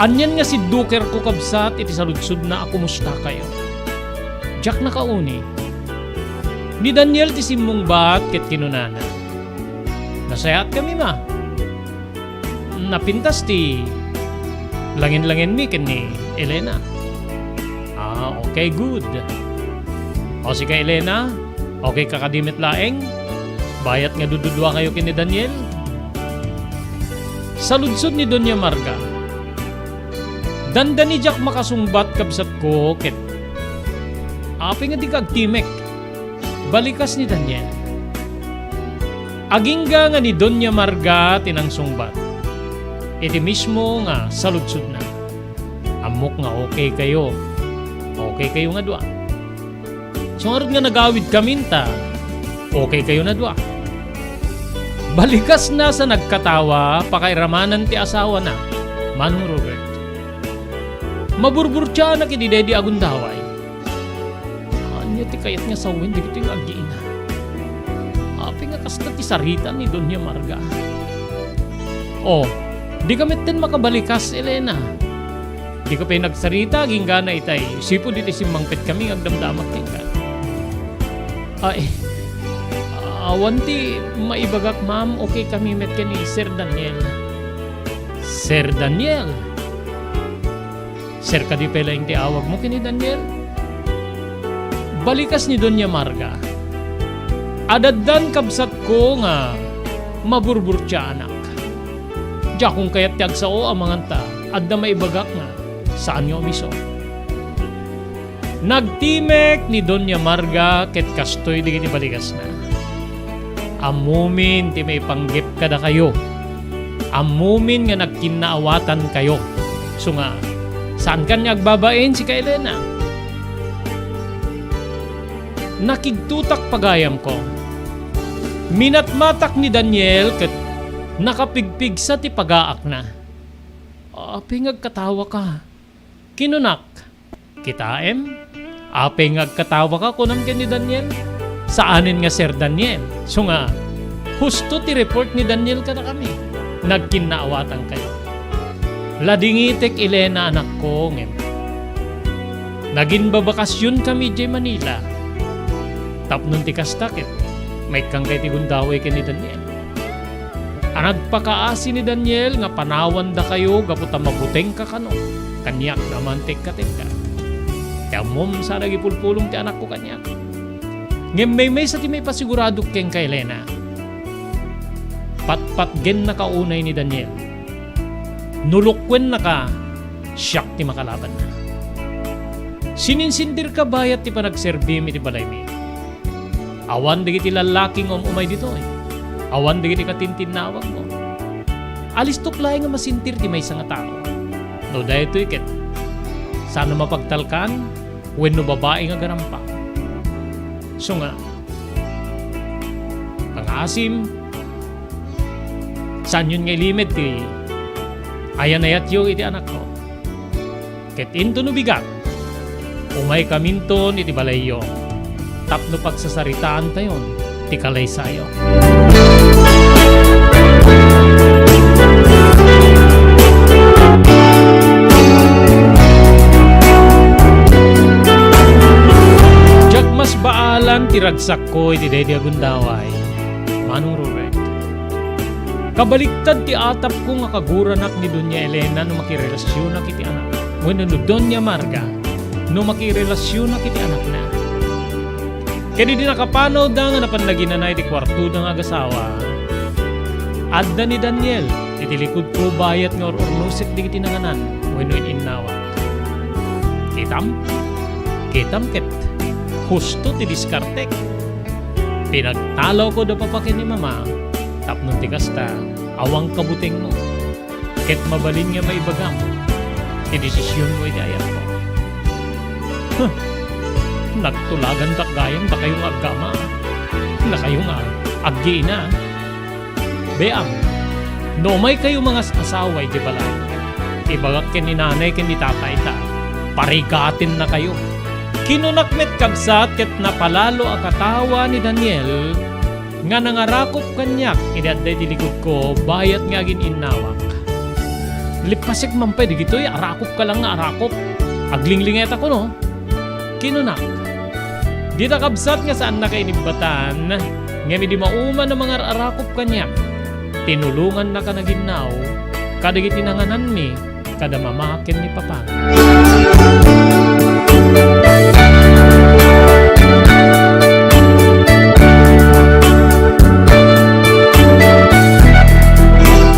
Anyan nga si Duker ko kabsat iti saludsud na kumusta kayo. Jack nakauni. Ni Daniel ti simong bat ket kinunana. Nasayat kami ma. Napintas ti langin-langin mi ken ni Elena. Ah, okay, good. O si ka Elena, okay kakadimit laeng? Bayat nga dududwa kayo ken ni Daniel? Saludsod ni Doña Marga. Danda ni Jack makasumbat kabsat ko ket api nga di kagtimek. Balikas ni Daniel. Agingga nga ni Doña Marga tinangsungbat. Iti mismo nga saludsod na. Amok nga okay kayo. Okay kayo nga dua. Sungarod nga nagawid kaminta. Okay kayo na dua. Balikas na sa nagkatawa pakairamanan ti asawa na. Manong Robert. Maburburtya na kiti Dedi agundaway. Anya ti kayat nga sawin di kiti nga agiina. Api nga kasta ti sarita ni Doña Marga. Oh, di kami ten makabalikas Elena. Di ka pa nagsarita gingga na itay. Sipo diti simangpet kami agdamdamak tingka. Ay, awan ti maibagak ma'am okay kami met ka ni Sir Daniel. Sir Daniel? Sir ka di pala yung tiawag mo kini Daniel? Balikas ni Doña Marga. Adaddan kabsat ko nga maburburtya anak. Diya kung kaya't tiagsao amangan ta adda maibagak nga saan nyo miso. Nagtimek ni Doña Marga ket kastoy di kini balikas na. Amumin ti may panggip kada kayo. Amumin nga nagkinaawatan kayo. So nga, saan ka niya agbabain si Elena? Nakigtutak pagayam ko. Minatmatak ni Daniel ket nakapigpig sa ti pagaak na. Ape ngagkatawa ka. Kinunak. Kitaem? Ape ngagkatawa ka kunam ken ni Daniel? Saanin nga Sir Daniel? So nga, husto ti report ni Daniel ka na kami. Nagkinaawatan kayo. Ladingitek Elena anak ko ngem. Naging babakasyon kami di Manila. Tapnon ti kastakit. May kang kay ti gundaway ken ni Daniel. Nagpakaasi ni Daniel nga panawan da kayo gaputa mabuteng ka kano. Kanyak naman tek-ka. Kaya mom sa nagipulpulong ti anak ko kanyak. Ngem may sa ti may pasigurado keng kay Elena. Pat-pat gen nakaunay ni Daniel. Nulukwen na ka, siyak ti makalaban na. Sininsindir ka bayat ti panagserbim iti balay mi. Awan digiti lalaking umay dito eh. Awan digiti katintinawag mo. Alis tuklay nga masintir ti may nga tao. No dahito iket. Sana mapagtalkan when no babae nga garampa. So nga, pangasim, saan yun nga limit ti ayan ayat yung iti anak ko. Ket into no bigat, umay kaminton iti balayo. Tapno pagsasaritaan tayon, ti kalay sayo. Mas baalan tiragsak ko iti Dede Agundaway. Manong Rurek. Kabaliktad ti atap ko nga kaguranak ni Doña Elena no makirelasyon na kiti anak. Bueno no Doña Marga no makirelasyon na kiti anak na. Kaya di nakapanaw da nga napanlaginanay ti kwarto da nga agasawa. Adda ni Daniel iti likod ko bayat nga orornosik di kiti nanganan. Bueno inawak. Kitam ket. Husto ti diskartek. Pinagtalaw ko da papakin ni mama. Tapnon ti kasta, awang kabuting mo. Ket mabalin nga maibagam. Ti desisyon mo iti ayat mo. Nagtulagan tak gayang da kayong agama. Na kayo nga, aggi na. Beam, no may kayo mga asaway di balay. Ibagak ken ni nanay ken ni tatay ta. Parigatin na kayo. Kinunakmet kabsat ket napalalo a katawa ni Daniel nga nangarakop kanyak idadday ti likod ko bayat nga agin innawak. Lipasik mampay di gitoy arakop ka lang nga arakop. Aglinglinget ako no. Kinunak. Dita kabsat nga saan na kay nibatan nga di mauman ng mga arakop kanyak. Tinulungan na ka naginaw kadagiti nanganan mi kada mamakin ni papa.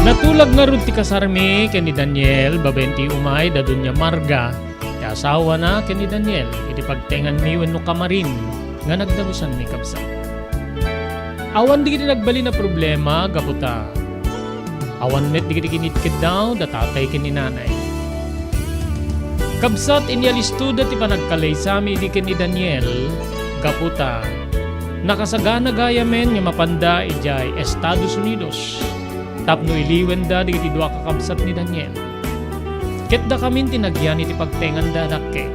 Natulag nga rin ti kasarmi ken ni Daniel, babenti umay da Doña Marga. Ti asawa na ken ni Daniel, iti pagtengan mi wenno kamarin nga nagdagusan ni kabsa. Awan di kiti nagbali na problema, gaputa. Awan met di kiti kinitkid daw, da tatay ken ni nanay. Kabsat inyalistuda ti panagkalay sami di ken ni Daniel, gaputa. Nakasagana gaya men nga mapanda ijay Estados Unidos. Tapno iliwen da di iti dua kakabsat ni Daniel. Ket da kamin tinagyan iti pagtengan da dakke.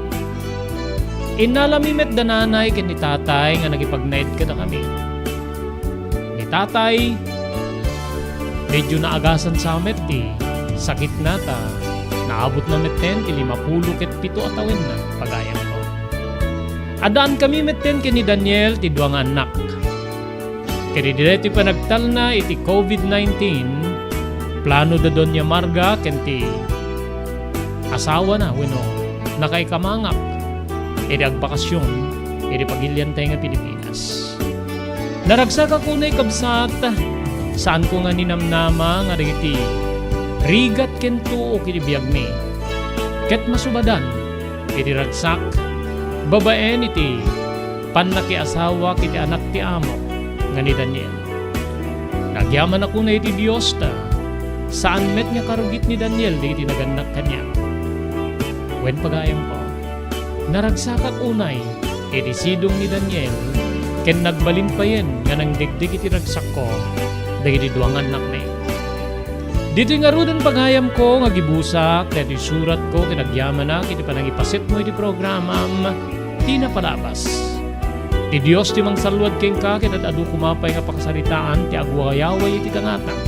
Inalami met da nanay ken ni tatay nga nagipagnaid kada kami. Ni tatay medyo naagasan sa amet ti sakit na ta. Naabot na meten ti 50 ket 7 atawin na pagayan ko. Adaan kami meten ken ni Daniel ti duang anak. Kaya direto panagtal na iti COVID-19, plano da Doña Marga ken ti asawa na, weno, nakaikamangap, iti agbakasyon, iti pagilyan tayo nga Pilipinas. Naragsak ako na ikabsat, saan ko nga ninamnama nga iti rigat ken tuo kiti biyag mi. Ket masubadan, iti ragsak, babaen iti pannakiasawa kiti anak ti amo, nga ni Daniel. Nagyaman ako na iti Diyos ta, saan met nga karugit ni Daniel di iti naganak kanya. Wen pagayam ko, naragsakak unay, iti sidong ni Daniel, ken nagbalin pa yen nga nang digdig iti ragsak ko, di iti duang anak na yen. Dito nga rudan pagayam ko, nga gibusak, iti surat ko, kinagyaman na, iti panangipasit mo iti programam, di na palabas. Ti Diyos ti mangsalwad ken ka ket adu kumapay nga pakasaritaan ti agwayaway iti kangatang.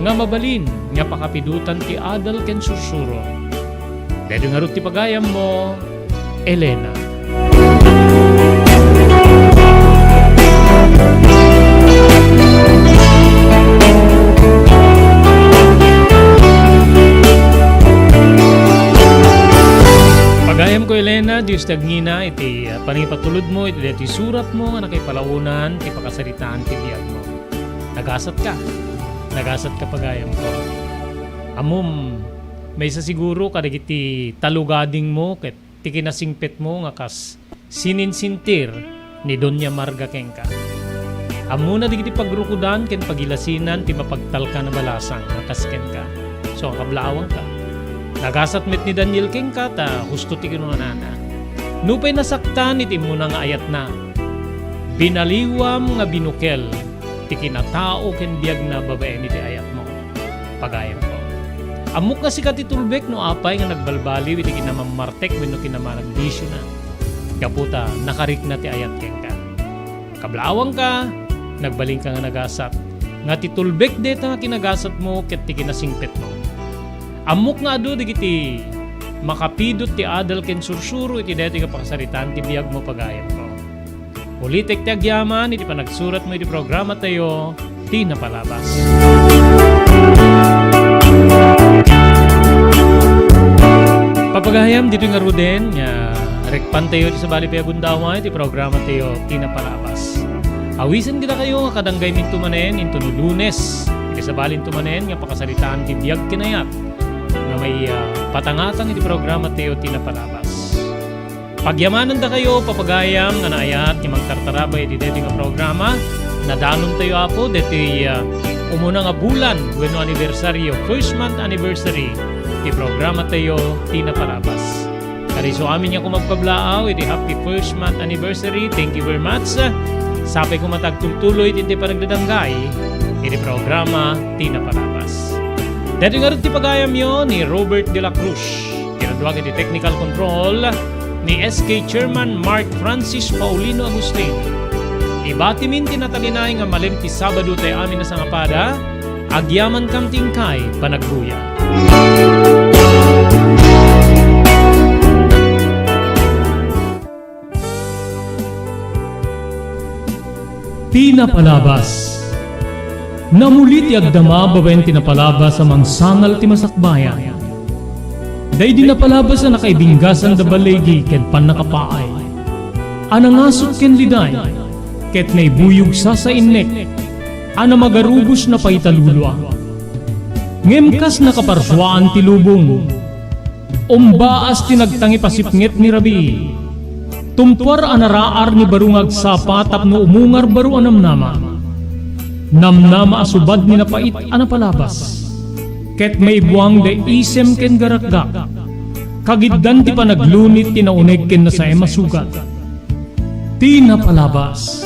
Nga mabalin nga pakapidutan ti adal ken sursuro. Dahil nga ti pagayam mo, Elena. Pagayam ko Elena, Diyos tagngina, iti panipatulod mo, iti surat mo nga nakipalaunan, iti pakasaritaan, iti biyag mo. Nagasat ka pagayam ko. Amom, may sa siguro kadagiti talugading mo, ket ti kinasingpet mo nga kas sininsintir, ni Doña Marga Kenka. Amuna di kiti pagrukudan ken pagilasinan ti mapagtalka na balasang nakasken ka. So kablawang ka. Nagasat met ni Daniel Kenka ta husto ti kinunana. Nupay nasaktan iti muna nga ayat na. Binaliwam nga binukel ti kinatao ken biag na babae ni ti ayat mo. Pagayam ko. Amok nga si katitulbek no apay nga nagbalbaliw iti kinamammartek wenno kinamanagdisyo na. Kaputa nakarik na ti ayat Kenka. Kablawang ka. Nagbaling ka nga nagasat. Nga titulbek deta nga kinagasat mo ket ti kinasingpet mo. Amok nga adu digiti makapidot ti adal ken sursuro iti deti nga pakasaritan ti biag mo pagayam ko. Ulitek ti agyaman iti panagsurat mo iti programa tayo ti napalabas. Papagayam dito nga ruden nga rekpan tayo ti sabali payagundawa iti programa tayo ti napalabas. Awisan kita kayo nga kadanggay minto manen into no Lunes. Iti sabalin tumanen nga pakasalitaan ti biag kinayat nga may patangatang iti programa tayo ti napalabas. Pagyamanan da kayo papagayam nga naayat nga magtartarabay iti deti nga programa. Nadanon tayo apo deti umuna nga bulan wenno anibersaryo, first month anniversary ti programa tayo ti napalabas. Kariso amin nga kumagpablaaw iti happy first month anniversary. Thank you very much. Sapay ko matagtultuloy iti panagdadanggay iti programa ti napalabas. Dito nga rin ti pagayam yun ni Robert De La Cruz. Kinadwag iti technical control ni SK Chairman Mark Francis Paulino Agustin. Ibatimin tinatalinay nga malim ti Sabado tayo amin na sangapada, agyaman kam tingkay panagbuya. Tinapalabas. Namulit ti agdama babaen tinapalabas sa mangsangal ti masakbayan. Day dinapalabas na nakaibinggasan da balegi ket pannakapaay. Anangasot ken liday ket naibuyog sa innek. Ana magarubos na paitalulwa. Ngemkas nakaparswaan ti lubong. Umbaas ti nagtangi pasipnget ni Rabi. Tumtuar anaraar ni barungag sapa tapno umungar baru anamnama. Namnama asubad ni napait anapalabas. Ket may buwang de isem ken garakgak. Kagiddan ti panaglunit ti nauneg ken na sa emasugat. Tinapalabas.